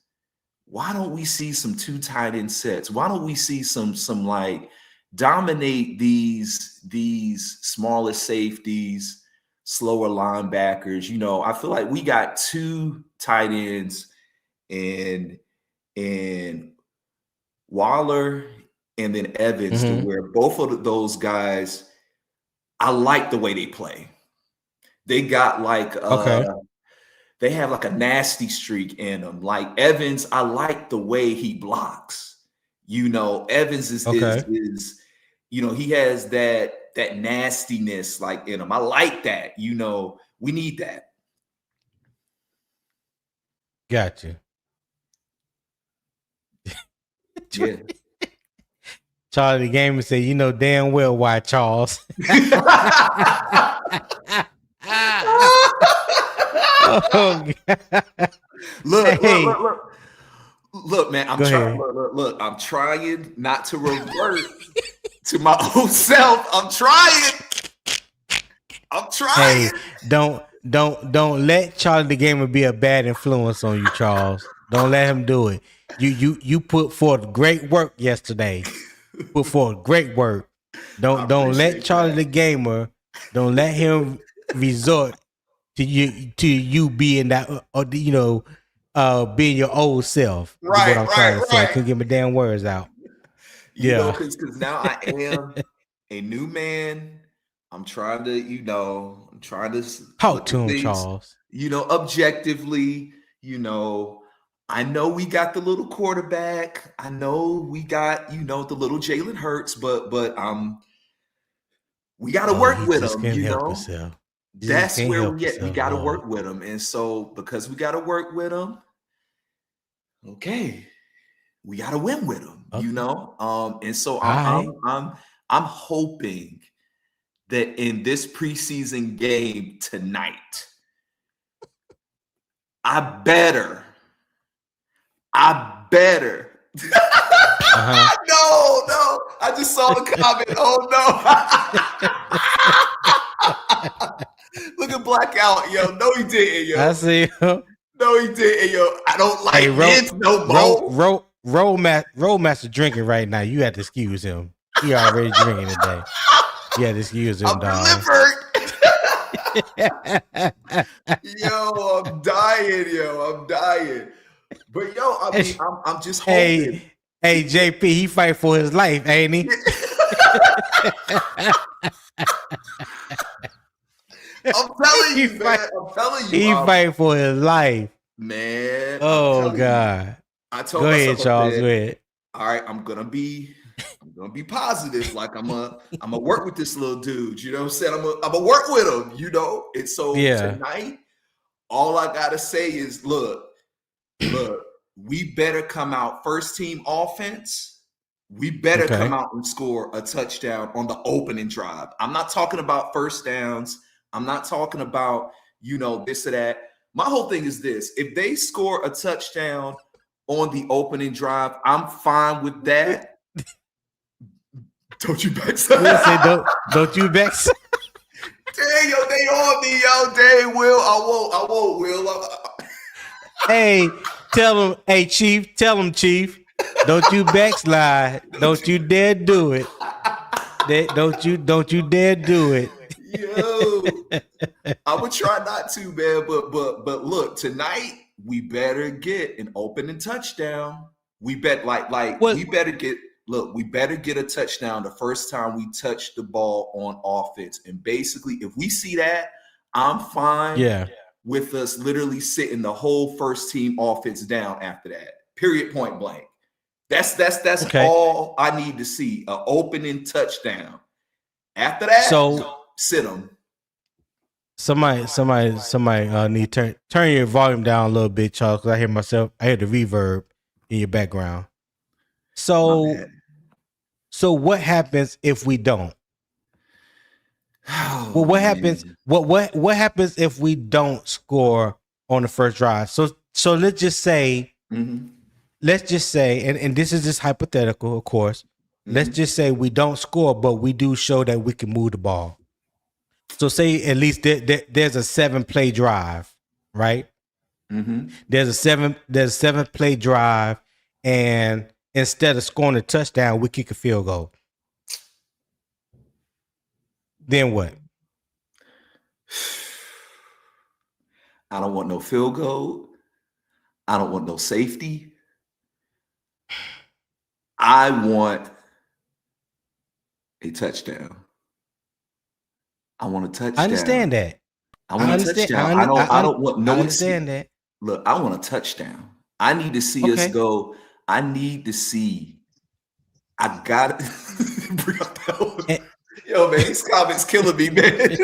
Why don't we see some 2 tight end sets? Why don't we see some like dominate these smaller safeties, slower linebackers? You know, I feel like we got 2 tight ends and Waller and then Evans to where both of those guys, I like the way they play. They got like they have like a nasty streak in them. Like Evans, I like the way he blocks. You know, Evans is you know, he has that nastiness like in him. I like that. You know, we need that. Gotcha. Yeah. Charlie the Gamer said, you know damn well why, Charles. Oh, God. Look, man, I'm trying. Look, I'm trying not to revert to my old self. I'm trying. Hey, don't let Charlie the Gamer be a bad influence on you, Charles. Don't let him do it. You put forth great work yesterday. Put forth great work. Don't let Charlie the Gamer. Don't let him resort to you being that you know, being your old self. Right, what I'm trying to say. I right. couldn't get my damn words out. You know, because now I am a new man. I'm trying to talk to him, Charles. You know, objectively. You know, I know we got the little quarterback. I know we got, you know, the little Jalen Hurts, but we got to work with him. You know, that's where we get. We got to work with him, and so because we got to work with him, okay, we got to win with him. Okay. You know, and so I'm hoping that in this preseason game tonight, I better. No, I just saw the comment. Oh no. Look at Blackout, yo. No, he didn't, yo. I see him. No, he didn't, yo. I don't like this no more. Rollmaster drinking right now. You have to excuse him. He already drinking today. You have to excuse him, I'm dog. Yo, I'm dying. But yo, I mean, I'm just hoping. Hey, JP, he fight for his life, ain't he? I'm telling you, man. He fight for his life, man. Oh God! I told go ahead, Charles. Go ahead. All right, I'm gonna be positive. Like I'm gonna work with this little dude. You know what I'm saying? I'm gonna work with him. You know, and so tonight, all I gotta say is, look. We better come out first team offense. We better come out and score a touchdown on the opening drive. I'm not talking about first downs. I'm not talking about, you know, this or that. My whole thing is this. If they score a touchdown on the opening drive, I'm fine with that. Don't you vex? Don't you vex? Dang, yo, they on me, yo. Dang, Will. I won't, Will. Hey, tell him, hey, Chief. Tell him, Chief. Don't you backslide. Don't you dare do it. Don't you dare do it. Yo, I would try not to, man. But look, tonight we better get an opening touchdown. We bet we better get a touchdown the first time we touch the ball on offense. And basically, if we see that, I'm fine with us literally sitting the whole first team offense down after that. Period, point blank. That's all I need to see. An opening touchdown. After that, sit them. Somebody need to turn your volume down a little bit, Charles, because I hear the reverb in your background. So what happens if we don't? Well, what happens? What happens if we don't score on the first drive? So let's just say, and this is just hypothetical, of course. Let's just say we don't score, but we do show that we can move the ball. So say at least there's a 7-play drive, right? There's a 7-play drive, and instead of scoring a touchdown, we kick a field goal. Then what? I don't want no field goal. I don't want no safety. I want a touchdown. I want a touchdown. I understand that. I want a touchdown. I don't want no. I understand that. Look, I want a touchdown. I need to see us go. I need to see. I got it. Bring up that one. Yo, man, these comments killing me, man.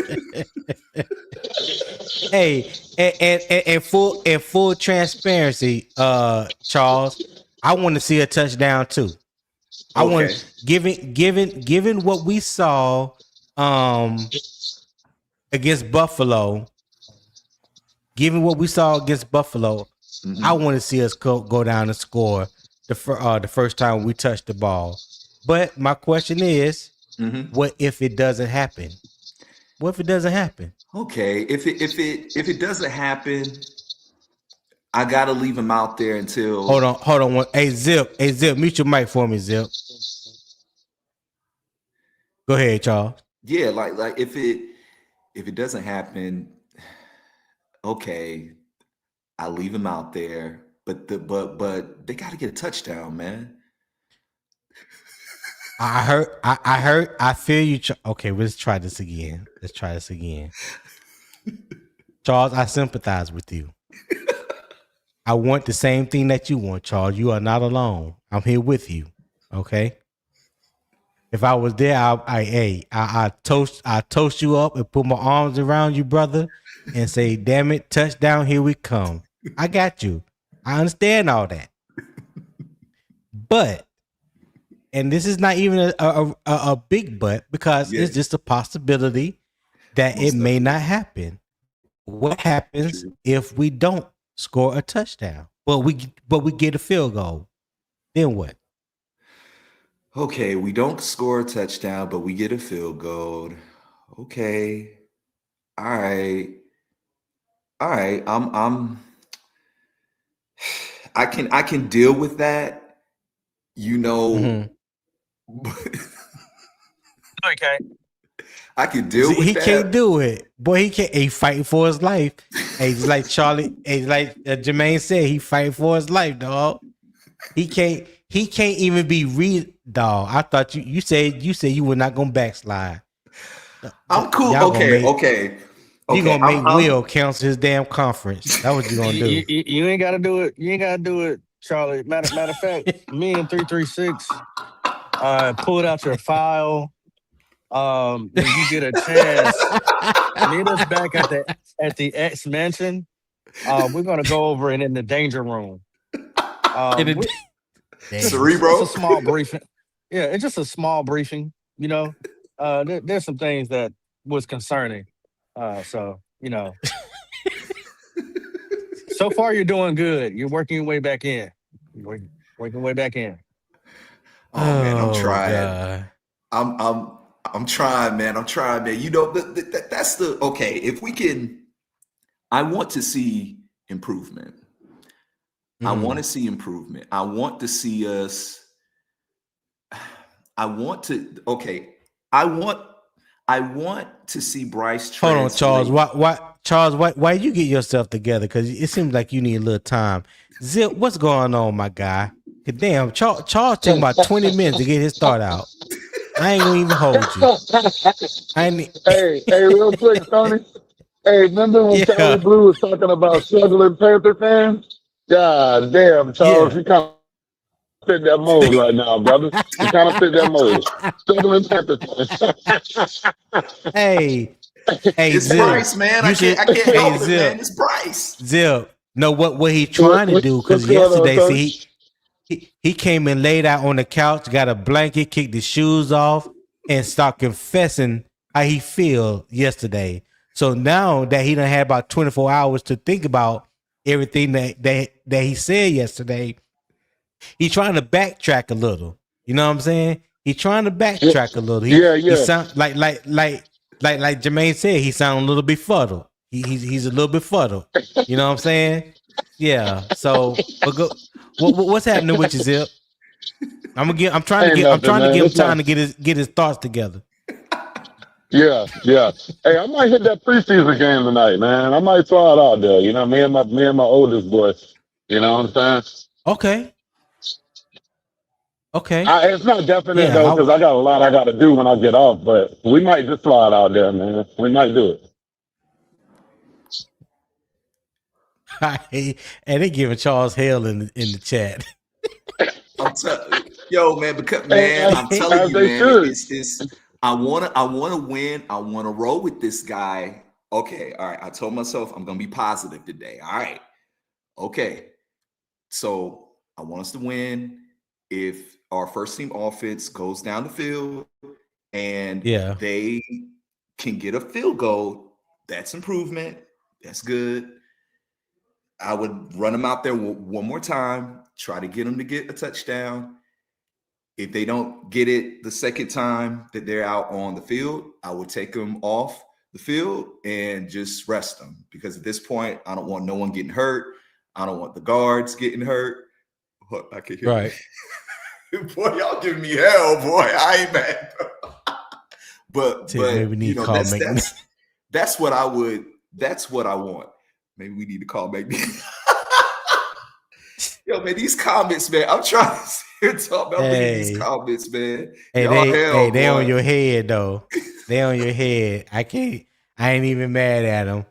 Hey, and full transparency, Charles, I want to see a touchdown too. I want, given what we saw against Buffalo, I want to see us go down and score the first time we touch the ball. But my question is, what if it doesn't happen? What if it doesn't happen? Okay, if it doesn't happen, I gotta leave him out there until. Hold on. Hey Zip, mute your mic for me, Zip. Go ahead, Charles. Yeah, like if it doesn't happen, okay, I leave him out there. But they got to get a touchdown, man. I heard. I feel you. Okay, let's try this again. Charles, I sympathize with you. I want the same thing that you want, Charles. You are not alone. I'm here with you. Okay. If I was there, I toast you up and put my arms around you, brother, and say, "Damn it, touchdown! Here we come." I got you. I understand all that, but, and this is not even a big but, because it's just a possibility that it may not happen. What happens if we don't score a touchdown, but we get a field goal? Then what? Okay, we don't score a touchdown, but we get a field goal. Okay. All right. I can deal with that. Okay. I can deal with that. He can't do it. Boy, he can't. He fighting for his life. Hey, it's like Charlie. Hey, like Jermaine said, he fighting for his life, dog. He can't even be dog. I thought you said you were not gonna backslide. I'm cool. Okay. You gonna make Will cancel his damn conference. That's what you gonna do. You ain't gotta do it. You ain't gotta do it, Charlie. Matter of fact, me and 336 pulled out your file. When you get a chance, meet us back at the X Mansion. We're gonna go over it in the danger room. Cerebro. It's a small briefing. Yeah, it's just a small briefing. There's some things that was concerning. So far you're doing good. You're working your way back in. Working your way back in. Oh man, I'm trying. God. I'm trying, man. That's the okay. If we can, I want to see improvement. I want to see improvement. I want to see us. I want to see Bryce. Hold on, Charles. Charles, why you get yourself together? Because it seems like you need a little time. Zip, what's going on, my guy? Damn, Charles taking about 20 minutes to get his thought out. I ain't gonna even hold you. Hey, real quick, Tony. Hey, remember when Kelly Blue was talking about struggling Panther fans? God damn, Charles, you kind of fit that mold right now, brother. You kind of fit that mold. Struggling Panther fans. Hey, it's Zip, Bryce, man. I can't help it, man. It's Bryce. Zip, no, what he trying to do? Because yesterday, he came and laid out on the couch, got a blanket, kicked his shoes off, and started confessing how he feel yesterday. So now that he done had about 24 hours to think about everything that he said yesterday, he's trying to backtrack a little. You know what I'm saying? He's trying to backtrack a little. He sound like Jermaine said, he sound a little befuddled. He's a little befuddled. You know what I'm saying? Yeah. So what's happening with you, Zip? I'm trying to give him time to get his thoughts together. Yeah. Hey, I might hit that preseason game tonight, man. I might throw it out there. You know, me and my oldest boy. You know what I'm saying? Okay. It's not definite though, because I got a lot I got to do when I get off. But we might just throw it out there, man. We might do it. And they giving Charles hell in the chat. Yo, man, because man, I'm telling you, man, it's I wanna win. I wanna roll with this guy. Okay, all right. I told myself I'm gonna be positive today. All right. Okay. So I want us to win. If our first team offense goes down the field and they can get a field goal, that's improvement. That's good. I would run them out there one more time, try to get them to get a touchdown. If they don't get it the second time that they're out on the field, I would take them off the field and just rest them. Because at this point, I don't want no one getting hurt. I don't want the guards getting hurt. I can hear right. Boy, y'all giving me hell, boy. I ain't mad. but you know, that's what I would. That's what I want. Maybe we need to call maybe. Yo, man, these comments, man. I'm trying to sit here talk about these comments, man. They on your head though. They on your head. I ain't even mad at them.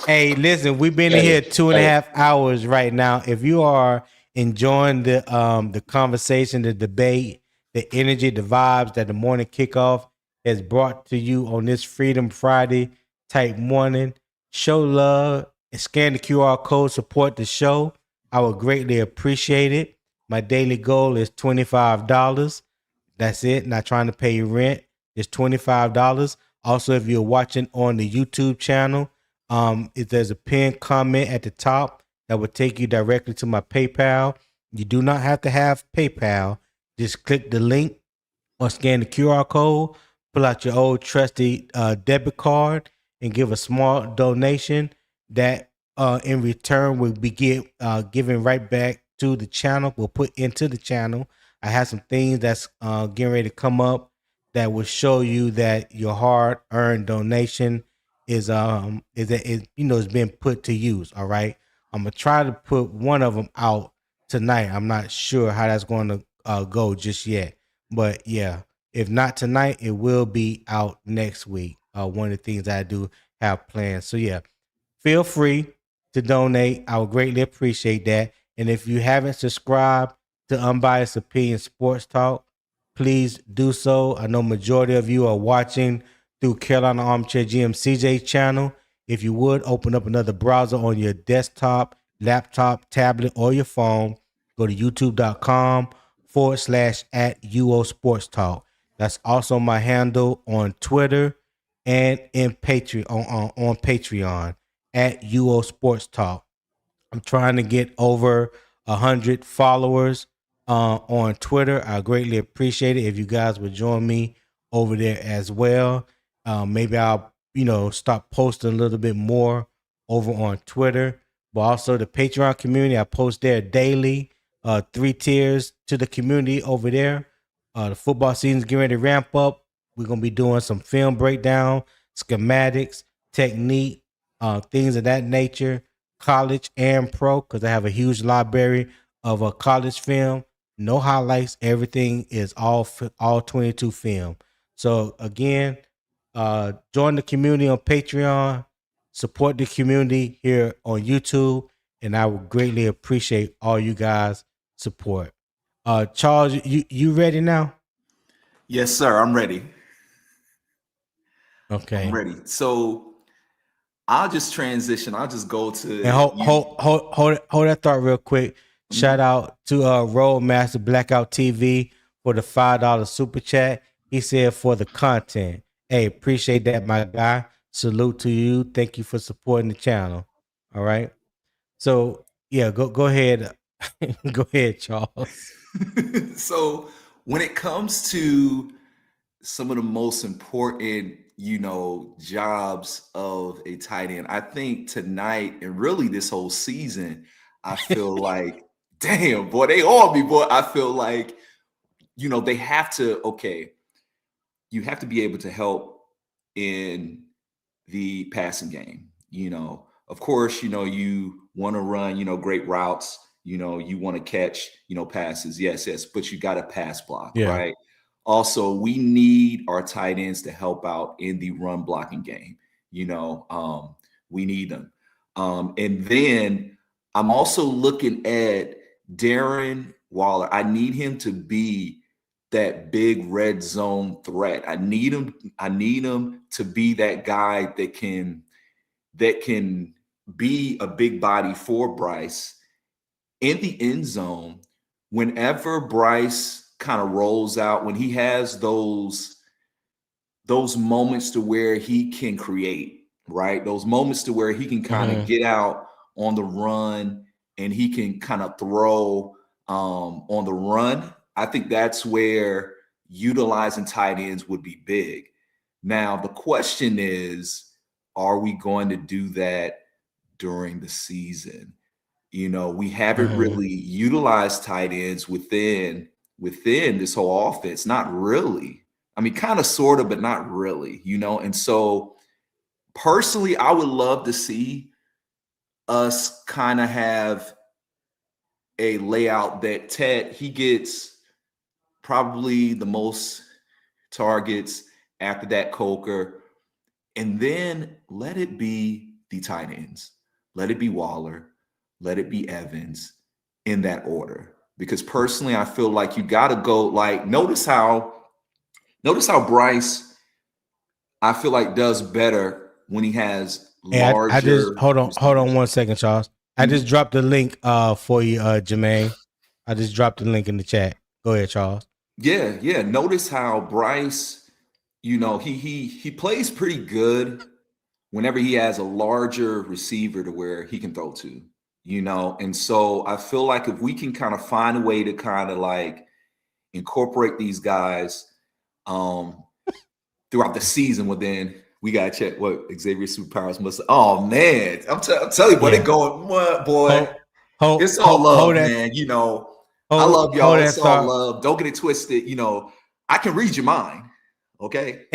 Hey, listen, we've been in here 2.5 hours right now. If you are enjoying the conversation, the debate, the energy, the vibes that the morning kickoff has brought to you on this Freedom Friday type morning, show love and scan the QR code, support the show. I would greatly appreciate it. My daily goal is $25. That's it. Not trying to pay you rent. It's $25. Also, if you're watching on the YouTube channel, if there's a pinned comment at the top that will take you directly to my PayPal. You do not have to have PayPal. Just click the link or scan the QR code, pull out your old trusty debit card, and give a small donation that in return will be given right back to the channel. We'll put into the channel. I have some things that's getting ready to come up that will show you that your hard-earned donation is being put to use. All right, I'm gonna try to put one of them out tonight. I'm not sure how that's going to go just yet, but yeah, if not tonight, it will be out next week. One of the things I do have planned. So yeah, feel free to donate. I would greatly appreciate that. And if you haven't subscribed to Unbiased Opinion Sports Talk, please do so. I know majority of you are watching through Carolina Armchair GM CJ channel. If you would open up another browser on your desktop, laptop, tablet, or your phone, go to youtube.com/@UO Sports Talk. That's also my handle on Twitter and in Patreon on Patreon @UO Sports Talk. I'm trying to get over 100 followers on Twitter. I greatly appreciate it if you guys would join me over there as well. Maybe I'll start posting a little bit more over on Twitter, but also the Patreon community. I post there daily. 3 tiers to the community over there. The football season's getting ready to ramp up. We're gonna be doing some film breakdown, schematics, technique, things of that nature, college and pro, because I have a huge library of a college film. No highlights. Everything is all 22 film. So again, join the community on Patreon, support the community here on YouTube, and I would greatly appreciate all you guys' support. Charles, you ready now? Yes, sir. I'm ready. Okay. I'm ready. So I'll just transition. I'll just go to and hold that thought real quick. Shout out to Roadmaster Blackout TV for the $5 super chat. He said for the content. Hey, appreciate that, my guy. Salute to you. Thank you for supporting the channel. All right. So yeah, go ahead. Go ahead, Charles. So when it comes to some of the most important, jobs of a tight end, I think tonight and really this whole season, I feel like, damn, boy, they all be, boy. I feel like, they have to, you have to be able to help in the passing game. Of course, you want to run, great routes, you want to catch, passes. Yes, but you got to pass block, right? Also, we need our tight ends to help out in the run blocking game. We need them. And then I'm also looking at Darren Waller. I need him to be that big red zone threat. I need him to be that guy that can be a big body for Bryce in the end zone. Whenever Bryce kind of rolls out, when he has those moments to where he can create, right? Those moments to where he can kind of get out on the run and he can kind of throw on the run. I think that's where utilizing tight ends would be big. Now, the question is, are we going to do that during the season? We haven't really utilized tight ends within this whole offense. Not really. I mean, kind of, sort of, but not really, And so personally, I would love to see us kind of have a layout that Ted, he gets probably the most targets, after that Coker, and then let it be the tight ends. Let it be Waller. Let it be Evans, in that order. Because personally, I feel like you got to go, like, notice how Bryce, I feel like, does better when he has larger. I just hold on 1 second, Charles. I just dropped the link for you, Jermaine. I just dropped the link in the chat. Go ahead, Charles. Yeah. Notice how Bryce, he plays pretty good whenever he has a larger receiver to where he can throw to, And so I feel like if we can kind of find a way to kind of like incorporate these guys throughout the season, well, then we got to check what Xavier's superpowers must. Oh, man. I'm telling you, boy, they going, what, boy? It's all love, man. I love y'all. It's all love. Don't get it twisted. I can read your mind. Okay.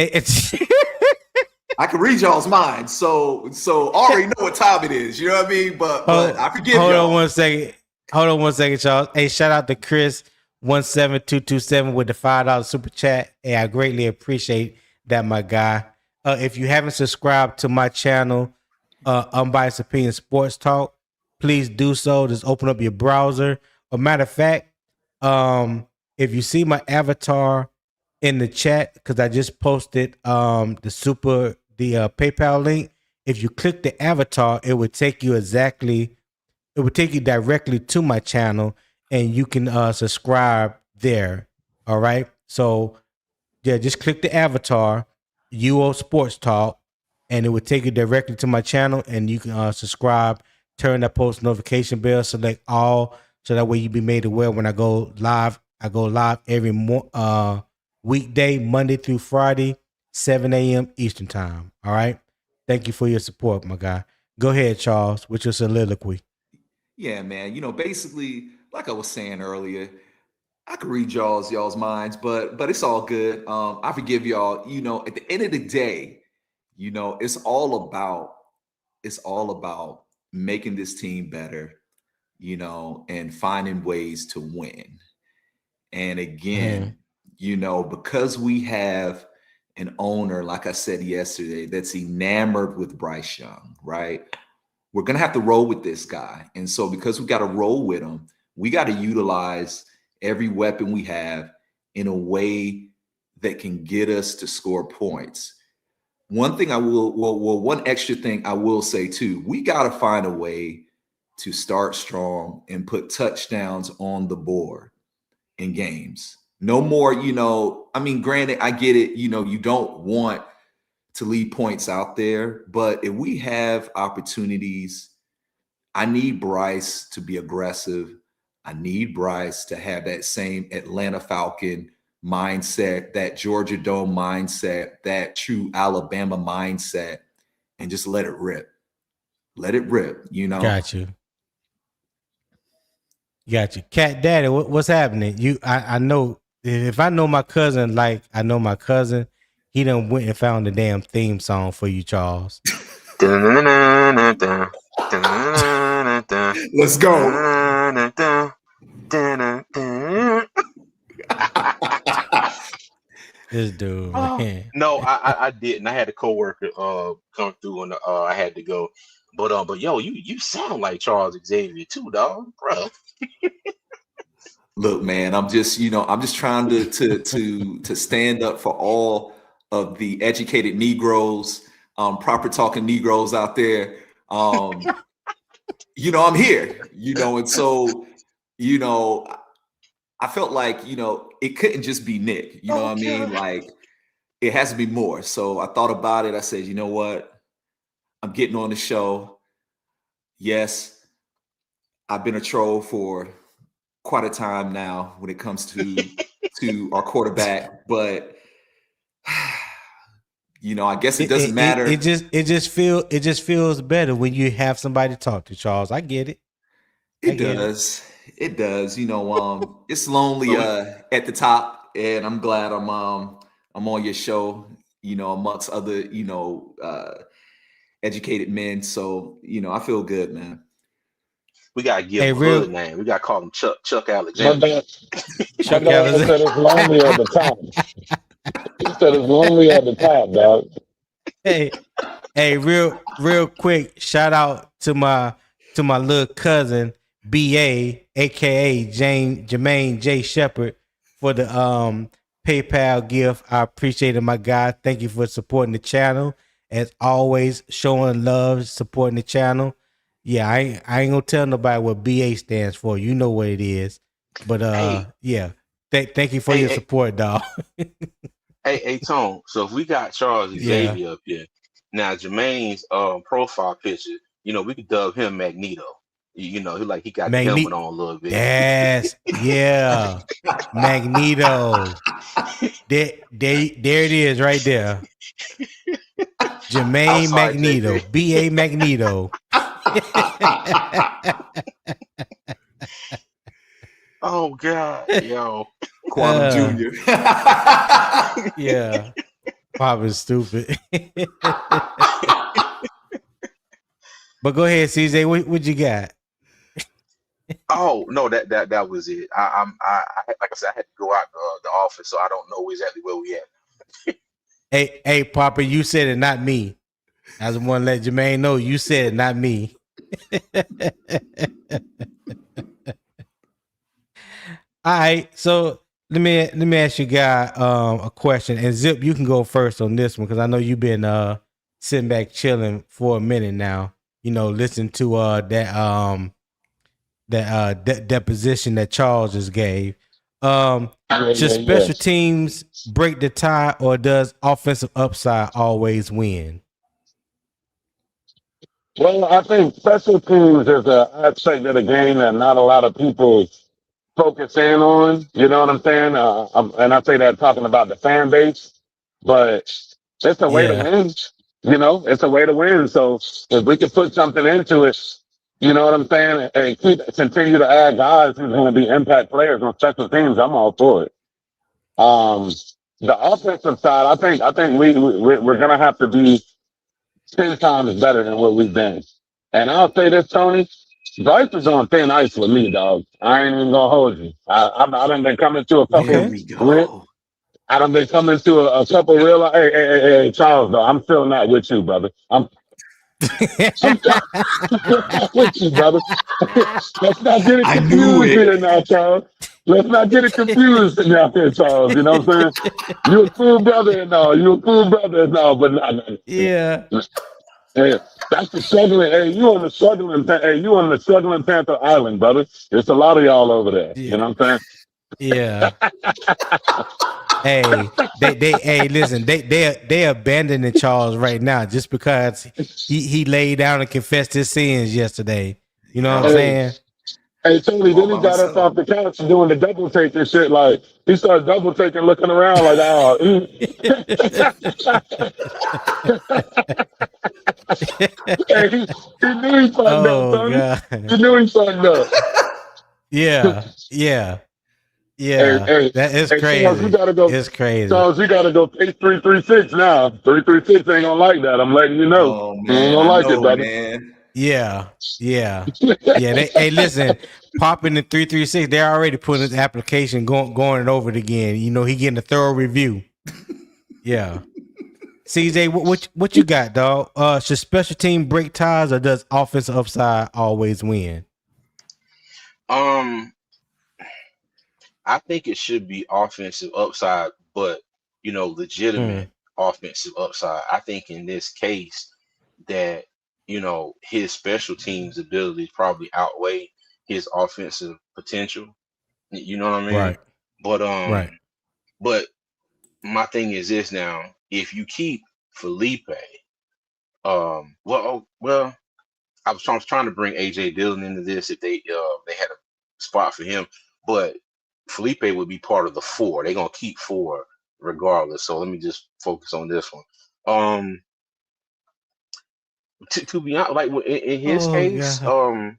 I can read y'all's mind. So I already know what time it is. You know what I mean? But I forgive y'all. Hold on 1 second, Charles. Hey, shout out to Chris 17227 with the $5 super chat. Hey, I greatly appreciate that, my guy. If you haven't subscribed to my channel, Unbiased Opinion Sports Talk, please do so. Just open up your browser. As a matter of fact, if you see my avatar in the chat, because I just posted the PayPal link. If you click the avatar, it would take you directly to my channel, and you can subscribe there. All right. So yeah, just click the avatar, UO Sports Talk, and it would take you directly to my channel, and you can subscribe, turn that post notification bell, select all, so that way you be made aware when I go live. I go live every weekday, Monday through Friday, 7 a.m. Eastern time. All right. Thank you for your support, my guy. Go ahead, Charles, with your soliloquy. Yeah, man. Basically, like I was saying earlier, I could read y'all's minds, but it's all good. I forgive y'all. At the end of the day, it's all about it's all about making this team better, you know, and finding ways to win. And again, you know, because we have an owner, like I said yesterday, that's enamored with Bryce Young, right? We're going to have to roll with this guy. And so because we got to roll with him, we got to utilize every weapon we have in a way that can get us to score points. One thing one extra thing I will say too, we got to find a way to start strong and put touchdowns on the board in games. No more, you know, I mean, granted, I get it, you know, you don't want to leave points out there, but if we have opportunities, I need Bryce to be aggressive. I need Bryce to have that same Atlanta Falcon mindset, that Georgia Dome mindset, that true Alabama mindset, and just let it rip. Let it rip, you know? Got you. Cat Daddy, what's happening? I know, if I know my cousin like I know my cousin, he done went and found the damn theme song for you, Charles. Let's go. This dude, man. No, I didn't. I had a coworker come through and I had to go. But yo, you sound like Charles Xavier too, dog, bro. Look, man, I'm just trying to stand up for all of the educated Negroes, proper talking Negroes out there. You know, I'm here, you know, and so, you know, I felt like, you know, it couldn't just be Nick, you know what I mean? Like, it has to be more. So I thought about it. I said, you know what? I'm getting on the show. Yes, I've been a troll for quite a time now when it comes to our quarterback, but you know, I guess it doesn't matter. It just feels better when you have somebody to talk to, Charles. I get it. It does. You know, it's lonely at the top, and I'm glad I'm on your show, you know, amongst other, you know, educated men. So, you know, I feel good, man. We gotta give him a hood name. We gotta call him Chuck Alexander. Chuck Alexander said it's lonely at the top. He said it's lonely at the top, dog. Hey, real quick, shout out to my little cousin BA, aka Jermaine J. Shepard, for the PayPal gift. I appreciate it, my guy. Thank you for supporting the channel. As always, showing love, supporting the channel. Yeah, I ain't gonna tell nobody what BA stands for. You know what it is. But yeah. Thank you for your support, dog. Hey, Tone. So if we got Charles Xavier up here, now Jermaine's profile picture, you know, we could dub him Magneto. You know, he got the helmet on a little bit. Yes, yeah. Magneto. There it is right there. Jermaine Magneto. B.A. Magneto. Oh God, yo. Quantum Jr. Yeah. Pop is stupid. But go ahead, CJ. What you got? Oh no, that was it. I like I said, I had to go out the office, so I don't know exactly where we at. Hey, Papa, you said it, not me. I just want to let Jermaine know you said it, not me. All right, so let me ask you guys a question, and Zip, you can go first on this one because I know you've been sitting back chilling for a minute now. You know, listen to that deposition that Charles just gave. Should special teams break the tie, or does offensive upside always win? Well, I think special teams is an aspect of the game that not a lot of people focus in on. You know what I'm saying? And I say that talking about the fan base, but it's a way to win. You know, it's a way to win. So if we can put something into it, you know what I'm saying, and continue to add guys who's going to be impact players on special teams, I'm all for it. The offensive side, I think we're going to have to be 10 times better than what we've been. And I'll say this, Tony. Bryce is on thin ice with me, dog. I ain't even gonna hold you. I done been coming to a Here couple. Okay. we go. I done been coming to a couple real. Hey, Charles, though, I'm still not with you, brother. I'm not with you, brother. Let's not get it I knew confused it. here now, Charles. Let's not get it confused now, here, Charles. You know what I'm saying? You a cool brother and all. You a cool brother and all, but Yeah. hey, that's the struggling. Hey, you on the struggling. Hey, you on the struggling Panther Island, brother. There's a lot of y'all over there. Yeah. You know what I'm saying? Yeah. Hey, hey, listen, they abandoning Charles right now just because he laid down and confessed his sins yesterday. You know what I'm saying? Hey, Tony, All then he by got us myself. off the couch and doing the double take and shit. Like, he started double taking, looking around like, oh. Hey, he knew he fucked up, Oh Tony. God. He knew he fucked up. Yeah. Hey, That is Charles, crazy. we gotta go. It's crazy. Charles, we gotta go page 336 now. 336 ain't gonna like that. I'm letting you know. Oh He ain't man, gonna I like it, know, brother. man. Yeah. Hey, listen, popping the 336. They're already putting his application, going it over it again. You know, he getting a thorough review. Yeah. CJ, what you got, dog? Should special team break ties, or does offensive upside always win? I think it should be offensive upside, but legitimate offensive upside. I think in this case that his special teams abilities probably outweigh his offensive potential. You know what I mean? Right. But Right. but my thing is this now: if you keep Feleipe, I was trying to bring AJ Dillon into this if they had a spot for him, but Feleipe would be part of the 4. They're gonna keep 4 regardless. So let me just focus on this one. To be honest, like in his case, God.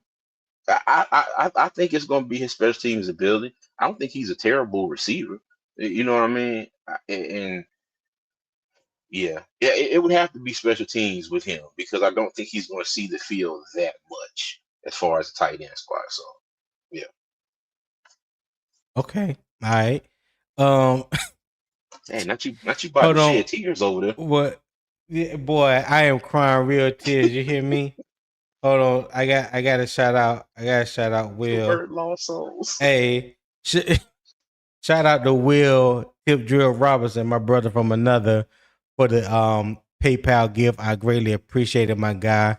I think it's gonna be his special teams ability. I don't think he's a terrible receiver. You know what I mean? And yeah, it would have to be special teams with him because I don't think he's going to see the field that much as far as the tight end squad. So, yeah. Okay. All right. Hey, not you about to shed tears over there. What? Yeah, boy, I am crying real tears. You hear me? Hold on. I got to shout out. Will. Bird lost souls. Hey, shout out to Will Tip Drill Robinson, my brother from another, for the PayPal gift. I greatly appreciate it, my guy.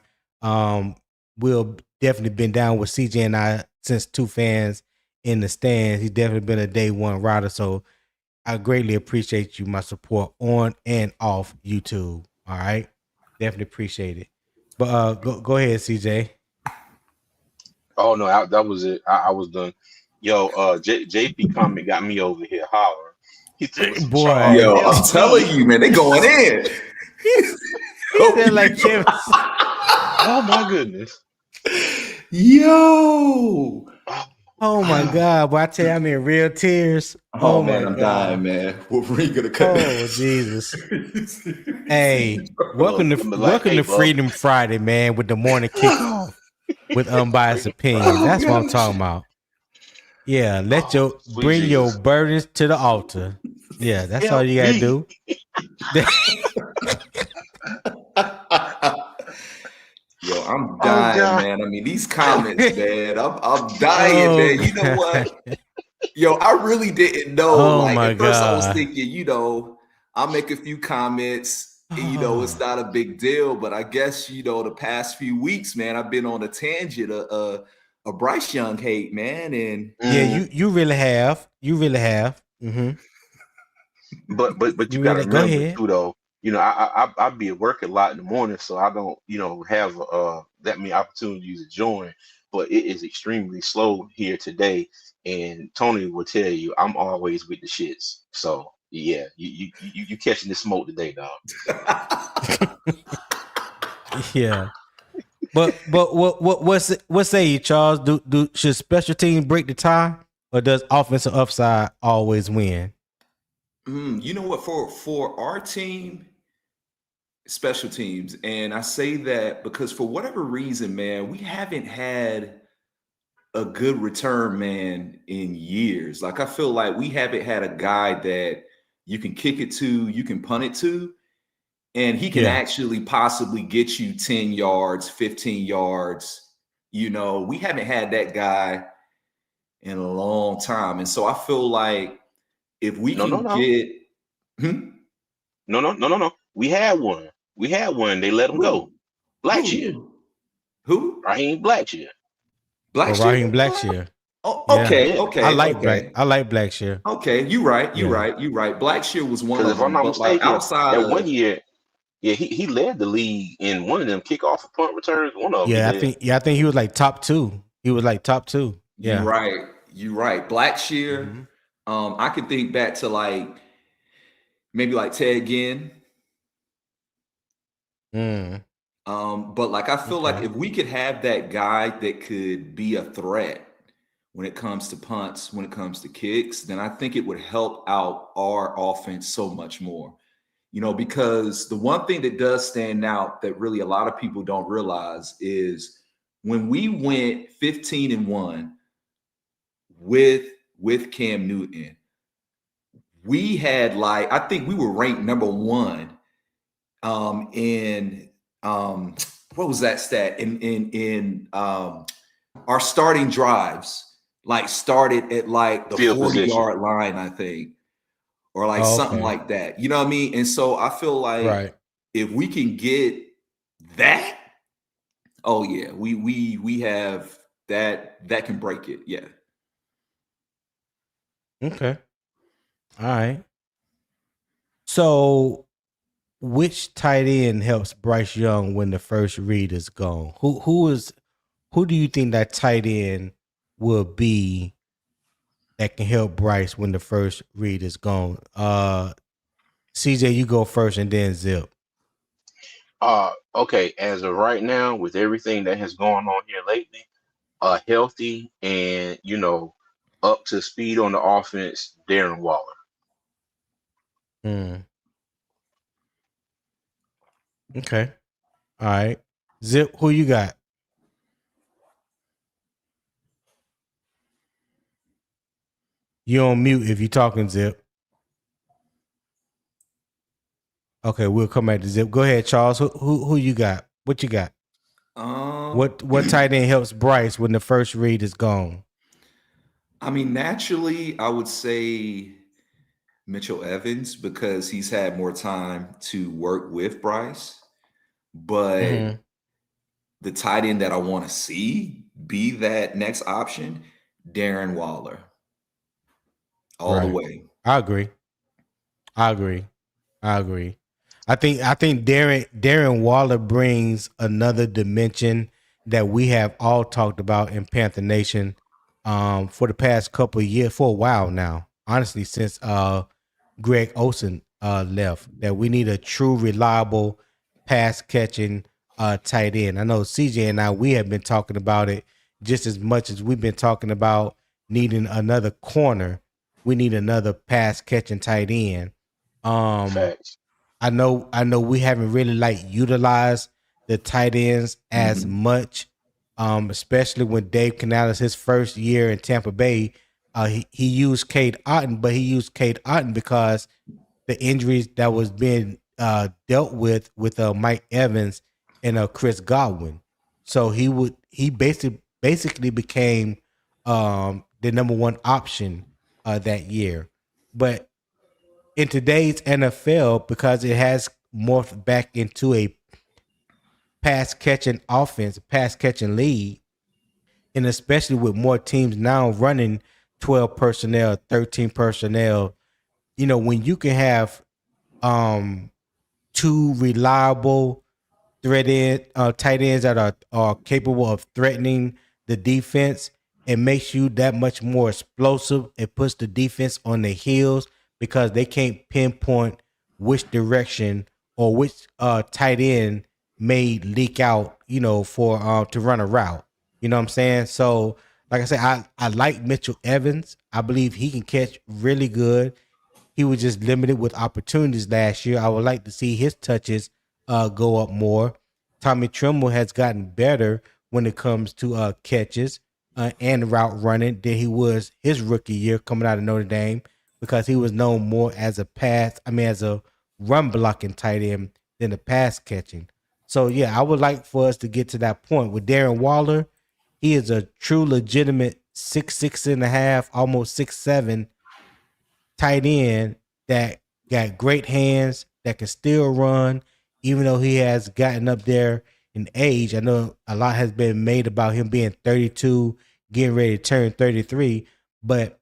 Will definitely been down with CJ and I since two fans in the stands. He's definitely been a day one rider. So I greatly appreciate you, my support on and off YouTube. All right. Definitely appreciate it. But go ahead, CJ. Oh no, that was it. I was done. Yo, JP comment got me over here hollering. He told Boy. Yo, I'm telling you, man, they going in. He like Kevin. Oh my goodness. Yo. Oh my God, boy, I tell you, I'm in real tears. Oh man, my I'm God. dying, man. Wolverine gonna cut. Oh Jesus. Hey, welcome to Freedom Friday, man, with the morning kickoff with unbiased opinion. That's what I'm talking about. Yeah, bring Jesus. your burdens to the altar. Yeah, that's all you gotta do. Yo, I'm dying, man. I mean, these comments, man. I'm dying, man. You know what? Yo, I really didn't know. At first I was thinking, I'll make a few comments. It's not a big deal. But I guess, the past few weeks, man, I've been on a tangent of Bryce Young hate, man. And yeah, you really have. You really have. Mm-hmm. But you gotta remember too, though. I be at work a lot in the morning, so I don't, have that many opportunities to join. But it is extremely slow here today, and Tony will tell you I'm always with the shits. So yeah, you catching the smoke today, dog. Yeah, but what say you, Charles? Should special teams break the tie, or does offensive upside always win? You know what? For our team, Special teams. And I say that because for whatever reason, man, we haven't had a good return man in years. Like, I feel like we haven't had a guy that you can kick it to, you can punt it to, and he can actually possibly get you 10 yards, 15 yards. You know, we haven't had that guy in a long time. And so I feel like if we get No. We had one. They let him go. Blackshear. Who? Raheem Blackshear. Raheem Blackshear. Oh, okay. Yeah. Okay. I like Blackshear. Okay, you're right. Blackshear was one of If I'm them. not But like mistaken, outside that of 1 year, he led the league in one of them kickoff and punt returns. One of them. I think he was like top 2. He was like top 2. Yeah. You're right. Blackshear. I can think back to like maybe like Ted Ginn. But like I feel like if we could have that guy that could be a threat when it comes to punts, when it comes to kicks, then I think it would help out our offense so much more. You know, because the one thing that does stand out that really a lot of people don't realize is when we went 15-1 with Cam Newton, we had like, I think we were ranked number 1 in what was that stat in our starting drives, like started at like the 40-yard line, I think, or like something like that. You know what I mean? And so I feel like if we can get that, oh yeah, we have that can break it. Yeah. Okay. All right. So which tight end helps Bryce Young when the first read is gone? Who do you think that tight end will be that can help Bryce when the first read is gone? CJ, you go first and then Zip. Okay. As of right now, with everything that has gone on here lately, healthy and up to speed on the offense, Darren Waller. Okay. All right. Zip, who you got? You're on mute if you're talking, Zip. Okay, we'll come back to Zip. Go ahead, Charles. Who you got? What you got? What tight end helps Bryce when the first read is gone? I mean, naturally, I would say Mitchell Evans because he's had more time to work with Bryce. But the tight end that I want to see be that next option, Darren Waller. All the way. I agree. I think Darren Waller brings another dimension that we have all talked about in Panther Nation for the past couple of years, for a while now. Honestly, since Greg Olsen left, that we need a true, reliable, pass catching tight end. I know CJ and we have been talking about it just as much as we've been talking about needing another corner. We need another pass catching tight end. Facts. I know we haven't really utilized the tight ends as much, especially when Dave Canales, his first year in Tampa Bay, he used Cade Otton, but he used Cade Otton because the injuries that was being dealt with Mike Evans and Chris Godwin. So he basically became the number 1 option that year. But in today's NFL, because it has morphed back into a pass catching offense, pass catching league, and especially with more teams now running 12 personnel, 13 personnel, when you can have 2 reliable tight ends that are capable of threatening the defense, it makes you that much more explosive. It puts the defense on their heels because they can't pinpoint which direction or which tight end may leak out, for to run a route. You know what I'm saying? So, like I said, I like Mitchell Evans. I believe he can catch really good. He was just limited with opportunities last year. I would like to see his touches go up more. Tommy Tremble has gotten better when it comes to catches and route running than he was his rookie year coming out of Notre Dame, because he was known more as as a run blocking tight end than a pass catching. So yeah, I would like for us to get to that point with Darren Waller. He is a true legitimate 6'6.5", almost 6'7" tight end that got great hands, that can still run, even though he has gotten up there in age. I know a lot has been made about him being 32, getting ready to turn 33, but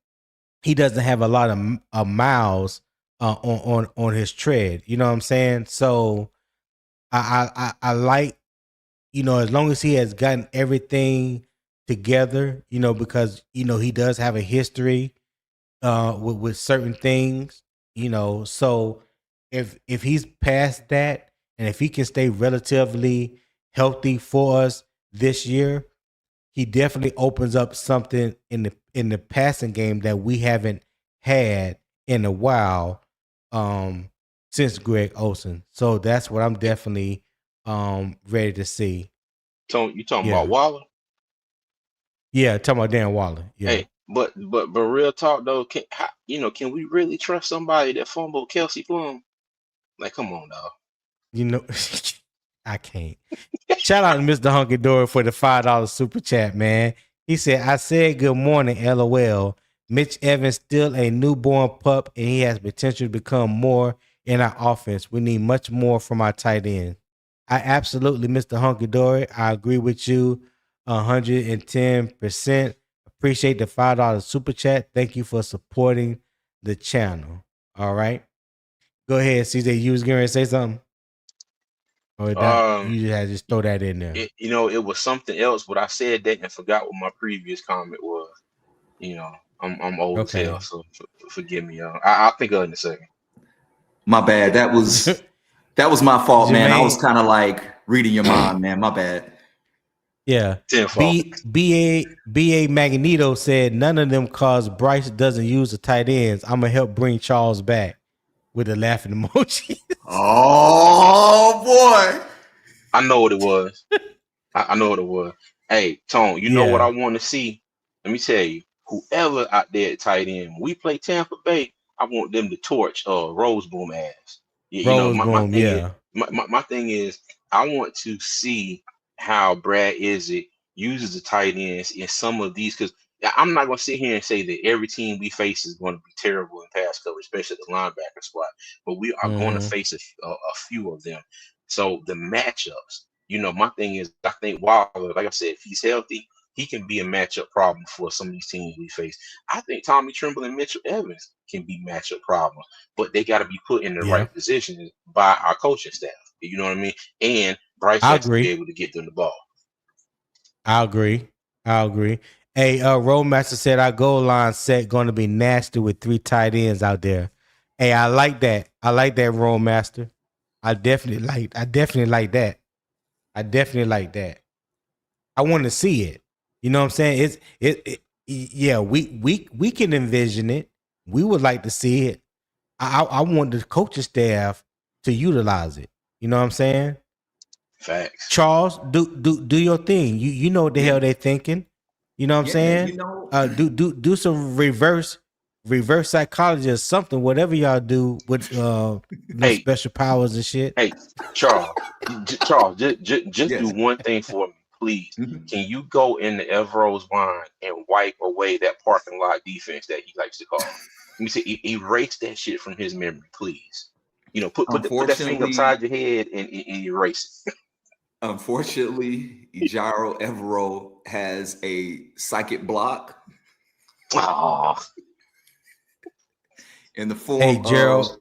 he doesn't have a lot of miles on his tread. You know what I'm saying? So I like, as long as he has gotten everything together, because he does have a history with certain things, so if he's past that, and if he can stay relatively healthy for us this year, he definitely opens up something in the passing game that we haven't had in a while since Greg Olsen. So that's what I'm definitely ready to see. You talking about Waller? Yeah, talking about Dan Waller. Yeah. Hey, but real talk though, can we really trust somebody that fumbled Kelsey Plum? Like, come on, dog. I can't. Shout out to Mr. Hunky Dory for the $5 super chat, man. He said, I said good morning, LOL. Mitch Evans still a newborn pup, and he has potential to become more in our offense. We need much more from our tight end. I absolutely, Mr. Hunky Dory, I agree with you 110%. Appreciate the $5 super chat. Thank you for supporting the channel. All right. Go ahead, CJ. You was going to say something? Or you had just throw that in there? It was something else, but I said that and forgot what my previous comment was. I'm old as hell, so forgive me, y'all. I'll think of it in a second. My bad. That was my fault, man. I was kind of like reading your mind, man. My bad. Yeah. B.A. Magneto said none of them cause Bryce doesn't use the tight ends. I'm gonna help bring Charles back with a laughing emoji. Oh boy. I know what it was. I know what it was. Hey, Tone, you know what I want to see? Let me tell you, whoever out there at tight end, when we play Tampa Bay, I want them to torch Roseboom ass. My thing is, I want to see how Brad Izzett uses the tight ends in some of these, because I'm not going to sit here and say that every team we face is going to be terrible in pass coverage, especially the linebacker spot, but we are going to face a few of them. So the matchups, my thing is, I think Waller, like I said, if he's healthy, he can be a matchup problem for some of these teams we face. I think Tommy Tremble and Mitchell Evans can be matchup problems, but they got to be put in the right position by our coaching staff. You know what I mean? And Bryce has to be able to get them the ball. I agree. Hey, Roadmaster said our goal line set going to be nasty with 3 tight ends out there. Hey, I like that. Roadmaster. I definitely like that. I want to see it. You know what I'm saying? We can envision it. We would like to see it. I want the coaching staff to utilize it. You know what I'm saying? Facts. Charles, do your thing. You know what the hell they thinking. You know what I'm saying? Do some reverse psychology or something, whatever y'all do with special powers and shit. Hey, Charles, just do one thing for me, please. Can you go in the Everose wine and wipe away that parking lot defense that he likes to call? Let me say, erase that shit from his memory, please. Put that finger upside your head and erase it. Unfortunately, Ejiro Evero has a psychic block. Oh. In the form of... Hey, Gerald.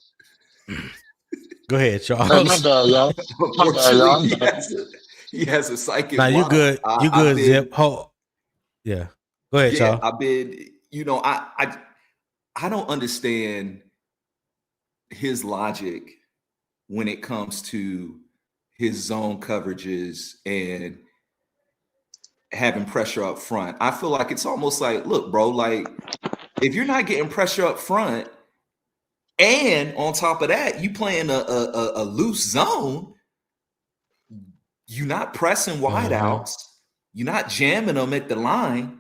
Go ahead, Charles. Unfortunately, he has a psychic block. You good. You good, Zip. Yeah. Go ahead, Charles. I've been, I don't understand his logic when it comes to his zone coverages and having pressure up front. I feel like it's almost like, look, bro, like if you're not getting pressure up front, and on top of that, you playing a loose zone, You're not pressing wideouts. You're not jamming them at the line,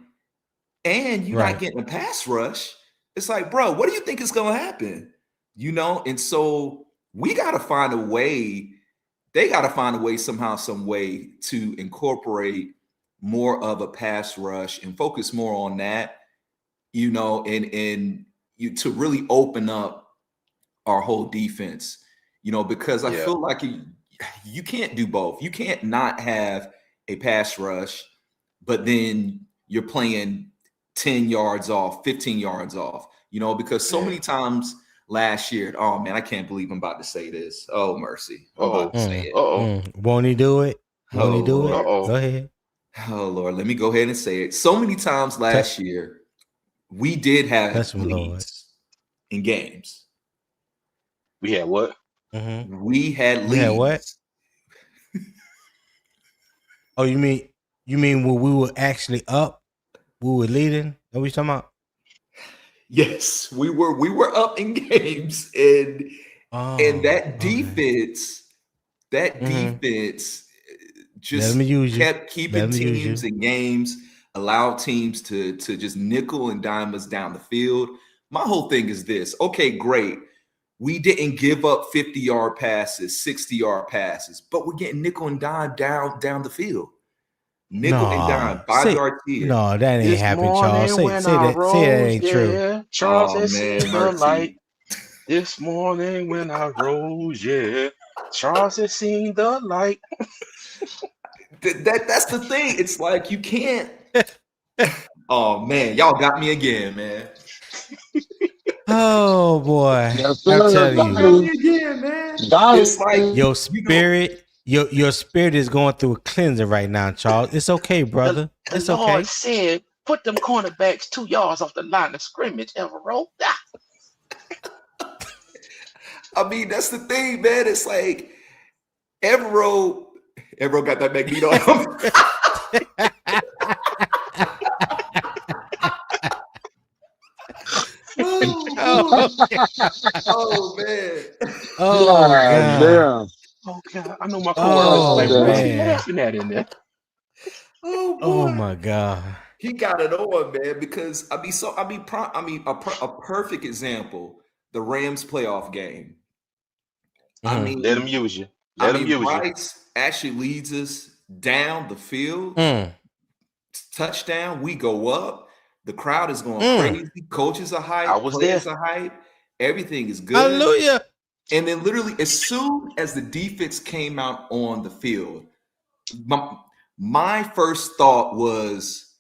and you're not getting a pass rush. It's like, bro, what do you think is going to happen? And so we got to find a way. They got to find a way somehow, some way to incorporate more of a pass rush and focus more on that, and to really open up our whole defense, because I feel like you can't do both. You can't not have a pass rush, but then you're playing 10 yards off, 15 yards off, because so many times last year, oh man, I can't believe I'm about to say this. Oh, mercy. I'm about to say it. Won't he do it? Won't he do it? Go ahead. Oh, Lord. Let me go ahead and say it. So many times last year, we did have leads in games. We had what? We had leads. We had what? Oh, you mean when we were actually up? We were leading? What are we talking about? Yes, we were up in games, and that defense, defense just kept keeping teams in games, allowed teams to just nickel and dime us down the field. My whole thing is this. Okay, great. We didn't give up 50-yard passes, 60-yard passes, but we're getting nickel and dime down the field. Nickel and dime, 5-yard tier. No, that ain't happening, Charles. Say that ain't true. Charles has seen the light. This morning when I rose, Charles has seen the light. That's the thing. It's like you can't. Oh man, y'all got me again, man. Oh boy, yes, I'm telling you, again, man. It's like your spirit, your spirit is going through a cleansing right now, Charles. It's okay, brother. It's okay. The Lord said, put them cornerbacks 2 yards off the line of scrimmage, Evero. I mean, that's the thing, man. It's like Evero got that Magneto on him. Oh man. Oh god. Damn. Oh god. I know my coworkers like, what's he laughing at in there? Oh boy. Oh my god. He got it on, man, because a perfect example, the Rams playoff game. I mean, let him use you. Bryce actually leads us down the field. Touchdown, we go up. The crowd is going crazy. Coaches are hype. Players are hype. Everything is good. Hallelujah. And then literally, as soon as the defense came out on the field, my first thought was,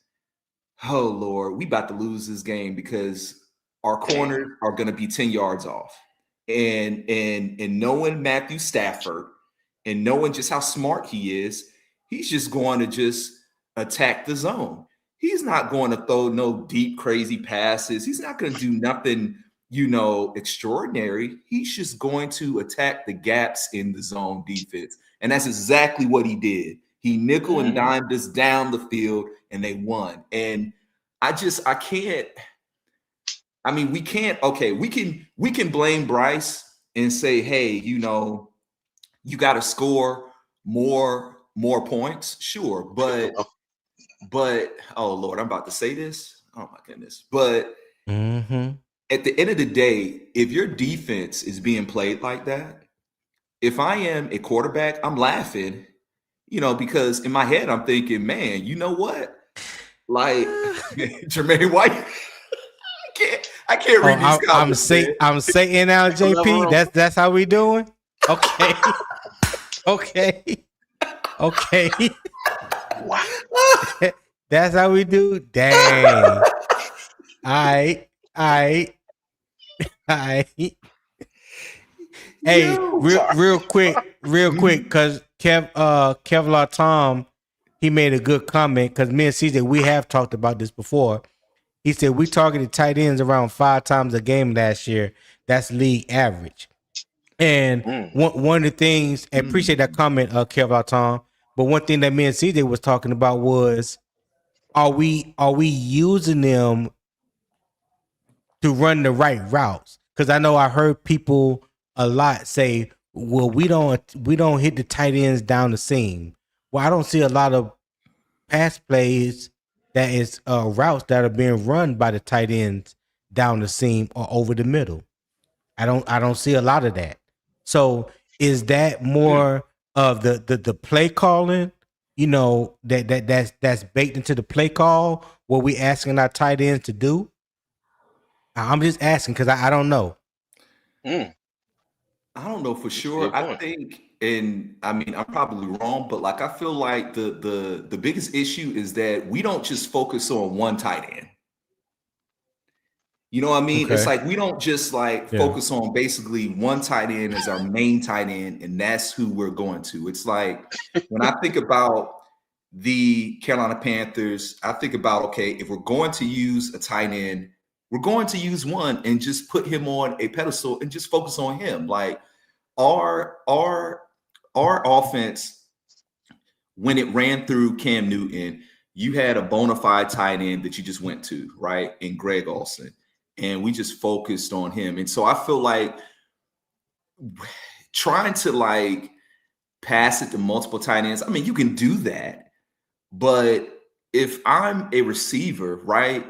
oh, Lord, we about to lose this game because our corners are going to be 10 yards off. And knowing Matthew Stafford and knowing just how smart he is, he's just going to just attack the zone. He's not going to throw no deep, crazy passes. He's not going to do nothing, extraordinary. He's just going to attack the gaps in the zone defense. And that's exactly what he did. He nickel and dimed us down the field, and they won. And I can't. I mean, we can't. Okay, we can blame Bryce and say, hey, you got to score more points. Sure, but oh Lord, I'm about to say this. Oh my goodness. But at the end of the day, if your defense is being played like that, if I am a quarterback, I'm laughing, because in my head I'm thinking, man, you know what? Like Jermaine White. I can't read these comments. I'm saying now, JP. That's how we doing. Okay. Okay. That's how we do. Dang. All right. Hey, real quick, because Kevlar Tom, he made a good comment, because me and CJ, we have talked about this before. He said we targeted tight ends around 5 times a game last year. That's league average. And one of the things, I appreciate that comment, Kevlar Tom. But one thing that me and CJ was talking about was, are we using them to run the right routes? Because I know I heard people a lot say, well, we don't hit the tight ends down the seam. Well, I don't see a lot of pass plays that is routes that are being run by the tight ends down the seam or over the middle. I don't see a lot of that. So is that more of the play calling? You know, that's baked into the play call. What we asking our tight ends to do? I'm just asking because I don't know. I don't know for sure. I think, and I mean, I'm probably wrong, but like I feel like the biggest issue is that we don't just focus on one tight end. You know what I mean? Okay. It's like we don't just like focus on basically one tight end as our main tight end, and that's who we're going to. It's like when I think about the Carolina Panthers, I think about, okay, if we're going to use a tight end, we're going to use one and just put him on a pedestal and just focus on him. Like our offense, when it ran through Cam Newton, you had a bona fide tight end that you just went to, right? In Greg Olsen. And we just focused on him. And so I feel like trying to like pass it to multiple tight ends, I mean, you can do that. But if I'm a receiver, right,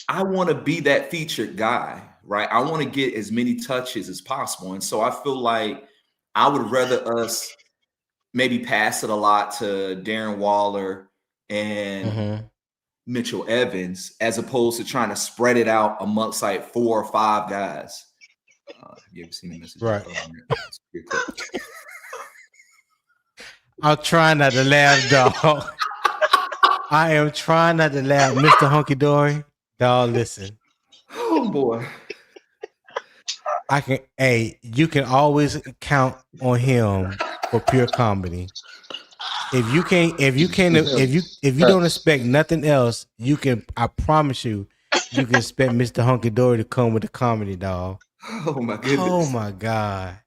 I want to be that featured guy, right? I want to get as many touches as possible. And so I feel like I would rather us maybe pass it a lot to Darren Waller and Mitchell Evans, as opposed to trying to spread it out amongst like 4 or 5 guys. Have you ever seen the message? Right. I'm trying not to laugh, dog. I am trying not to laugh, Mr. Hunky Dory. Dog, listen. Oh boy. You can always count on him for pure comedy. If you don't expect nothing else, I promise you can expect Mr. Hunky Dory to come with the comedy, dog. Oh my goodness. Oh my God.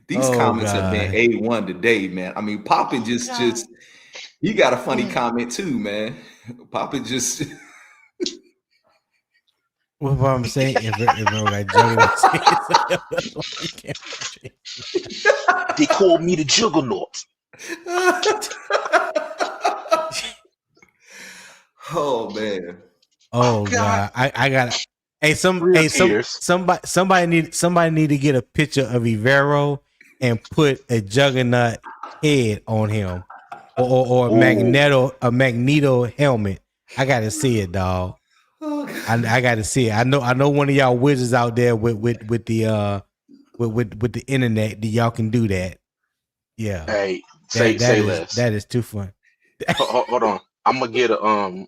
These comments have been A1 today, man. I mean, Poppin just he got a funny comment too, man. Poppin just what I'm saying, they call me the Juggernaut. Oh man. Oh God. I got somebody need to get a picture of Ivero and put a Juggernaut head on him or a Magneto helmet. I gotta see it, dog. I gotta see it. I know one of y'all wizards out there with the internet that y'all can do that. Yeah. Hey, say less. That is too fun. Hold on. I'm gonna get a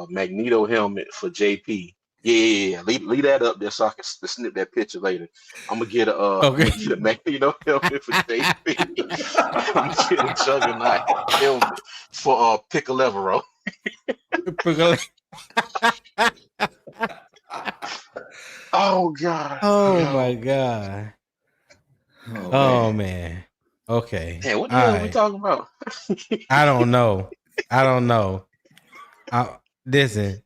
Magneto helmet for JP. Yeah. Leave that up there so I can snip that picture later. I'm gonna get a Magneto helmet for JP. I'm gonna get a Juggernaut helmet for Piccolevero. Oh God. Oh my God. Oh man. Okay. Hey, what the hell are we talking about? I don't know. Listen.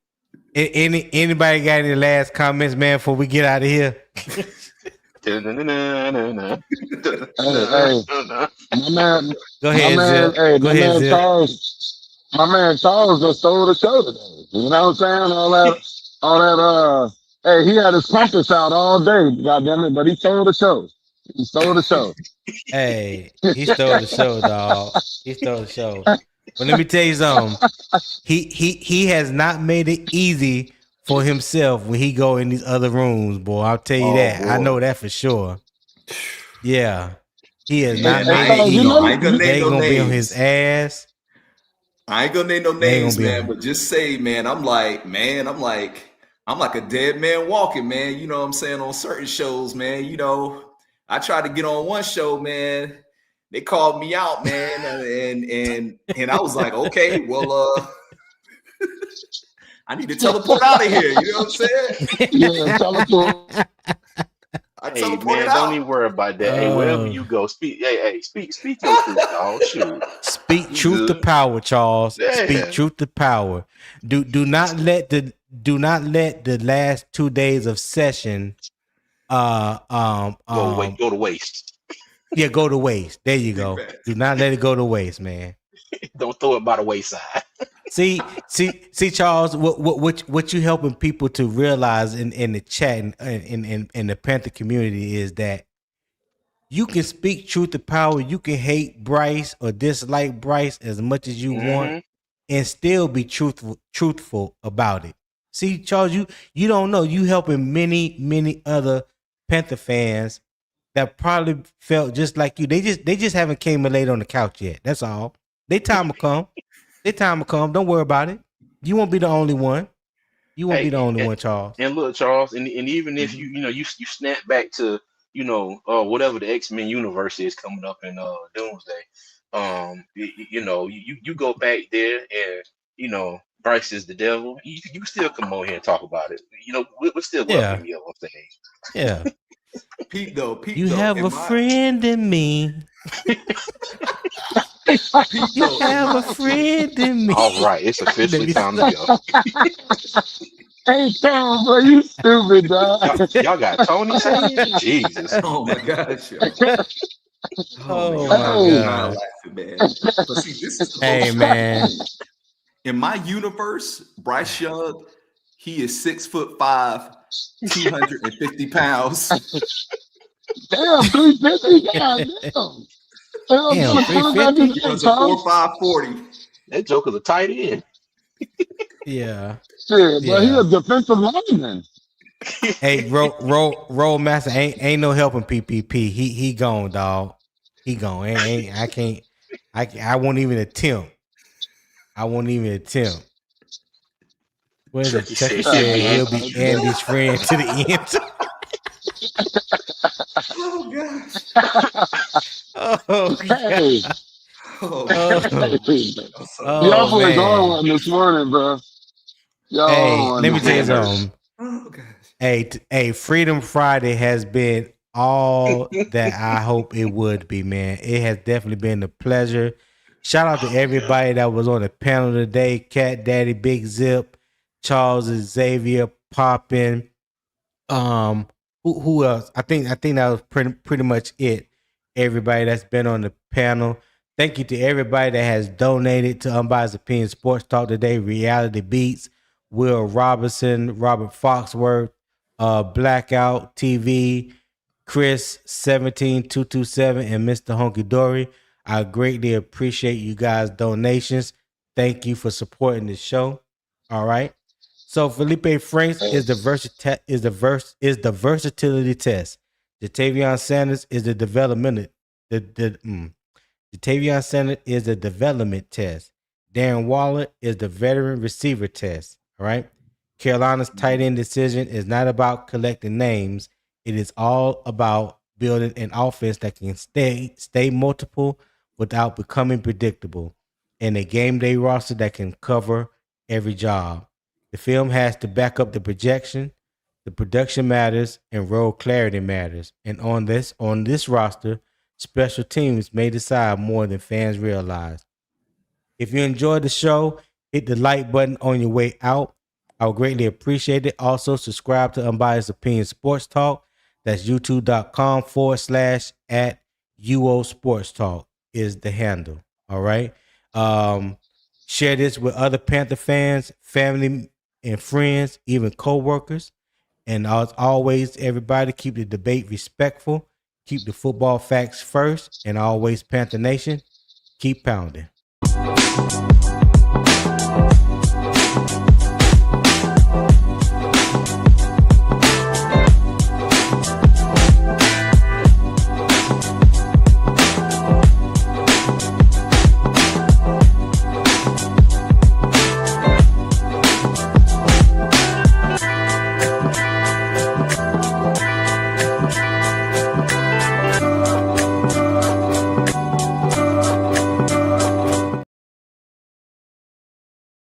Anybody got any last comments, man, before we get out of here? Hey, my man. Go ahead, Zip. Hey, Go ahead, Zip. My man Charles just stole the show today. You know what I'm saying? All that. Hey, he had his trumpets out all day, goddamn it, but he stole the show. He stole the show. Hey, he stole the show, dog. He stole the show. But let me tell you something. He has not made it easy for himself when he go in these other rooms, boy. I'll tell you that. Boy. I know that for sure. Yeah. He has not made it easy. They gonna be on his ass. I ain't gonna name no names, man, but just say, man, I'm like a dead man walking, man. You know what I'm saying? On certain shows, man, you know, I tried to get on one show, man. They called me out, man, and I was like, okay, well, I need to teleport out of here. You know what I'm saying? Yeah, teleport. Hey man, don't even worry about that. Hey, wherever you go, speak. Hey, speak your truth, dog. Shoot. Speak truth to power, Charles. Yeah. Speak truth to power. Do not let the last 2 days of session go to waste. Yeah, go to waste. There you go. Do not let it go to waste, man. Don't throw it by the wayside. See, Charles, what you helping people to realize in the chat and in the Panther community is that you can speak truth to power. You can hate Bryce or dislike Bryce as much as you want, and still be truthful about it. See, Charles, you don't know. You helping many other Panther fans that probably felt just like you. They just haven't came and laid on the couch yet. That's all. Their time will come. Don't worry about it. You won't be the only one. You won't be the only one, Charles. And look, Charles, and even if you snap back to whatever the X-Men universe is coming up in Doomsday, you go back there and Bryce is the devil. You can still come on here and talk about it. We're still welcome you on stage. Yeah. Pete, you have a friend in me. You have a friend in me. All right, it's officially time to go. Hey, Tom, bro, you stupid, dog. Y'all got Tony saying? Jesus. Oh my gosh. Oh my God. I'm laughing, man. But see, this is the man. In my universe, Bryce Young, he is 6'5", 250 pounds. Damn, 350. Damn. Damn, 350. He runs a 4.5 40. That joker's a tight end. Yeah. Shit, but he's a defensive lineman. Hey, roll master ain't no helping PPP. He gone, dog. He gone. I won't even attempt. Where's the Chucky said he'll be Andy's friend to the end. Oh gosh. Oh God. Y'all boys on one this morning, bro. Y'all let me tell you something. Oh gosh. Hey, Freedom Friday has been all that I hope it would be, man. It has definitely been a pleasure. Shout out to everybody that was on the panel today. Cat Daddy, Big Zip, Charles Xavier, Poppin. Who else? I think that was pretty much it. Everybody that's been on the panel. Thank you to everybody that has donated to Unbiased Opinion Sports Talk today. Reality Beats, Will Robinson, Robert Foxworth, Blackout TV, Chris 17227, and Mr. Honky Dory. I greatly appreciate you guys' donations. Thank you for supporting the show. All right. So Feleipe Franks is the versatility test. Tavion Sanders is the development. Tavion Sanders is the development test. Darren Waller is the veteran receiver test. All right. Carolina's tight end decision is not about collecting names. It is all about building an offense that can stay multiple without becoming predictable, and a game day roster that can cover every job. The film has to back up the projection. The production matters and role clarity matters. And on this roster, special teams may decide more than fans realize. If you enjoyed the show, hit the like button on your way out. I would greatly appreciate it. Also, subscribe to Unbiased Opinion Sports Talk. That's youtube.com/@UO Sports Talk is the handle. All right. Share this with other Panther fans, family and friends, even co-workers. And as always, everybody, keep the debate respectful. Keep the football facts first. And always, Panther Nation, keep pounding.